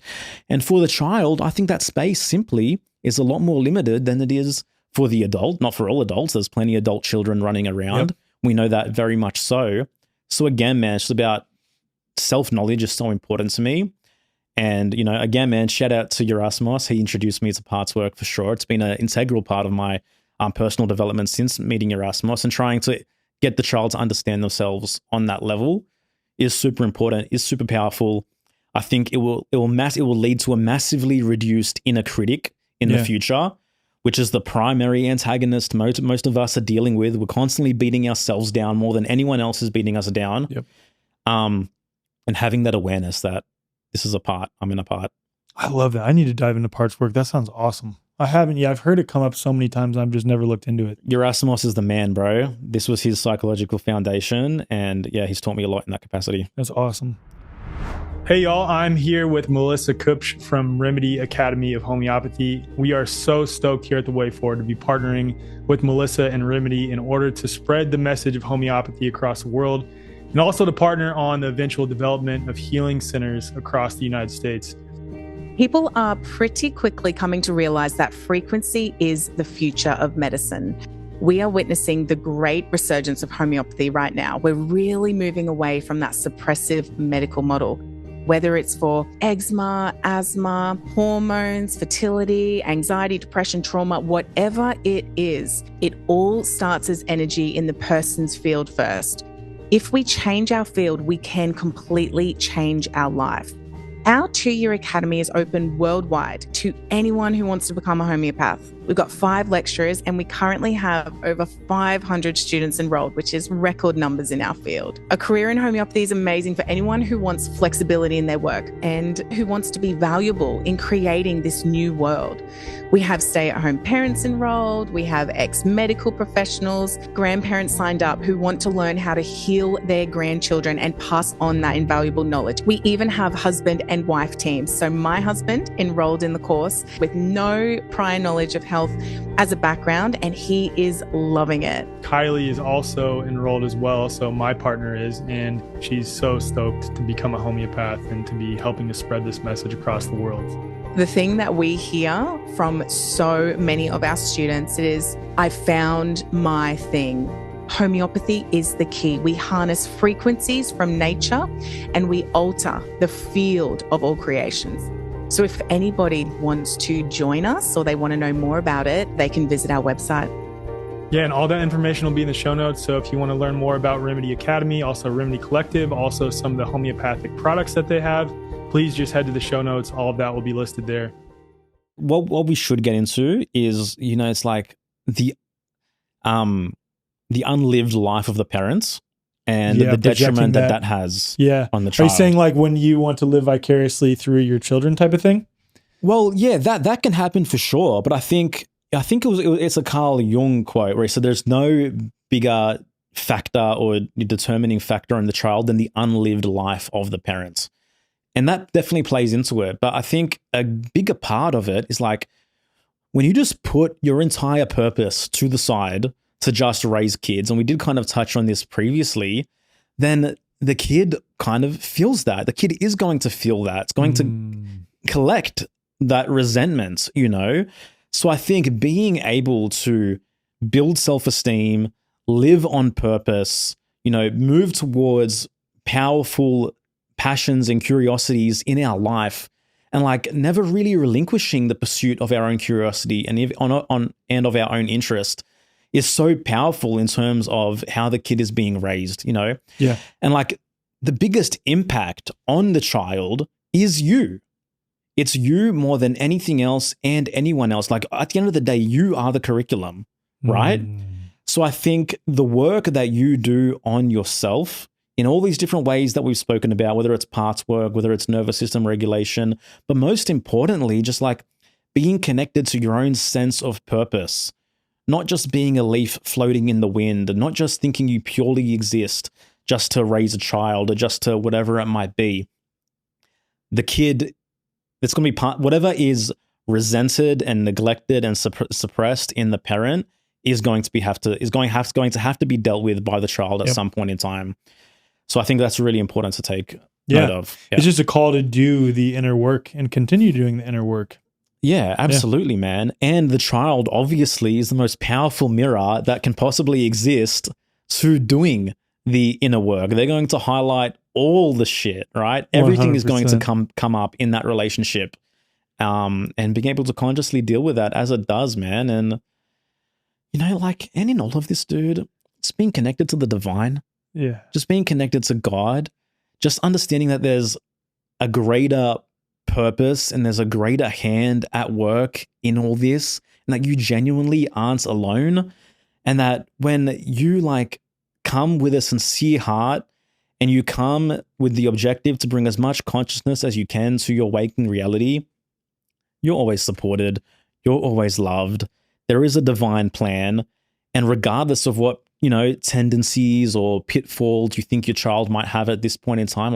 S2: And for the child, I think that space simply is a lot more limited than it is for the adult. Not for all adults. There's plenty of adult children running around. Yep. We know that very much so. So again, man, it's just about self-knowledge is so important to me. And, you know, again, man, shout out to Erasmus. He introduced me to parts work for sure. It's been an integral part of my personal development since meeting Erasmus, and trying to get the child to understand themselves on that level is super important, is super powerful. I think it will lead to a massively reduced inner critic in the future, which is the primary antagonist most of us are dealing with. We're constantly beating ourselves down more than anyone else is beating us down.
S1: Yep.
S2: And having that awareness that this is a part, I'm in a part.
S1: I love that. I need to dive into parts work. That sounds awesome. I haven't yet. I've heard it come up so many times. I've just never looked into it.
S2: Erasmus is the man, bro. This was his psychological foundation. And yeah, he's taught me a lot in that capacity.
S1: That's awesome. Hey, y'all. I'm here with Melissa Kupsch from Remedy Academy of Homeopathy. We are so stoked here at the Way Forward to be partnering with Melissa and Remedy in order to spread the message of homeopathy across the world, and also to partner on the eventual development of healing centers across the United States.
S3: People are pretty quickly coming to realize that frequency is the future of medicine. We are witnessing the great resurgence of homeopathy right now. We're really moving away from that suppressive medical model, whether it's for eczema, asthma, hormones, fertility, anxiety, depression, trauma, whatever it is, it all starts as energy in the person's field first. If we change our field, we can completely change our life. Our 2-year academy is open worldwide to anyone who wants to become a homeopath. We've got 5 lecturers and we currently have over 500 students enrolled, which is record numbers in our field. A career in homeopathy is amazing for anyone who wants flexibility in their work and who wants to be valuable in creating this new world. We have stay-at-home parents enrolled. We have ex-medical professionals, grandparents signed up who want to learn how to heal their grandchildren and pass on that invaluable knowledge. We even have husband and wife teams. So my husband enrolled in the course with no prior knowledge of health as a background, and he is loving it.
S1: Kylie is also enrolled as well. So my partner is, and she's so stoked to become a homeopath and to be helping to spread this message across the world.
S3: The thing that we hear from so many of our students is, I found my thing. Homeopathy is the key. We harness frequencies from nature and we alter the field of all creations. So if anybody wants to join us or they want to know more about it, they can visit our website.
S1: Yeah, and all that information will be in the show notes. So if you want to learn more about Remedy Academy, also Remedy Collective, also some of the homeopathic products that they have, please just head to the show notes. All of that will be listed there.
S2: What we should get into is, you know, it's like the unlived life of the parents and the detriment that has on the child.
S1: Are you saying like when you want to live vicariously through your children type of thing?
S2: Well, yeah, that can happen for sure. But I think it's a Carl Jung quote where he said there's no bigger factor or determining factor in the child than the unlived life of the parents. And that definitely plays into it. But I think a bigger part of it is like when you just put your entire purpose to the side to just raise kids, and we did kind of touch on this previously, then the kid kind of feels that. The kid is going to feel that. It's going to collect that resentment, you know? So I think being able to build self-esteem, live on purpose, you know, move towards powerful passions and curiosities in our life, and like never really relinquishing the pursuit of our own curiosity and of our own interest is so powerful in terms of how the kid is being raised, you know?
S1: Yeah.
S2: And like the biggest impact on the child is you. It's you more than anything else and anyone else. Like at the end of the day, you are the curriculum, right? So I think the work that you do on yourself in all these different ways that we've spoken about, whether it's parts work, whether it's nervous system regulation, but most importantly, just like being connected to your own sense of purpose, not just being a leaf floating in the wind, and not just thinking you purely exist just to raise a child or just to whatever it might be. the kid, it's going to be whatever is resented and neglected and suppressed in the parent is going to have to be dealt with by the child at some point in time. So I think that's really important to take note of. Yeah.
S1: It's just a call to do the inner work and continue doing the inner work.
S2: Yeah, absolutely, man. And the child obviously is the most powerful mirror that can possibly exist through doing the inner work. They're going to highlight all the shit, right? Everything 100%. Is going to come up in that relationship. And being able to consciously deal with that as it does, man. And, and in all of this, dude, just being connected to the divine.
S1: Yeah. Just
S2: being connected to God, just understanding that there's a greater purpose and there's a greater hand at work in all this, and that you genuinely aren't alone. And that when you come with a sincere heart and you come with the objective to bring as much consciousness as you can to your waking reality, you're always supported. You're always loved. There is a divine plan. And regardless of what, tendencies or pitfalls you think your child might have at this point in time,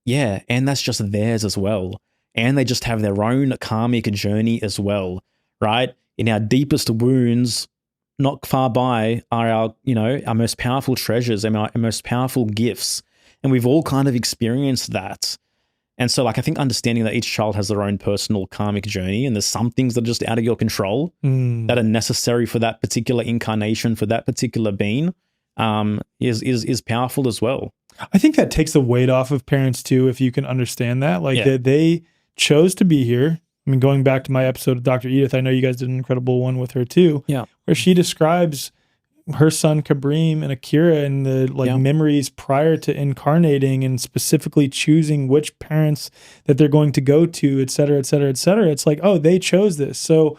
S2: and that's just theirs as well. And they just have their own karmic journey as well, right? In our deepest wounds, not far by, are our most powerful treasures and our most powerful gifts. And we've all kind of experienced that. And so I think understanding that each child has their own personal karmic journey, and there's some things that are just out of your control that are necessary for that particular incarnation, for that particular being, is powerful as well.
S1: I think that takes the weight off of parents too, if you can understand that. That they chose to be here. I mean, going back to my episode of Dr. Edith, I know you guys did an incredible one with her too, where she describes her son Kabreem and Akira and the memories prior to incarnating, and specifically choosing which parents that they're going to go to, et cetera, et cetera, et cetera. It's they chose this. So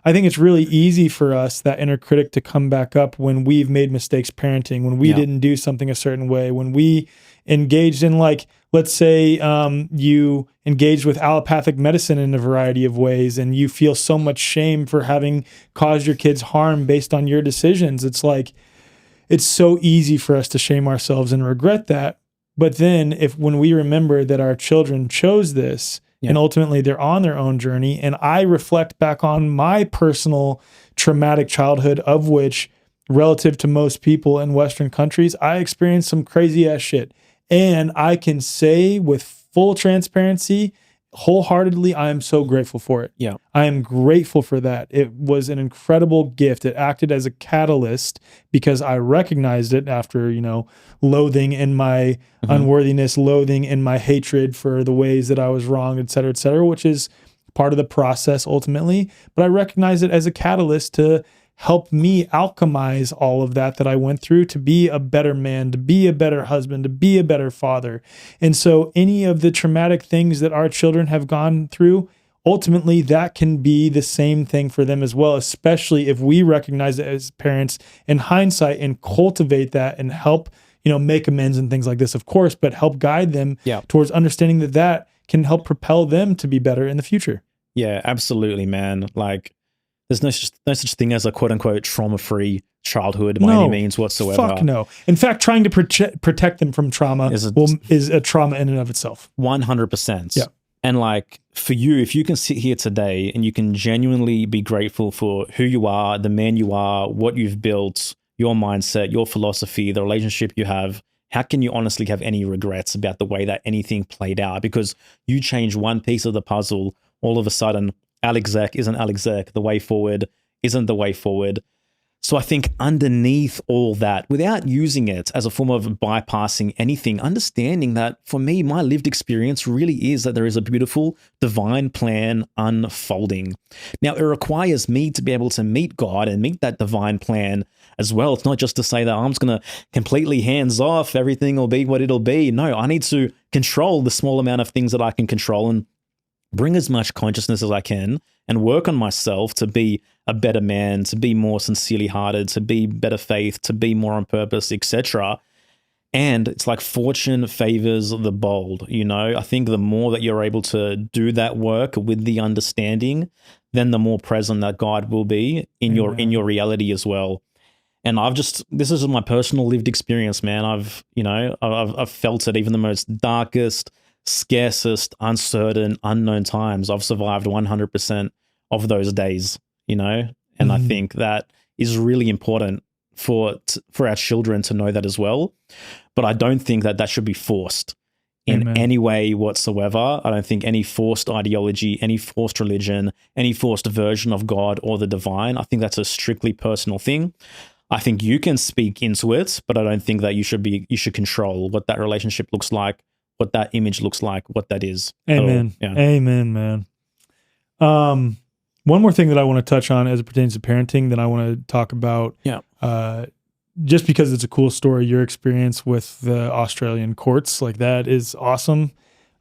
S1: I think it's really easy for us, that inner critic, to come back up when we've made mistakes parenting, when we didn't do something a certain way, when we engaged in let's say you engaged with allopathic medicine in a variety of ways, and you feel so much shame for having caused your kids harm based on your decisions. It's it's so easy for us to shame ourselves and regret that. But then when we remember that our children chose this, and ultimately they're on their own journey, and I reflect back on my personal traumatic childhood, of which, relative to most people in Western countries, I experienced some crazy ass shit. And I can say with full transparency, wholeheartedly, I am so grateful for it.
S2: Yeah.
S1: I am grateful for that. It was an incredible gift. It acted as a catalyst because I recognized it after, loathing in my unworthiness, loathing in my hatred for the ways that I was wrong, et cetera, which is part of the process ultimately. But I recognized it as a catalyst to help me alchemize all of that I went through, to be a better man, to be a better husband, to be a better father. And so any of the traumatic things that our children have gone through, ultimately that can be the same thing for them as well, especially if we recognize it as parents in hindsight and cultivate that and help, make amends and things like this, of course, but help guide them towards understanding that can help propel them to be better in the future.
S2: Yeah, absolutely, man. There's no such thing as a quote-unquote trauma-free childhood by any means whatsoever.
S1: Fuck no. In fact, trying to protect them from trauma is a trauma in and of itself.
S2: 100%.
S1: Yeah.
S2: And for you, if you can sit here today and you can genuinely be grateful for who you are, the man you are, what you've built, your mindset, your philosophy, the relationship you have, how can you honestly have any regrets about the way that anything played out? Because you change one piece of the puzzle, all of a sudden, Alec Zek isn't Alec Zek. The way forward isn't the way forward. So I think underneath all that, without using it as a form of bypassing anything, understanding that for me, my lived experience really is that there is a beautiful divine plan unfolding. Now, it requires me to be able to meet God and meet that divine plan as well. It's not just to say that I'm just going to completely hands off, everything will be what it'll be. No, I need to control the small amount of things that I can control and bring as much consciousness as I can and work on myself to be a better man, to be more sincerely hearted, to be better faith, to be more on purpose, etc. And it's fortune favors the bold, I think the more that you're able to do that work with the understanding, then the more present that God will be in your reality as well. And this is my personal lived experience, man. I've felt it, even the most darkest, scarcest, uncertain, unknown times. I've survived 100% of those days, you know? And I think that is really important for our children to know that as well. But I don't think that should be forced in any way whatsoever. I don't think any forced ideology, any forced religion, any forced version of God or the divine, I think that's a strictly personal thing. I think you can speak into it, but I don't think that you should control what that relationship looks like, what that image looks like, what that is.
S1: Amen.
S2: Yeah.
S1: Amen, man. One more thing that I want to touch on as it pertains to parenting that I want to talk about.
S2: Yeah.
S1: Just because it's a cool story, your experience with the Australian courts, like that is awesome.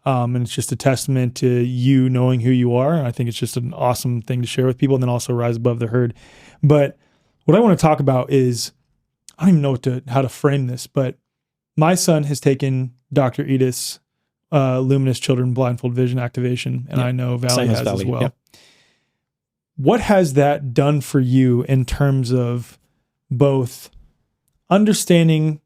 S1: And it's just a testament to you knowing who you are. And I think it's just an awesome thing to share with people and then also rise above the herd. But what I want to talk about is, I don't even know how to frame this, but my son has taken Dr. Edith's Luminous Children Blindfold Vision Activation, and I know Valley has as well. Yep. What has that done for you in terms of both understanding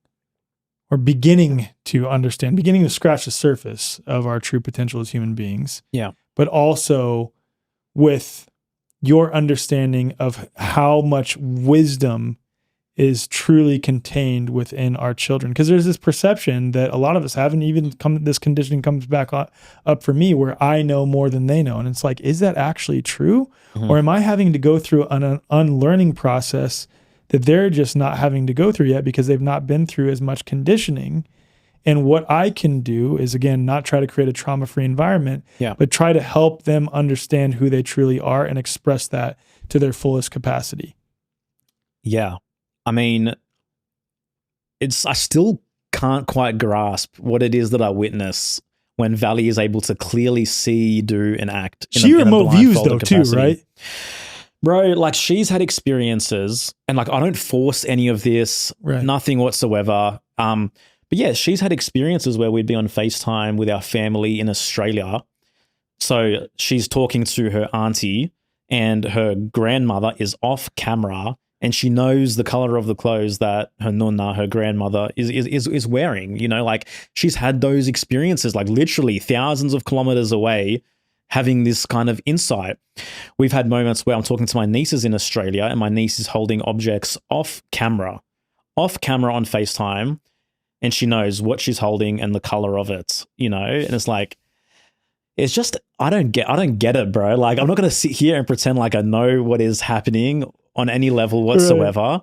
S1: or beginning to scratch the surface of our true potential as human beings?
S2: Yeah.
S1: But also with your understanding of how much wisdom is truly contained within our children. Because there's this perception that a lot of us haven't even this conditioning comes back up for me where I know more than they know. And it's like, is that actually true? Mm-hmm. Or am I having to go through an unlearning process that they're just not having to go through yet because they've not been through as much conditioning? And what I can do is, again, not try to create a trauma-free environment, but try to help them understand who they truly are and express that to their fullest capacity.
S2: Yeah. I mean, I still can't quite grasp what it is that I witness when Valley is able to clearly see, do, and act.
S1: She remote views though capacity. Too, right?
S2: Bro, like she's had experiences and like I don't force any of this, nothing whatsoever. But yeah, she's had experiences where we'd be on FaceTime with our family in Australia. So she's talking to her auntie and her grandmother is off camera. And she knows the color of the clothes that her nonna, her grandmother, is wearing. You know, like she's had those experiences, like literally thousands of kilometers away, having this kind of insight. We've had moments where I'm talking to my nieces in Australia, and my niece is holding objects off camera on FaceTime, and she knows what she's holding and the color of it. You know, and it's like, it's just I don't get it, bro. Like I'm not gonna sit here and pretend like I know what is happening on any level whatsoever. Right.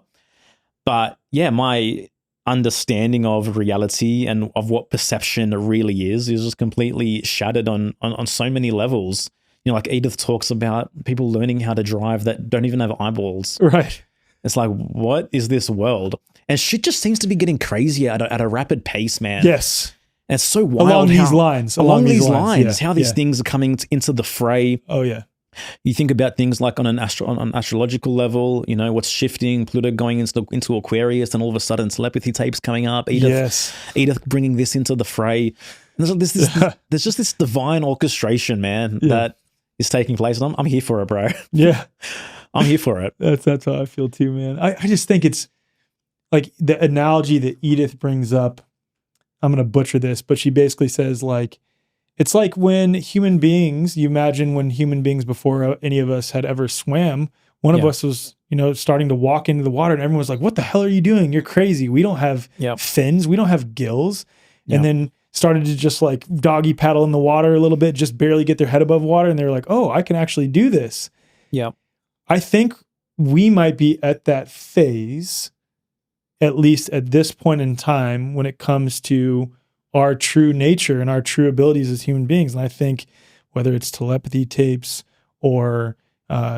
S2: But yeah, my understanding of reality and of what perception really is just completely shattered on so many levels. You know, like Edith talks about people learning how to drive that don't even have eyeballs.
S1: Right.
S2: It's like, what is this world? And shit just seems to be getting crazier at a rapid pace, man.
S1: Yes.
S2: And it's so wild.
S1: Along these lines,
S2: how these things are coming into the fray.
S1: Oh, yeah.
S2: You think about things like on an astrological level, you know, what's shifting, Pluto going into Aquarius, and all of a sudden telepathy tapes coming up, Edith bringing this into the fray. And there's just this divine orchestration, man, that is taking place. And I'm here for it, bro.
S1: Yeah.
S2: I'm here for it.
S1: That's how I feel too, man. I just think it's like the analogy that Edith brings up. I'm going to butcher this, but she basically says like, it's like when human beings, you imagine when human beings before any of us had ever swam, one of us was, you know, starting to walk into the water and everyone was like, what the hell are you doing? You're crazy. We don't have fins. We don't have gills. And then started to just like doggy paddle in the water a little bit, just barely get their head above water. And they were like, oh, I can actually do this.
S2: Yeah.
S1: I think we might be at that phase, at least at this point in time, when it comes to our true nature and our true abilities as human beings. And I think whether it's telepathy tapes or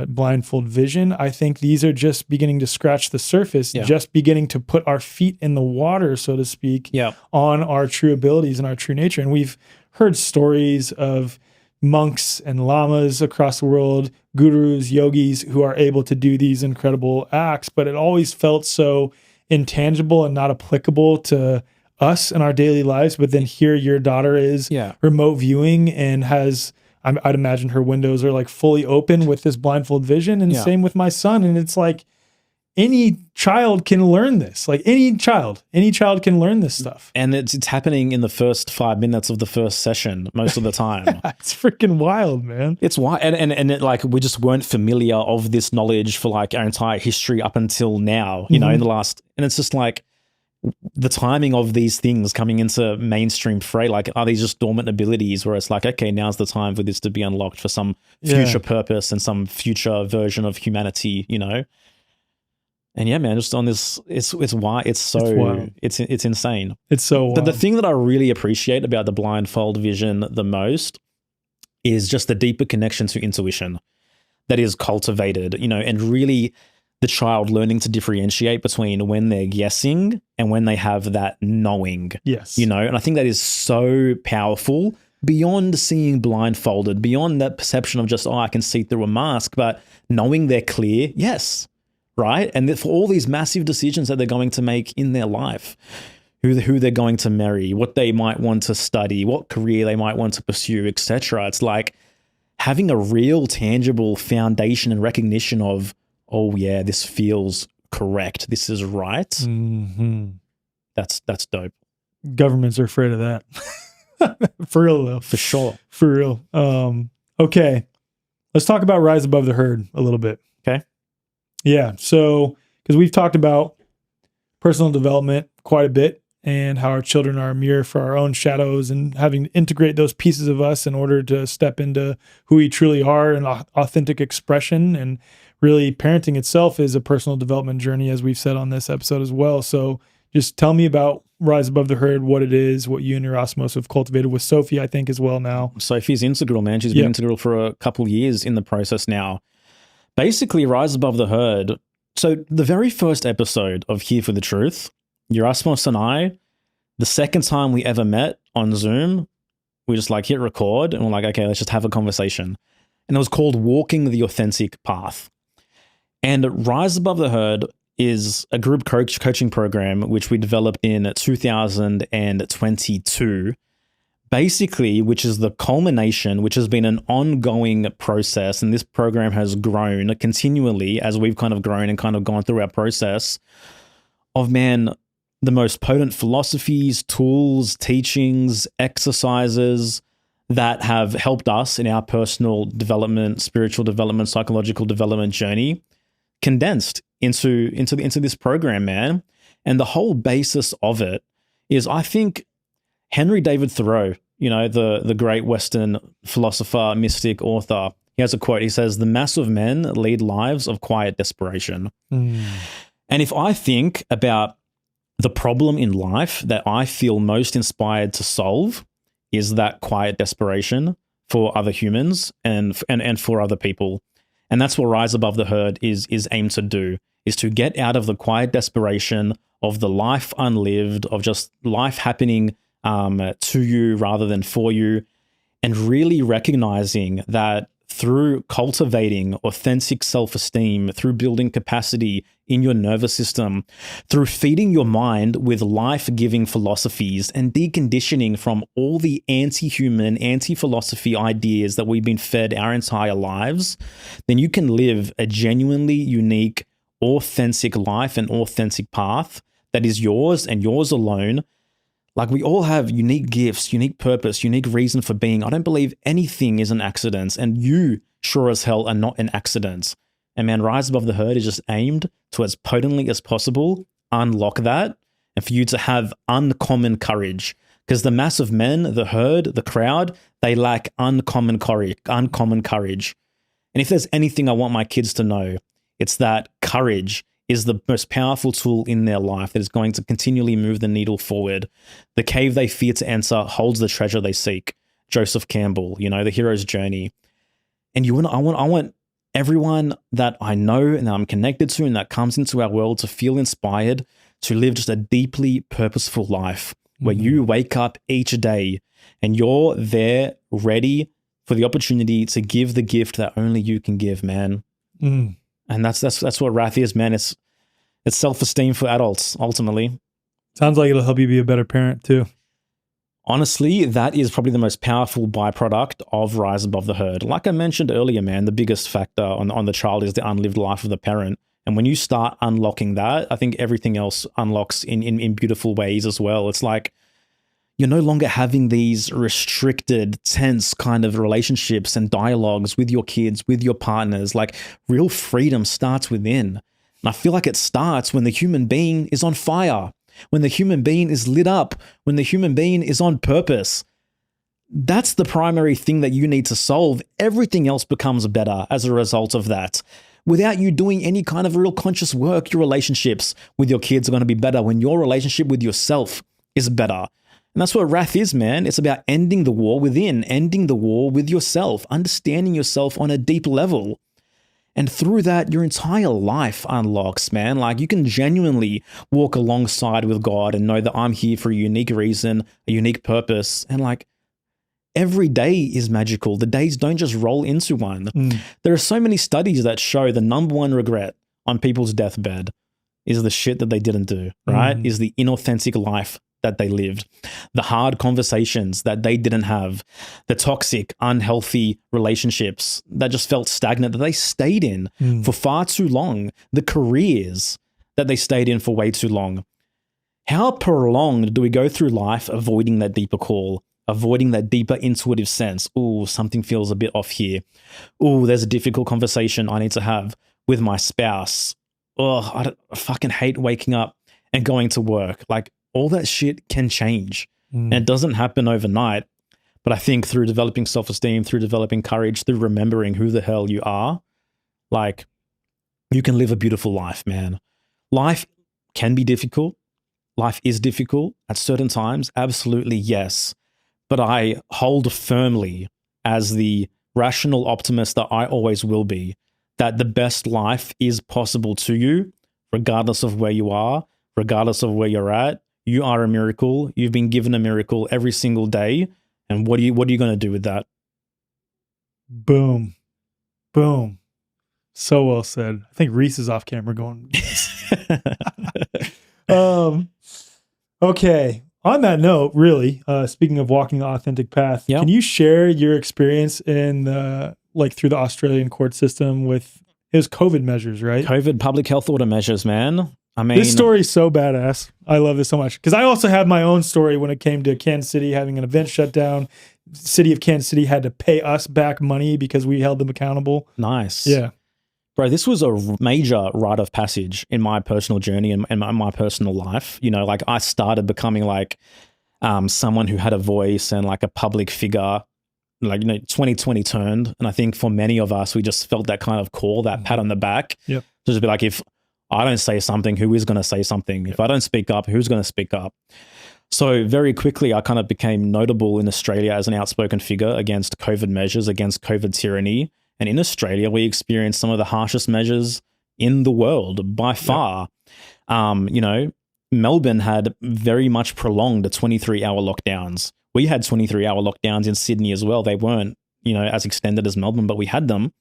S1: blindfold vision, I think these are just beginning to scratch the surface, just beginning to put our feet in the water, so to speak, on our true abilities and our true nature. And we've heard stories of monks and lamas across the world, gurus, yogis, who are able to do these incredible acts, but it always felt so intangible and not applicable to us in our daily lives. But then here your daughter is remote viewing and has, I'd imagine her windows are like fully open with this blindfold vision, and same with my son. And it's like, any child can learn this. Like any child can learn this stuff.
S2: And it's happening in the first 5 minutes of the first session most of the time.
S1: It's freaking wild, man.
S2: It's wild. And it, like, we just weren't familiar of this knowledge for like our entire history up until now, you know, in the last, and it's just like the timing of these things coming into mainstream fray, like, are these just dormant abilities where it's like, okay, now's the time for this to be unlocked for some future purpose and some future version of humanity, you know? And yeah, man, just on this, it's insane. It's
S1: so wild.
S2: But the thing that I really appreciate about the blindfold vision the most is just the deeper connection to intuition that is cultivated, you know, and really the child learning to differentiate between when they're guessing and when they have that knowing.
S1: Yes.
S2: You know, and I think that is so powerful beyond seeing blindfolded, beyond that perception of just, oh, I can see through a mask, but knowing they're clear. Yes. Right. And for all these massive decisions that they're going to make in their life, who they're going to marry, what they might want to study, what career they might want to pursue, etc. It's like having a real tangible foundation and recognition of, oh yeah, this feels correct. This is right.
S1: Mm-hmm.
S2: That's dope.
S1: Governments are afraid of that. For real though.
S2: For sure.
S1: For real. Okay. Let's talk about rise above the herd a little bit.
S2: Okay.
S1: Yeah. So, because we've talked about personal development quite a bit and how our children are a mirror for our own shadows and having to integrate those pieces of us in order to step into who we truly are and authentic expression. And really parenting itself is a personal development journey, as we've said on this episode as well. So just tell me about Rise Above the Herd, what it is, what you and Erasmus have cultivated with Sophie, I think, as well now.
S2: Sophie's integral, man. She's been integral for a couple years in the process now. Basically, Rise Above the Herd. So the very first episode of Here for the Truth, Erasmus and I, the second time we ever met on Zoom, we just like hit record and we're like, okay, let's just have a conversation. And it was called Walking the Authentic Path. And Rise Above the Herd is a group coaching program which we developed in 2022, basically, which is the culmination, which has been an ongoing process. And this program has grown continually as we've kind of grown and kind of gone through our process of, man, the most potent philosophies, tools, teachings, exercises that have helped us in our personal development, spiritual development, psychological development journey, condensed into this program, man. And the whole basis of it is, I think, Henry David Thoreau, you know, the great Western philosopher, mystic, author, he has a quote. He says, "The mass of men lead lives of quiet desperation." And if I think about the problem in life that I feel most inspired to solve is that quiet desperation for other humans and for other people. And that's what Rise Above the Herd is aimed to do, is to get out of the quiet desperation of the life unlived, of just life happening to you rather than for you, and really recognizing that through cultivating authentic self-esteem, through building capacity in your nervous system, through feeding your mind with life-giving philosophies and deconditioning from all the anti-human, anti-philosophy ideas that we've been fed our entire lives, then you can live a genuinely unique, authentic life and authentic path that is yours and yours alone. Like, we all have unique gifts, unique purpose, unique reason for being. I don't believe anything is an accident, and you sure as hell are not an accident. And man, Rise Above the Herd is just aimed to, as potently as possible, unlock that and for you to have uncommon courage. Because the mass of men, the herd, the crowd, they lack uncommon courage. And if there's anything I want my kids to know, it's that courage is the most powerful tool in their life that is going to continually move the needle forward. The cave they fear to enter holds the treasure they seek. Joseph Campbell, you know, the hero's journey. And I want everyone that I know and that I'm connected to and that comes into our world to feel inspired to live just a deeply purposeful life where you wake up each day and you're there ready for the opportunity to give the gift that only you can give, man. And that's what Wrath is, man. It's self-esteem for adults, ultimately.
S1: Sounds like it'll help you be a better parent too.
S2: Honestly, that is probably the most powerful byproduct of Rise Above the Herd. Like I mentioned earlier, man, the biggest factor on the child is the unlived life of the parent. And when you start unlocking that, I think everything else unlocks in beautiful ways as well. It's like you're no longer having these restricted, tense kind of relationships and dialogues with your kids, with your partners. Like real freedom starts within. And I feel like it starts when the human being is on fire, when the human being is lit up, when the human being is on purpose. That's the primary thing that you need to solve. Everything else becomes better as a result of that. Without you doing any kind of real conscious work, your relationships with your kids are going to be better when your relationship with yourself is better. And that's what wrath is, man. It's about ending the war within, ending the war with yourself, understanding yourself on a deep level. And through that, your entire life unlocks, man. Like you can genuinely walk alongside with God and know that I'm here for a unique reason, a unique purpose. And like every day is magical. The days don't just roll into one. There are so many studies that show the number one regret on people's deathbed is the shit that they didn't do, right? Is the inauthentic life that they lived, the hard conversations that they didn't have, the toxic, unhealthy relationships that just felt stagnant, that they stayed in for far too long, the careers that they stayed in for way too long. How prolonged do we go through life avoiding that deeper call, avoiding that deeper intuitive sense? Oh, something feels a bit off here. Oh, there's a difficult conversation I need to have with my spouse. Oh, I fucking hate waking up and going to work. Like, all that shit can change. And it doesn't happen overnight. But I think through developing self-esteem, through developing courage, through remembering who the hell you are, like you can live a beautiful life, man. Life can be difficult. Life is difficult at certain times. Absolutely, yes. But I hold firmly as the rational optimist that I always will be, that the best life is possible to you, regardless of where you are, regardless of where you're at. You are a miracle. You've been given a miracle every single day. And what are you going to do with that?
S1: Boom. Boom. So well said. I think Reese is off camera going. Okay. On that note, really, speaking of walking the authentic path, can you share your experience in through the Australian court system with his COVID measures, right?
S2: COVID public health order measures, man. I mean,
S1: this story is so badass. I love this so much because I also have my own story when it came to Kansas City having an event shut down. City of Kansas City had to pay us back money because we held them accountable.
S2: Nice.
S1: Yeah.
S2: Bro, this was a major rite of passage in my personal journey and my personal life. You know, like I started becoming like someone who had a voice and like a public figure. Like, you know, 2020 turned. And I think for many of us, we just felt that kind of call, that pat on the back.
S1: Yep.
S2: So just be like, if I don't say something, who is going to say something? If I don't speak up, who's going to speak up? So very quickly, I kind of became notable in Australia as an outspoken figure against COVID measures, against COVID tyranny. And in Australia, we experienced some of the harshest measures in the world by far. You know, Melbourne had very much prolonged 23-hour lockdowns. We had 23-hour lockdowns in Sydney as well. They weren't, you know, as extended as Melbourne, but we had them.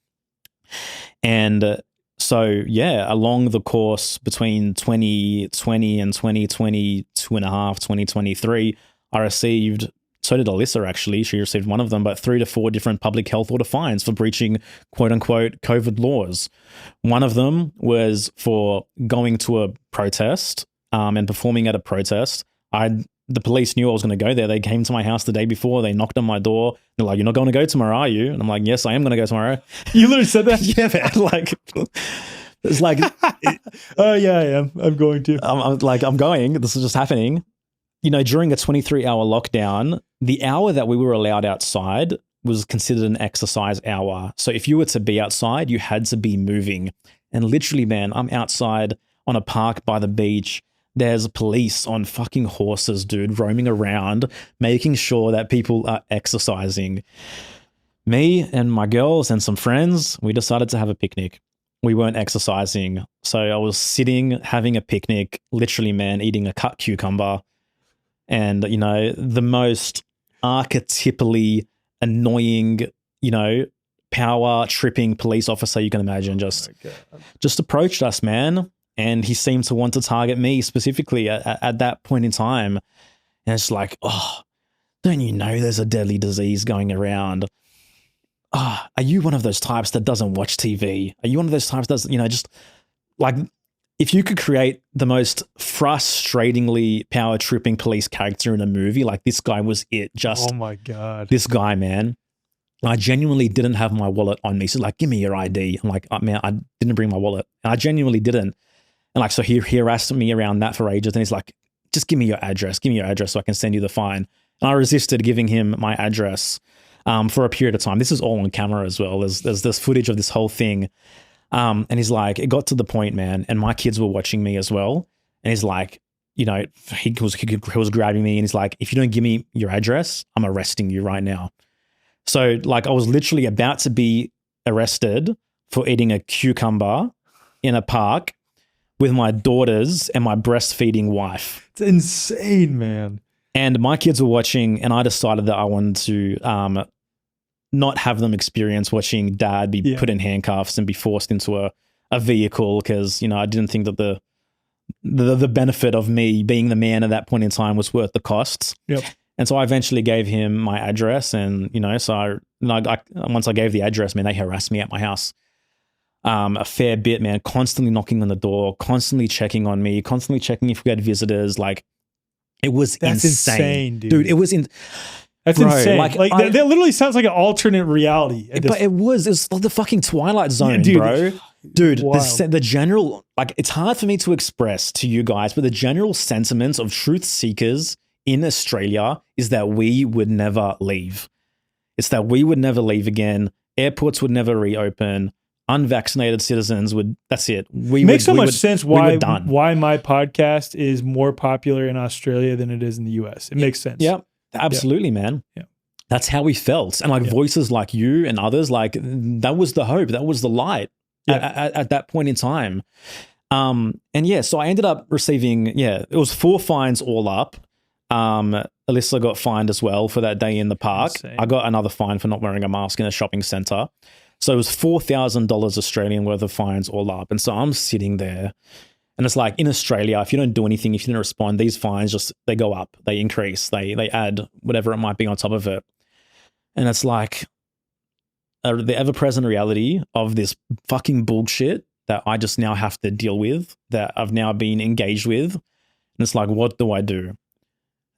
S2: And so, yeah, along the course between 2020 and 2022 and a half, 2023, I received, so did Alyssa actually, she received one of them, but 3 to 4 different public health order fines for breaching quote unquote COVID laws. One of them was for going to a protest and performing at a protest. The police knew I was going to go there. They came to my house the day before. They knocked on my door. They're like, "You're not going to go tomorrow, are you?" And I'm like, "Yes, I am going to go tomorrow."
S1: You literally said that?
S2: Yeah, man. Like, it's like,
S1: oh yeah, I am. I'm going to.
S2: I'm going. This is just happening. You know, during a 23-hour lockdown, the hour that we were allowed outside was considered an exercise hour. So if you were to be outside, you had to be moving. And literally, man, I'm outside on a park by the beach. There's police on fucking horses, dude, roaming around, making sure that people are exercising. Me and my girls and some friends, we decided to have a picnic. We weren't exercising. So I was sitting, having a picnic, literally, man, eating a cut cucumber. And, you know, the most archetypally annoying, you know, power tripping police officer you can imagine just approached us, man. And he seemed to want to target me specifically at that point in time. And it's like, oh, don't you know there's a deadly disease going around? Are you one of those types that doesn't watch TV? Are you one of those types that doesn't, you know, just like, if you could create the most frustratingly power tripping police character in a movie, like this guy was it. Just
S1: Oh my God.
S2: this guy, man. I genuinely didn't have my wallet on me. So like, give me your ID. I'm like, oh, man, I didn't bring my wallet. And I genuinely didn't. And like, so he harassed me around that for ages. And he's like, just give me your address. Give me your address so I can send you the fine. And I resisted giving him my address for a period of time. This is all on camera as well. There's this footage of this whole thing. And he's like, it got to the point, man, and my kids were watching me as well. And he's like, you know, he was grabbing me and he's like, if you don't give me your address, I'm arresting you right now. So like I was literally about to be arrested for eating a cucumber in a park with my daughters and my breastfeeding wife.
S1: It's insane, man.
S2: And my kids were watching and I decided that I wanted to not have them experience watching dad be put in handcuffs and be forced into a vehicle because, you know, I didn't think that the benefit of me being the man at that point in time was worth the costs.
S1: Yep.
S2: And so I eventually gave him my address and, you know, so once I gave the address, man, they harassed me at my house a fair bit, man, constantly knocking on the door, constantly checking on me, constantly checking if we had visitors. Like it was insane, dude. It was
S1: That's insane. Like that literally sounds like an alternate reality.
S2: But it was like the fucking Twilight Zone,
S1: dude,
S2: bro. Dude, the general, like it's hard for me to express to you guys, but the general sentiments of truth seekers in Australia is that we would never leave. It's that we would never leave again. Airports would never reopen. Unvaccinated citizens would, that's it.
S1: Makes so much sense why my podcast is more popular in Australia than it is in the US. It makes sense.
S2: Yeah, absolutely, man. Yeah. That's how we felt. And like voices like you and others, like that was the hope. That was the light at that point in time. And yeah, so I ended up receiving, it was 4 fines all up. Alyssa got fined as well for that day in the park. Insane. I got another fine for not wearing a mask in a shopping center. So it was $4,000 Australian worth of fines all up. And so I'm sitting there and it's like in Australia, if you don't do anything, if you don't respond, these fines they go up, they increase, they add whatever it might be on top of it. And it's like the ever-present reality of this fucking bullshit that I just now have to deal with, that I've now been engaged with. And it's like, what do I do?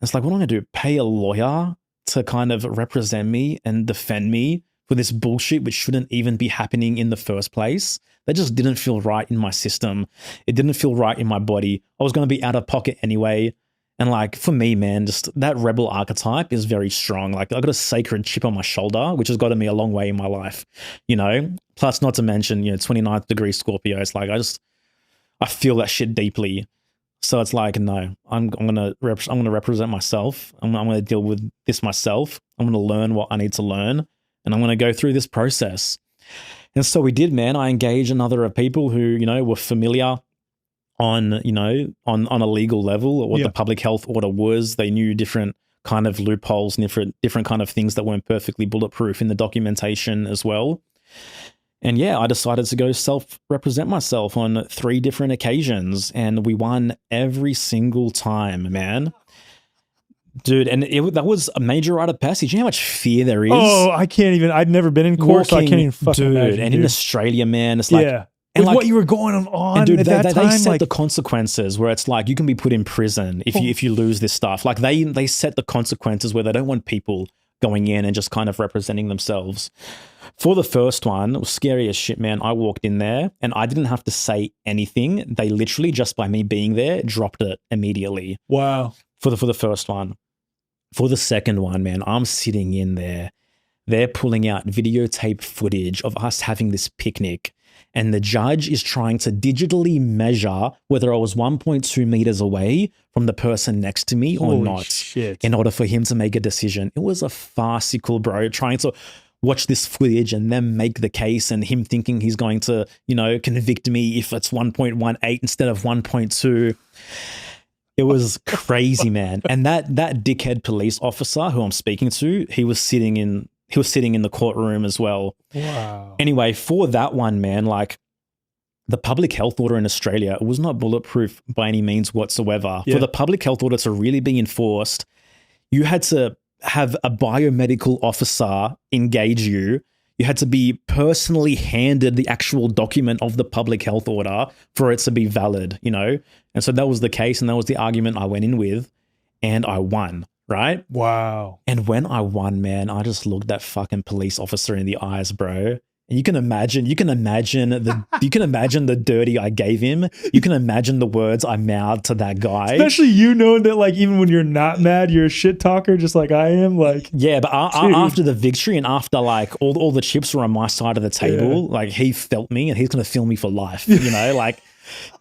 S2: It's like, what am I going to do? Pay a lawyer to kind of represent me and defend me for this bullshit which shouldn't even be happening in the first place? That just didn't feel right in my system. It didn't feel right in my body. I was going to be out of pocket anyway. And like, for me, man, just that rebel archetype is very strong. Like I got a sacred chip on my shoulder, which has gotten me a long way in my life, you know, plus not to mention, 29th degree Scorpio. It's like, I feel that shit deeply. So it's like, no, I'm gonna represent myself. I'm gonna deal with this myself. I'm gonna learn what I need to learn, and I'm gonna go through this process. And so we did, man. I engaged another of people who, were familiar on a legal level or what the public health order was. They knew different kind of loopholes and different kind of things that weren't perfectly bulletproof in the documentation as well. And yeah, I decided to go self-represent myself on 3 different occasions, and we won every single time, man. Dude, and that was a major rite of passage. You know how much fear there is?
S1: Oh, I can't even. I've never been in court, so I can't even fucking imagine.
S2: And in Australia, man, it's like...
S1: Yeah. With what you were going on
S2: and dude,
S1: at that time,
S2: they set the consequences where it's like you can be put in prison if you lose this stuff. Like they set the consequences where they don't want people going in and just kind of representing themselves. For the first one, it was scary as shit, man. I walked in there and I didn't have to say anything. They literally, just by me being there, dropped it immediately.
S1: Wow.
S2: For the first one. For the second one, man, I'm sitting in there. They're pulling out videotape footage of us having this picnic. And the judge is trying to digitally measure whether I was 1.2 meters away from the person next to me or not.
S1: Shit.
S2: In order for him to make a decision. It was a farcical, bro, trying to watch this footage and then make the case, and him thinking he's going to, convict me if it's 1.18 instead of 1.2. It was crazy, man. And that dickhead police officer who I'm speaking to, he was sitting in the courtroom as well.
S1: Wow.
S2: Anyway, for that one, man, like the public health order in Australia, it was not bulletproof by any means whatsoever. Yeah. For the public health order to really be enforced, you had to have a biomedical officer engage you. You had to be personally handed the actual document of the public health order for it to be valid, you know? And so that was the case, and that was the argument I went in with, and I won, right?
S1: Wow.
S2: And when I won, man, I just looked that fucking police officer in the eyes, bro. And you can imagine the dirty I gave him. You can imagine the words I mouthed to that guy.
S1: Especially you knowing that, like, even when you're not mad, you're a shit talker, just like I am. Like,
S2: yeah, but after the victory and after like all the chips were on my side of the table, like he felt me and he's gonna feel me for life. You know, like.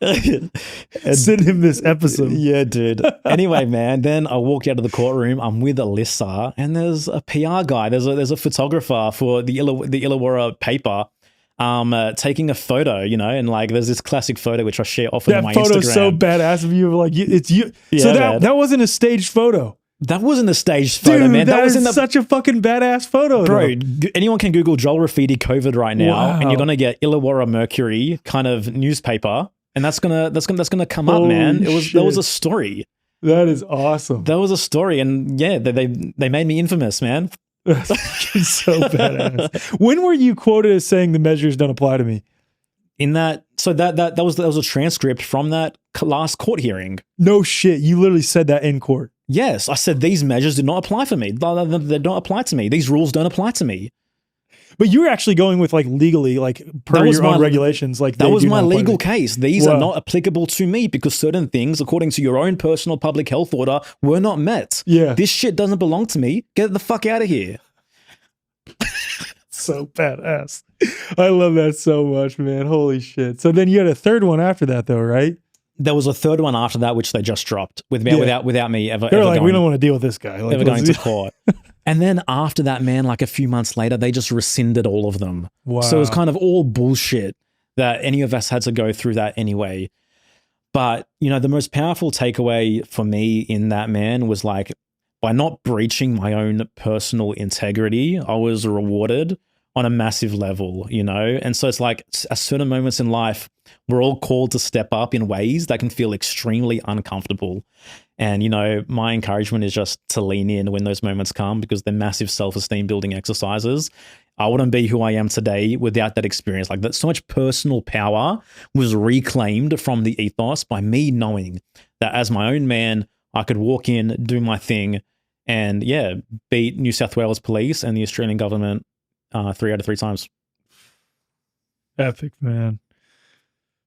S1: Send him this episode.
S2: Yeah, dude. Anyway, man, then I walk out of the courtroom. I'm with Alyssa, and there's a PR guy. There's a photographer for the Illawarra paper, taking a photo. You know, and like there's this classic photo which I share often on my Instagram.
S1: That photo's so badass of you. Like it's you.
S2: Yeah,
S1: so
S2: man.
S1: that wasn't a staged photo.
S2: That wasn't a staged photo,
S1: Dude,
S2: man.
S1: That
S2: was
S1: is such a fucking badass photo,
S2: bro. Anyone can Google Joel Rafidi COVID right now,
S1: Wow.
S2: and you're gonna get Illawarra Mercury kind of newspaper. And that's gonna come up, man. That was a story.
S1: That is awesome.
S2: That was a story, and yeah, they made me infamous, man.
S1: That's so badass. When were you quoted as saying the measures don't apply to me?
S2: In that was a transcript from that last court hearing.
S1: No shit, you literally said that in court.
S2: Yes, I said these measures do not apply for me. They don't apply to me. These rules don't apply to me.
S1: But you were actually going with like legally, like per your own regulations. Like
S2: that was my legal case. These are not applicable to me because certain things, according to your own personal public health order, were not met.
S1: Yeah.
S2: This shit doesn't belong to me. Get the fuck out of here.
S1: So badass. I love that so much, man. Holy shit. So then you had a third one after that though, right?
S2: There was a third one after that, which they just dropped without me ever.
S1: They're like,
S2: going,
S1: we don't want to deal with this guy. Like,
S2: ever going to court. And then after that, man, like a few months later, they just rescinded all of them.
S1: Wow.
S2: So it was kind of all bullshit that any of us had to go through that anyway. But, you know, the most powerful takeaway for me in that, man, was like, by not breaching my own personal integrity, I was rewarded on a massive level, you know? And so it's like at certain moments in life, we're all called to step up in ways that can feel extremely uncomfortable. And, you know, my encouragement is just to lean in when those moments come because they're massive self-esteem building exercises. I wouldn't be who I am today without that experience. Like that, so much personal power was reclaimed from the ethos by me knowing that as my own man, I could walk in, do my thing, and yeah, beat New South Wales police and the Australian government 3 out of 3 times.
S1: Epic, man.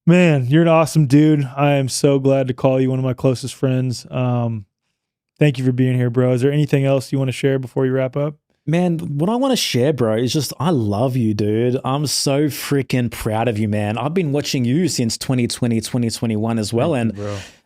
S1: Man, you're an awesome dude. I am so glad to call you one of my closest friends. Thank you for being here, bro. Is there anything else you want to share before you wrap up?
S2: Man, what I want to share, bro, is just I love you, dude. I'm so freaking proud of you, man. I've been watching you since 2020, 2021 as well. And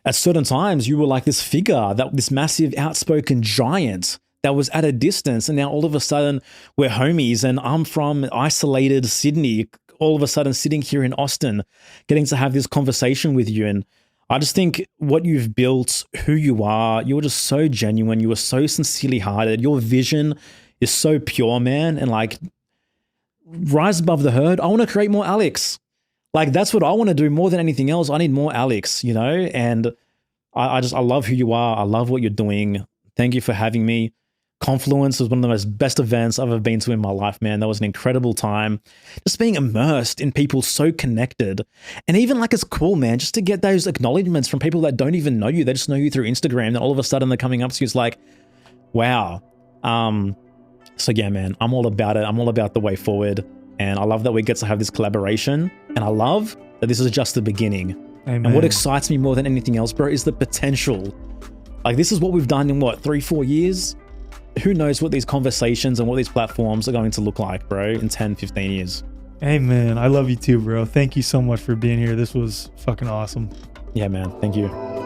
S2: at certain times, you were like this figure, this massive outspoken giant that was at a distance. And now all of a sudden, we're homies. And I'm from isolated Sydney, all of a sudden sitting here in Austin, getting to have this conversation with you. And I just think what you've built, who you are, you're just so genuine. You are so sincerely hearted. Your vision is so pure, man. And like, rise above the herd. I want to create more Alex. Like, that's what I want to do more than anything else. I need more Alex, you know? And I love who you are. I love what you're doing. Thank you for having me. Confluence was one of the most best events I've ever been to in my life, man. That was an incredible time. Just being immersed in people so connected. And even like it's cool, man, just to get those acknowledgements from people that don't even know you. They just know you through Instagram. And all of a sudden they're coming up to you. It's like, wow. So yeah, man, I'm all about it. I'm all about the way forward. And I love that we get to have this collaboration. And I love that this is just the beginning.
S1: Amen.
S2: And what excites me more than anything else, bro, is the potential. Like this is what we've done in 3-4 years? Who knows what these conversations and what these platforms are going to look like, bro, in 10, 15 years.
S1: Hey, man, I love you too, bro. Thank you so much for being here. This was fucking awesome.
S2: Yeah, man. Thank you.